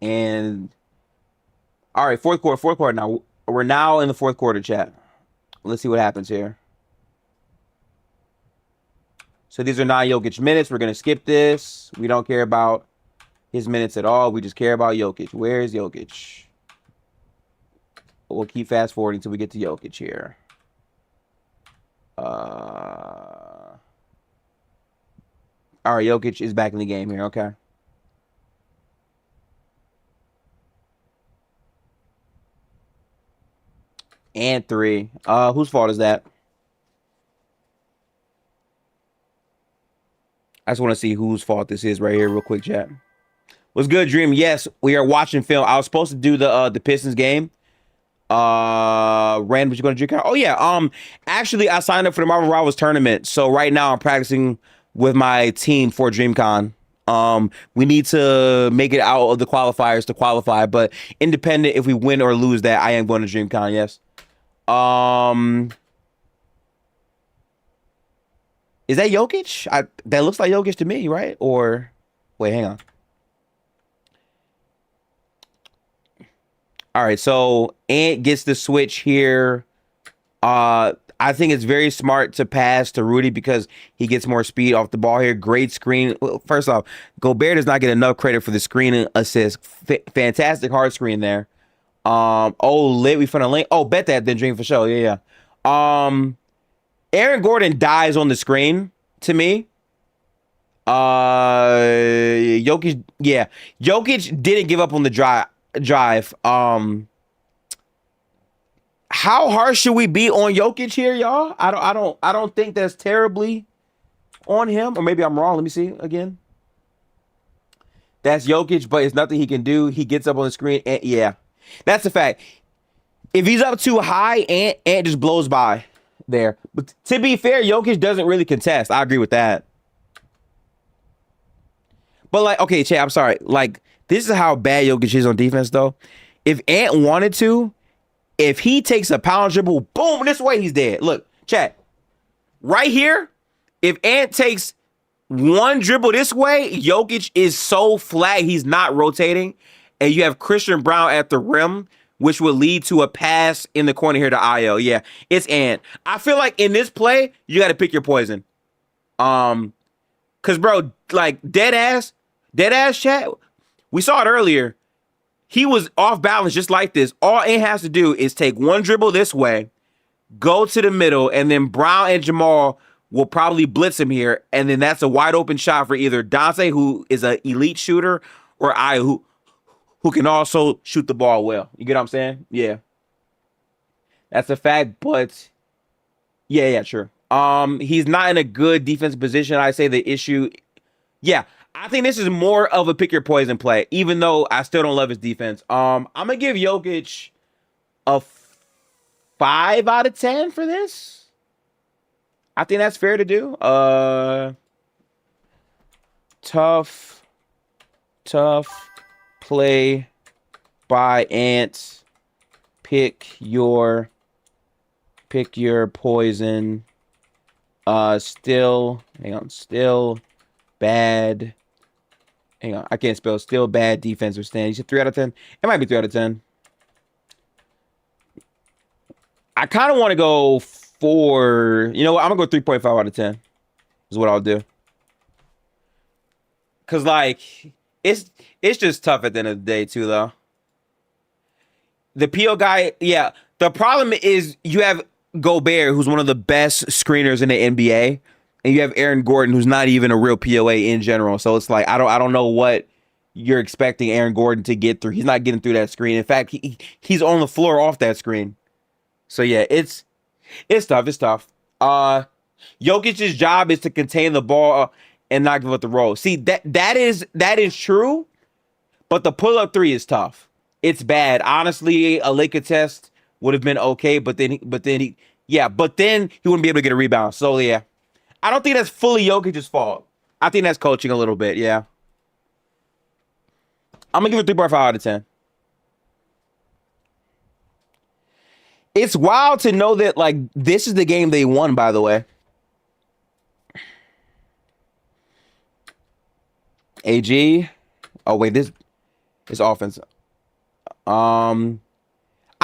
[SPEAKER 1] And all right, fourth quarter now. We're now in the fourth quarter, chat. Let's see what happens here. So these are non-Jokic minutes. We're going to skip this. We don't care about his minutes at all. We just care about Jokic. Where is Jokic? We'll keep fast forwarding until we get to Jokic here. All right, Jokic is back in the game here, okay? And 3. Whose fault is that? I just want to see whose fault this is right here real quick, chat. What's good, Dream? Yes, we are watching film. I was supposed to do the Pistons game. Rand, what you gonna drink out? Oh yeah. Actually, I signed up for the Marvel Rivals tournament. So right now I'm practicing with my team for DreamCon. We need to make it out of the qualifiers to qualify, but independent if we win or lose that, I am going to DreamCon, yes. Is that Jokic? That looks like Jokic to me, right? Or wait, hang on. All right, so Ant gets the switch here. I think it's very smart to pass to Rudy because he gets more speed off the ball here. Great screen. Well, first off, Gobert does not get enough credit for the screen assist. Fantastic hard screen there. Oh, lit. We found a link. Oh, bet that then drink for sure. Yeah. Aaron Gordon dies on the screen to me. Jokic, yeah. Jokic didn't give up on the drive. How harsh should we be on Jokic here, y'all? I don't think that's terribly on him. Or maybe I'm wrong. Let me see again. That's Jokic, but it's nothing he can do. He gets up on the screen, and yeah, that's a fact. If he's up too high, Ant just blows by there. But to be fair, Jokic doesn't really contest. I agree with that. But like, okay, Chad, I'm sorry. Like, this is how bad Jokic is on defense, though. If Ant wanted to, if he takes a pound dribble, boom, this way, he's dead. Look, chat. Right here, if Ant takes one dribble this way, Jokic is so flat, he's not rotating. And you have Christian Brown at the rim, which would lead to a pass in the corner here to Io. Yeah, it's Ant. I feel like in this play, you got to pick your poison. Because, bro, like, dead ass chat, we saw it earlier. He was off balance just like this. All Ant has to do is take one dribble this way, go to the middle, and then Brown and Jamal will probably blitz him here. And then that's a wide open shot for either Dante, who is an elite shooter, or I, who can also shoot the ball well. You get what I'm saying? Yeah. That's a fact, but yeah, sure. He's not in a good defensive position. I say the issue, yeah. I think this is more of a pick your poison play, even though I still don't love his defense. I'm gonna give Jokic a 5 out of 10 for this. I think that's fair to do. Tough play by Ant. Pick your poison. Still bad. Hang on, I can't spell. Still bad defensive stand. You said 3 out of 10? It might be 3 out of 10. I kind of want to go 4. You know what? I'm going to go 3.5 out of 10 is what I'll do. Because, like, it's just tough at the end of the day, too, though. The PO guy, yeah. The problem is you have Gobert, who's one of the best screeners in the NBA. And you have Aaron Gordon, who's not even a real POA in general. So it's like, I don't know what you're expecting Aaron Gordon to get through. He's not getting through that screen. In fact, he's on the floor off that screen. So yeah, it's tough. It's tough. Jokic's job is to contain the ball and not give up the roll. See, that is true, but the pull-up 3 is tough. It's bad. Honestly, a late contest would have been okay, but then he wouldn't be able to get a rebound. So yeah. I don't think that's fully Jokic's fault. I think that's coaching a little bit, yeah. I'm going to give it 3.5 out of 10. It's wild to know that, like, this is the game they won, by the way. AG. Oh, wait, this is offense. I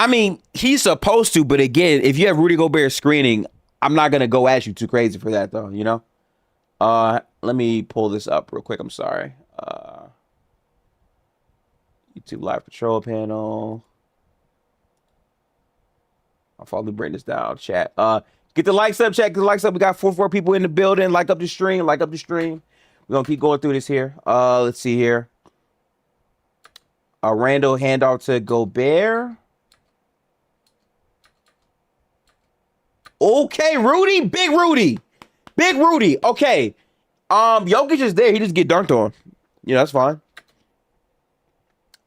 [SPEAKER 1] mean, he's supposed to, but again, if you have Rudy Gobert screening, I'm not going to go at you too crazy for that, though, you know? Let me pull this up real quick. I'm sorry. YouTube live control panel. I'll probably bring this down, chat. Get the likes up, chat. Get the likes up. We got 44 people in the building. Like up the stream. We're going to keep going through this here. Let's see here. Randall handoff to Gobert. Okay, Rudy. Big Rudy. Okay. Jokic is there. He just get dunked on. Yeah, that's fine.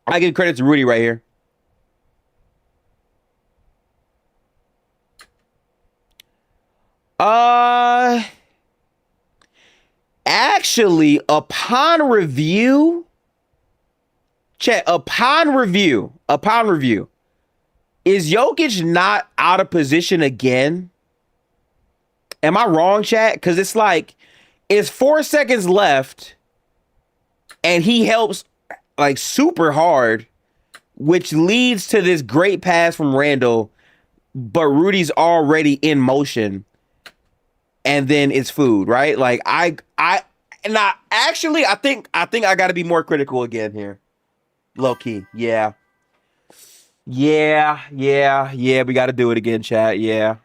[SPEAKER 1] I give credit to Rudy right here. Actually, upon review, is Jokic not out of position again? Am I wrong, chat? Because it's like, it's 4 seconds left, and he helps like super hard which leads to this great pass from Randall, but Rudy's already in motion, and then it's food, right? Like I think I got to be more critical again here, low key. Yeah, we got to do it again, chat. Yeah.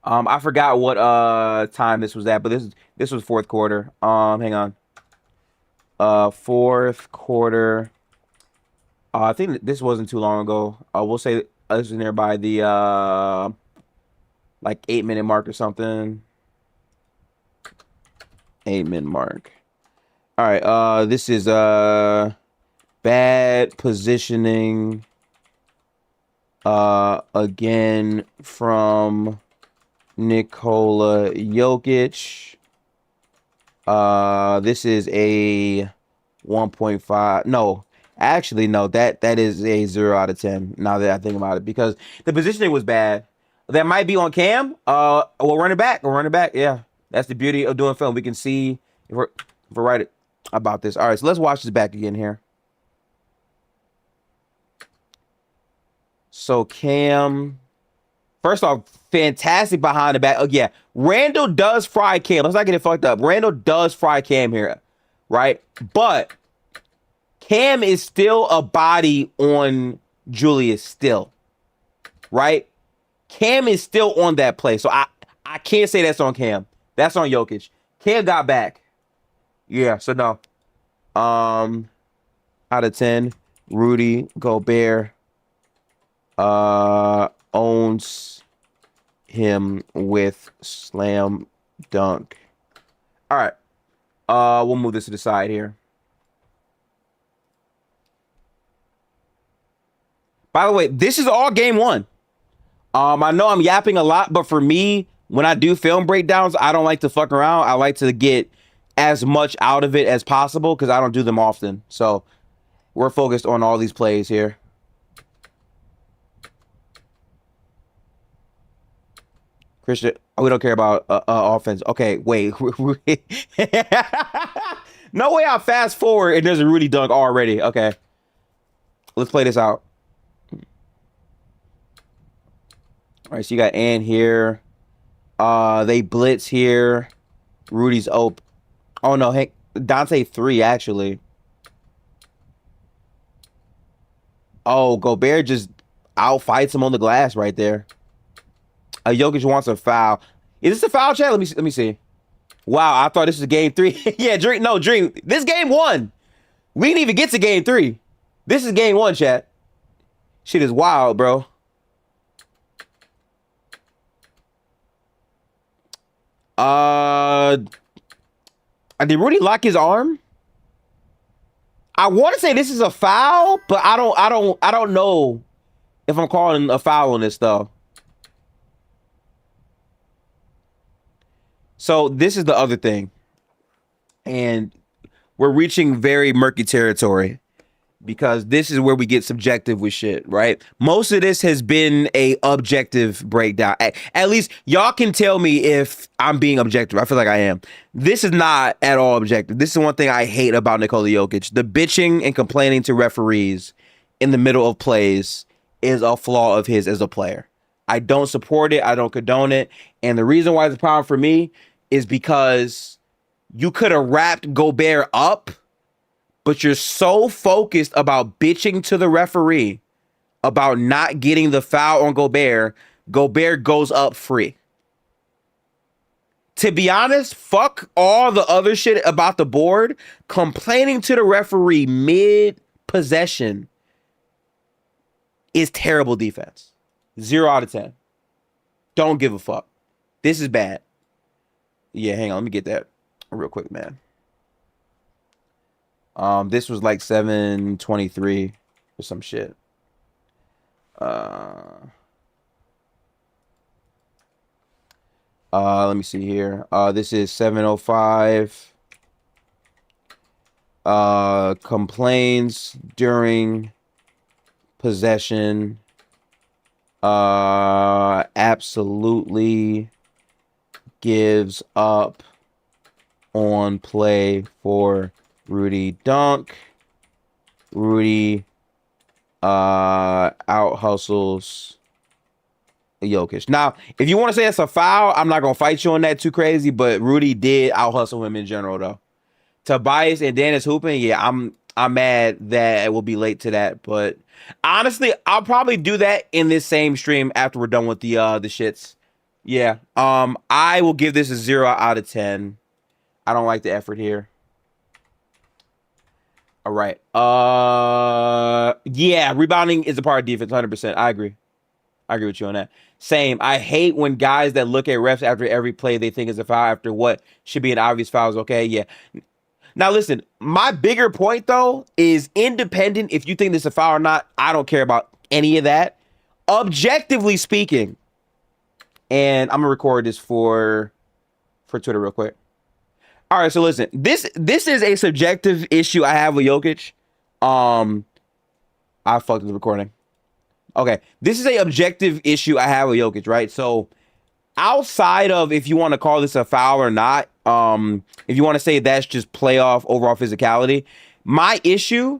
[SPEAKER 1] I forgot what time this was at, but this was fourth quarter. Hang on. Fourth quarter. I think this wasn't too long ago. We'll say this was in there by the like 8-minute mark or something. 8-minute mark. All right. This is bad positioning. Again from Nikola Jokic. This is a 1.5. No, actually, no. That is a 0 out of 10. Now that I think about it, because the positioning was bad. That might be on cam. We'll run it back. Yeah, that's the beauty of doing film. We can see if we're right about this. All right, so let's watch this back again here. So Cam, first off, fantastic behind the back. Oh yeah, Randall does fry Cam. Let's not get it fucked up. Randall does fry Cam here, right? But Cam is still a body on Julius still, right? Cam is still on that play. So I can't say that's on Cam. That's on Jokic. Cam got back. Yeah, so no. Out of 10, Rudy Gobert owns him with slam dunk. All right. We'll move this to the side here. By the way, this is all game one. I know I'm yapping a lot, but for me, when I do film breakdowns, I don't like to fuck around. I like to get as much out of it as possible because I don't do them often. So we're focused on all these plays here. Christian, we don't care about offense. Okay, wait. No way I fast forward and there's a Rudy dunk already. Okay. Let's play this out. All right, so you got Ann here. They blitz here. Rudy's open. Oh, no. Hey, Dante 3, actually. Oh, Gobert just outfights him on the glass right there. Jokic wants a foul. Is this a foul, chat? Let me see. Wow, I thought this was game 3. Yeah, Dream. No, Dream. This game 1. We didn't even get to game 3. This is game 1, chat. Shit is wild, bro. Did Rudy lock his arm? I want to say this is a foul, but I don't know if I'm calling a foul on this though. So this is the other thing, and we're reaching very murky territory because this is where we get subjective with shit, right? Most of this has been a objective breakdown. At least y'all can tell me if I'm being objective. I feel like I am. This is not at all objective. This is one thing I hate about Nikola Jokic. The bitching and complaining to referees in the middle of plays is a flaw of his as a player. I don't support it. I don't condone it. And the reason why it's a problem for me is because you could have wrapped Gobert up, but you're so focused about bitching to the referee about not getting the foul on Gobert, Gobert goes up free. To be honest, fuck all the other shit about the board. Complaining to the referee mid-possession is terrible defense. 0 out of 10. Don't give a fuck. This is bad. Yeah, hang on. Let me get that real quick, man. This was like 7:23 or some shit. Let me see here. This is 7:05. Complains during possession. Absolutely gives up on play for Rudy dunk. Rudy out hustles Jokic. Now, if you want to say it's a foul, I'm not gonna fight you on that too crazy, but Rudy did out hustle him in general though. Tobias and Dennis hooping, yeah, I'm mad that it will be late to that, but honestly, I'll probably do that in this same stream after we're done with the shits. Yeah. I will give this a 0 out of 10. I don't like the effort here. All right. Yeah, rebounding is a part of defense, 100%. I agree with you on that. Same. I hate when guys that look at refs after every play they think is a foul after what should be an obvious foul is okay. Yeah. Now listen, my bigger point though is independent if you think this is a foul or not, I don't care about any of that. Objectively speaking, and I'm gonna record this for Twitter real quick. All right, so listen, this is a subjective issue I have with Jokic. I fucked with the recording. Okay, this is a objective issue I have with Jokic, right? So outside of if you want to call this a foul or not, if you want to say that's just playoff overall physicality, my issue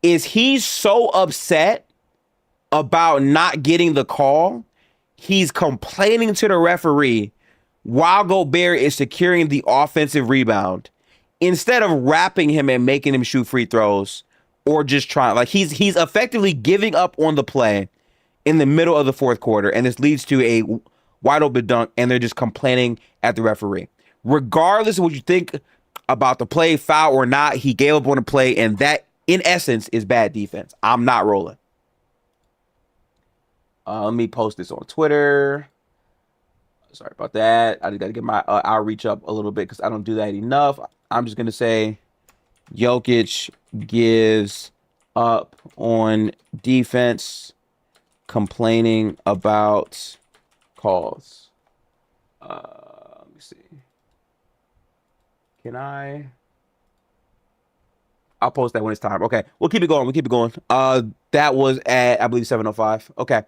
[SPEAKER 1] is he's so upset about not getting the call, he's complaining to the referee while Gobert is securing the offensive rebound instead of wrapping him and making him shoot free throws or just trying. Like he's effectively giving up on the play in the middle of the fourth quarter, and this leads to a wide open dunk, and they're just complaining at the referee. Regardless of what you think about the play, foul or not, he gave up on the play, and that, in essence, is bad defense. I'm not rolling. Let me post this on Twitter. Sorry about that. I just got to get my outreach up a little bit because I don't do that enough. I'm just going to say Jokic gives up on defense, complaining about calls. Let me see. I'll post that when it's time. Okay, we'll keep it going. That was at, I believe, 7:05. Okay.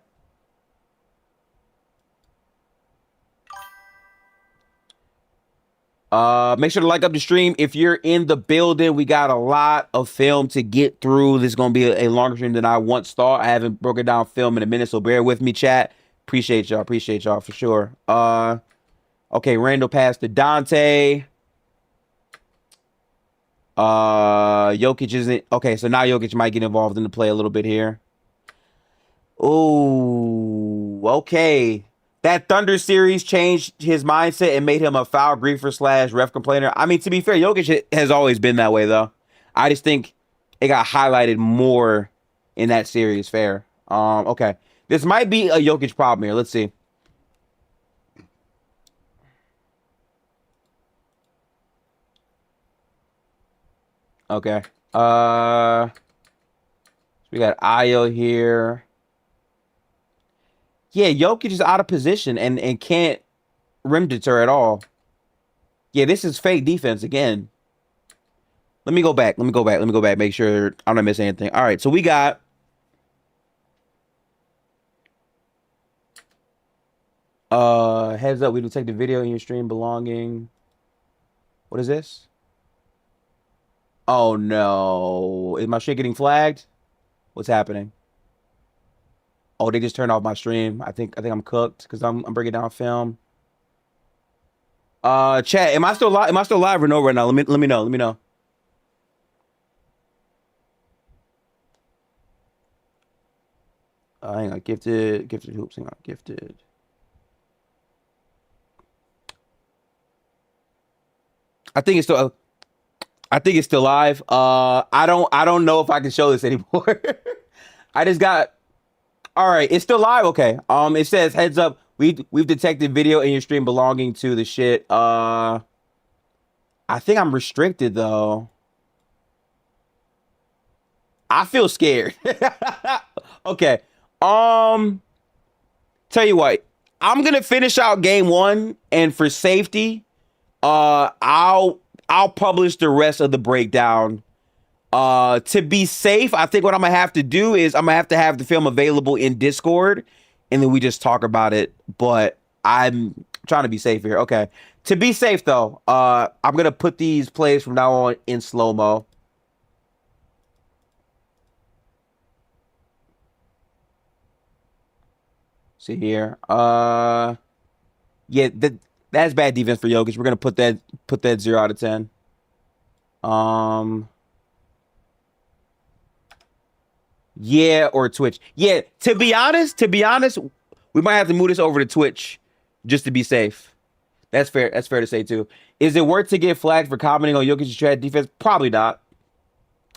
[SPEAKER 1] Make sure to like up the stream if you're in the building. We got a lot of film to get through. This is gonna be a longer stream than I once thought. I haven't broken down film in a minute, so bear with me, chat. Appreciate y'all for sure. Okay, Randall passed to Dante. Jokic isn't okay, so now Jokic might get involved in the play a little bit here. Oh, okay. That Thunder series changed his mindset and made him a foul griefer / ref complainer. I mean, to be fair, Jokic has always been that way, though. I just think it got highlighted more in that series. Fair. Okay. This might be a Jokic problem here. Let's see. Okay. We got Ayo here. Yeah, Jokic is out of position and can't rim deter at all. Yeah, this is fake defense again. Let me go back. Make sure I don't miss anything. All right, so we got heads up, we detect the video in your stream belonging. What is this? Oh no. Is my shit getting flagged? What's happening? Oh, they just turned off my stream. I think I'm cooked because I'm breaking down film. Chat, am I still live? Am I still live or no right now? Let me know. Hang on, gifted hoops. Hang on, gifted. I think it's still live. I don't know if I can show this anymore. I just got. All right, it's still live. Okay. It says heads up. We've detected video in your stream belonging to the shit. I think I'm restricted though. I feel scared. Okay. Tell you what. I'm gonna finish out game 1, and for safety, I'll publish the rest of the breakdown. To be safe, I think what I'm gonna have to do is I'm gonna have the film available in Discord, and then we just talk about it. But I'm trying to be safe here. Okay. To be safe though, I'm gonna put these plays from now on in slow-mo. See here. Yeah, that's bad defense for Jokic. We're gonna put that 0 out of 10. Yeah, or Twitch. Yeah, to be honest, we might have to move this over to Twitch just to be safe. That's fair. That's fair to say too. Is it worth to get flagged for commenting on Jokic's trash defense? Probably not.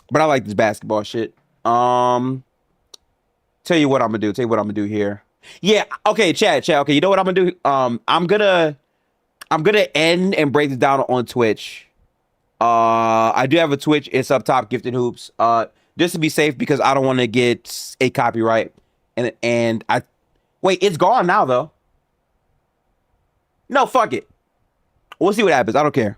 [SPEAKER 1] But I like this basketball shit. Tell you what I'm gonna do here. Yeah, okay, chat. Okay, you know what I'm gonna do? I'm gonna end and break this down on Twitch. I do have a Twitch. It's up top, Gifted Hoops. Just to be safe because I don't want to get a copyright. And I wait, it's gone now though. No, fuck it. We'll see what happens. I don't care.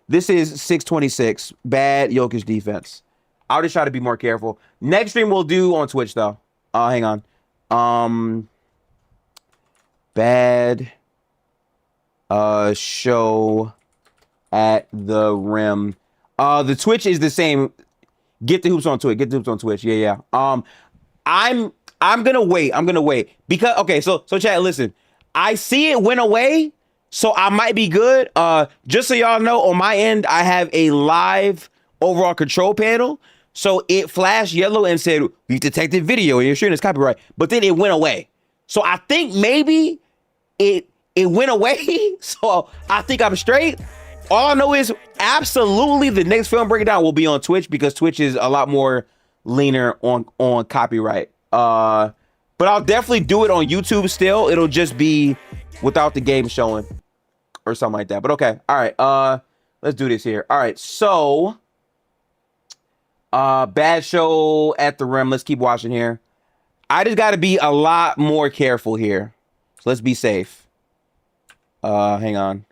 [SPEAKER 1] This is 626. Bad Jokic defense. I'll just try to be more careful. Next stream we'll do on Twitch though. Hang on. Bad show at the rim. The Twitch is the same. Get the hoops on Twitch. Get the hoops on Twitch. Yeah. I'm gonna wait because okay. So chat. Listen, I see it went away, so I might be good. Just so y'all know, on my end, I have a live overall control panel. So it flashed yellow and said we've detected video and you're showing it's copyright. But then it went away. So I think maybe it went away. So I think I'm straight. All I know is absolutely the next film breakdown will be on Twitch because Twitch is a lot more leaner on copyright. But I'll definitely do it on YouTube still. It'll just be without the game showing or something like that. But okay. All right. Let's do this here. All right. So bad show at the rim. Let's keep watching here. I just got to be a lot more careful here. So let's be safe. Hang on.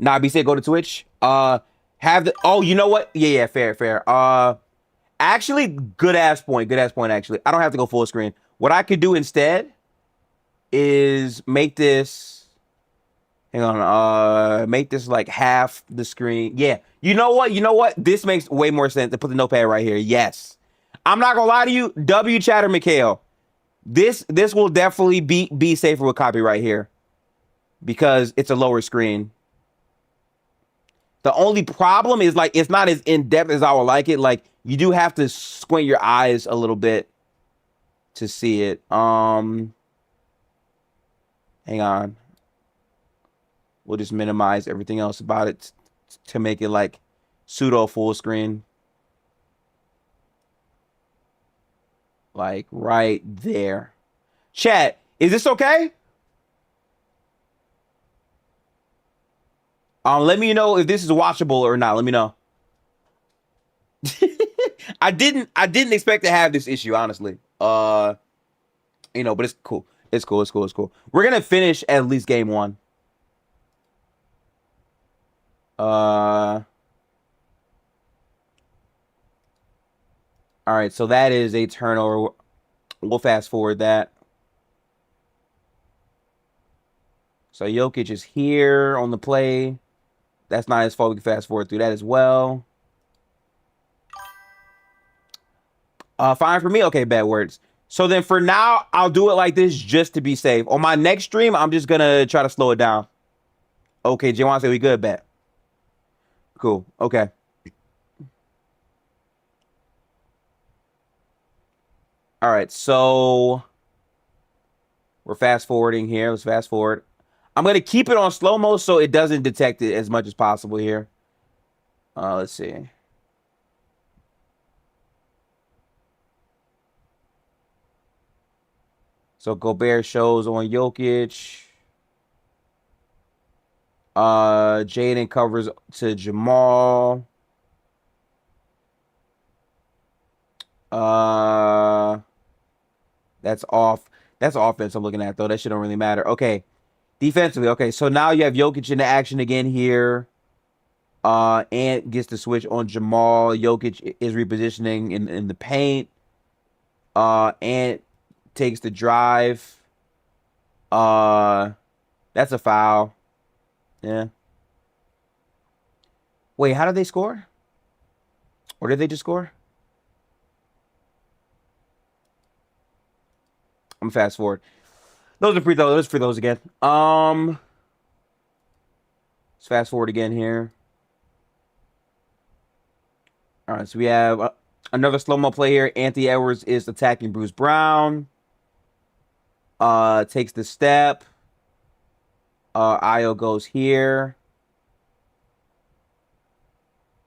[SPEAKER 1] Nah, be safe. Go to Twitch. Have the. Oh, you know what? Yeah. Fair. Actually, good ass point. Actually, I don't have to go full screen. What I could do instead is make this. Hang on. Make this like half the screen. Yeah. You know what? This makes way more sense to put the notepad right here. Yes. I'm not gonna lie to you. W Chatter Mikhail. This will definitely be safer with copyright here because it's a lower screen. The only problem is like it's not as in-depth as I would like it. Like you do have to squint your eyes a little bit to see it. Hang on. We'll just minimize everything else about it to make it like pseudo full screen. Like right there. Chat, is this okay? Let me know if this is watchable or not. Let me know. I didn't expect to have this issue, honestly. But it's cool. It's cool. We're gonna finish at least game 1. All right, so that is a turnover. We'll fast forward that. So Jokic is here on the play. That's not his fault. We can fast forward through that as well. Fine for me. Okay, bad words. So then for now, I'll do it like this just to be safe. On my next stream, I'm just going to try to slow it down. Okay, J1 said we good, bet. Cool. Okay. All right, so we're fast forwarding here. Let's fast forward. I'm going to keep it on slow-mo so it doesn't detect it as much as possible here. Let's see. So Gobert shows on Jokic. Jaden covers to Jamal. That's off. That's offense I'm looking at, though. That shit don't really matter. Okay. Defensively, okay. So now you have Jokic in the action again here. Ant gets the switch on Jamal. Jokic is repositioning in the paint. Ant takes the drive. That's a foul. Yeah. Wait, how did they score? Or did they just score? I'm fast forward. Those are free throws. Those free throws again. Let's fast forward again here. All right, so we have another slow-mo play here. Anthony Edwards is attacking Bruce Brown. Takes the step. Io goes here.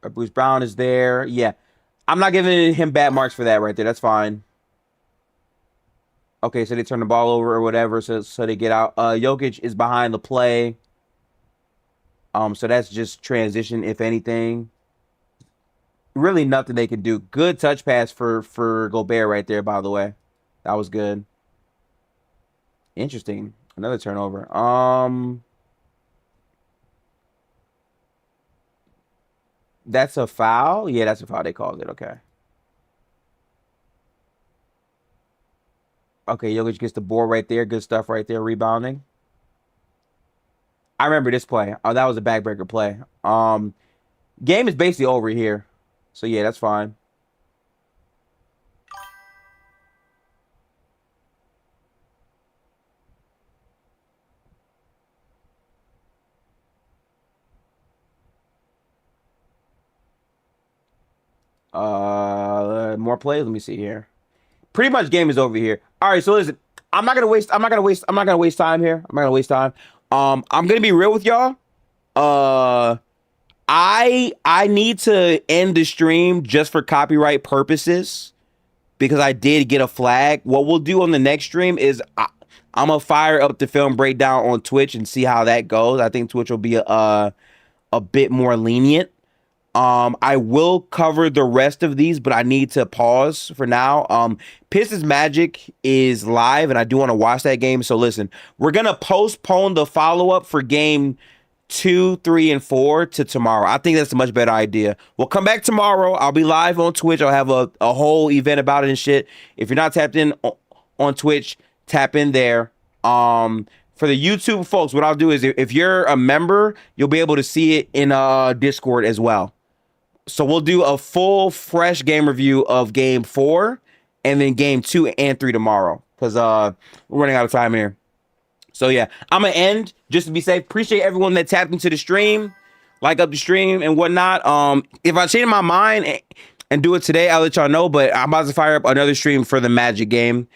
[SPEAKER 1] Bruce Brown is there. Yeah. I'm not giving him bad marks for that right there. That's fine. Okay, so they turn the ball over or whatever, so they get out. JOKIC is behind the play. So that's just transition, if anything. Really nothing they can do. Good touch pass for Gobert right there, by the way. That was good. Interesting. Another turnover. That's a foul? Yeah, that's a foul. They called it. Okay. Okay, Jokic gets the board right there. Good stuff right there. Rebounding. I remember this play. Oh, that was a backbreaker play. Game is basically over here. So, yeah, that's fine. More plays. Let me see here. Pretty much game is over here. All right, so listen, I'm not gonna waste time here. I'm not gonna waste time. I'm gonna be real with y'all. I need to end the stream just for copyright purposes because I did get a flag. What we'll do on the next stream is I'm gonna fire up the film breakdown on Twitch and see how that goes. I think Twitch will be a bit more lenient. I will cover the rest of these, but I need to pause for now. Pistons Magic is live, and I do want to watch that game. So listen, we're gonna postpone the follow-up for game 2, 3, and 4 to tomorrow. I think that's a much better idea. We'll come back tomorrow. I'll be live on Twitch. I'll have a whole event about it and shit. If you're not tapped in on Twitch, tap in there. For the YouTube folks, what I'll do is if you're a member, you'll be able to see it in Discord as well. So we'll do a full, fresh game review of game 4 and then game 2 and 3 tomorrow because we're running out of time here. So, yeah, I'm going to end just to be safe. Appreciate everyone that tapped into the stream, like up the stream and whatnot. If I change my mind and do it today, I'll let y'all know. But I'm about to fire up another stream for the Magic game.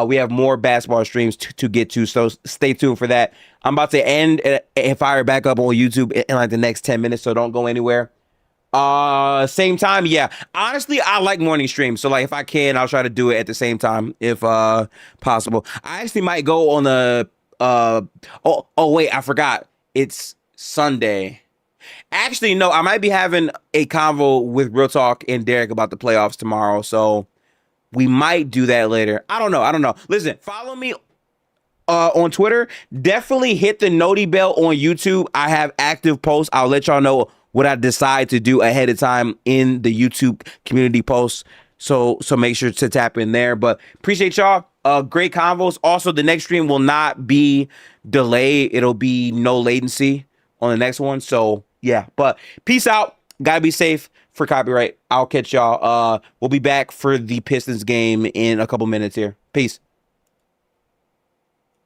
[SPEAKER 1] We have more basketball streams to get to, so stay tuned for that. I'm about to end and fire back up on YouTube in like the next 10 minutes, so don't go anywhere. Same time, yeah. Honestly, I like morning streams, so like if I can, I'll try to do it at the same time if possible. I actually might go on the oh wait, I forgot. It's Sunday. Actually, no, I might be having a convo with Real Talk and Derek about the playoffs tomorrow, so we might do that later. I don't know. Listen, follow me on Twitter. Definitely hit the noti bell on YouTube. I have active posts. I'll let y'all know what I decide to do ahead of time in the YouTube community posts. So make sure to tap in there. But appreciate y'all. Great convos. Also, the next stream will not be delayed. It'll be no latency on the next one. So yeah, but peace out. Gotta be safe for copyright. I'll catch y'all. We'll be back for the Pistons game in a couple minutes here. Peace.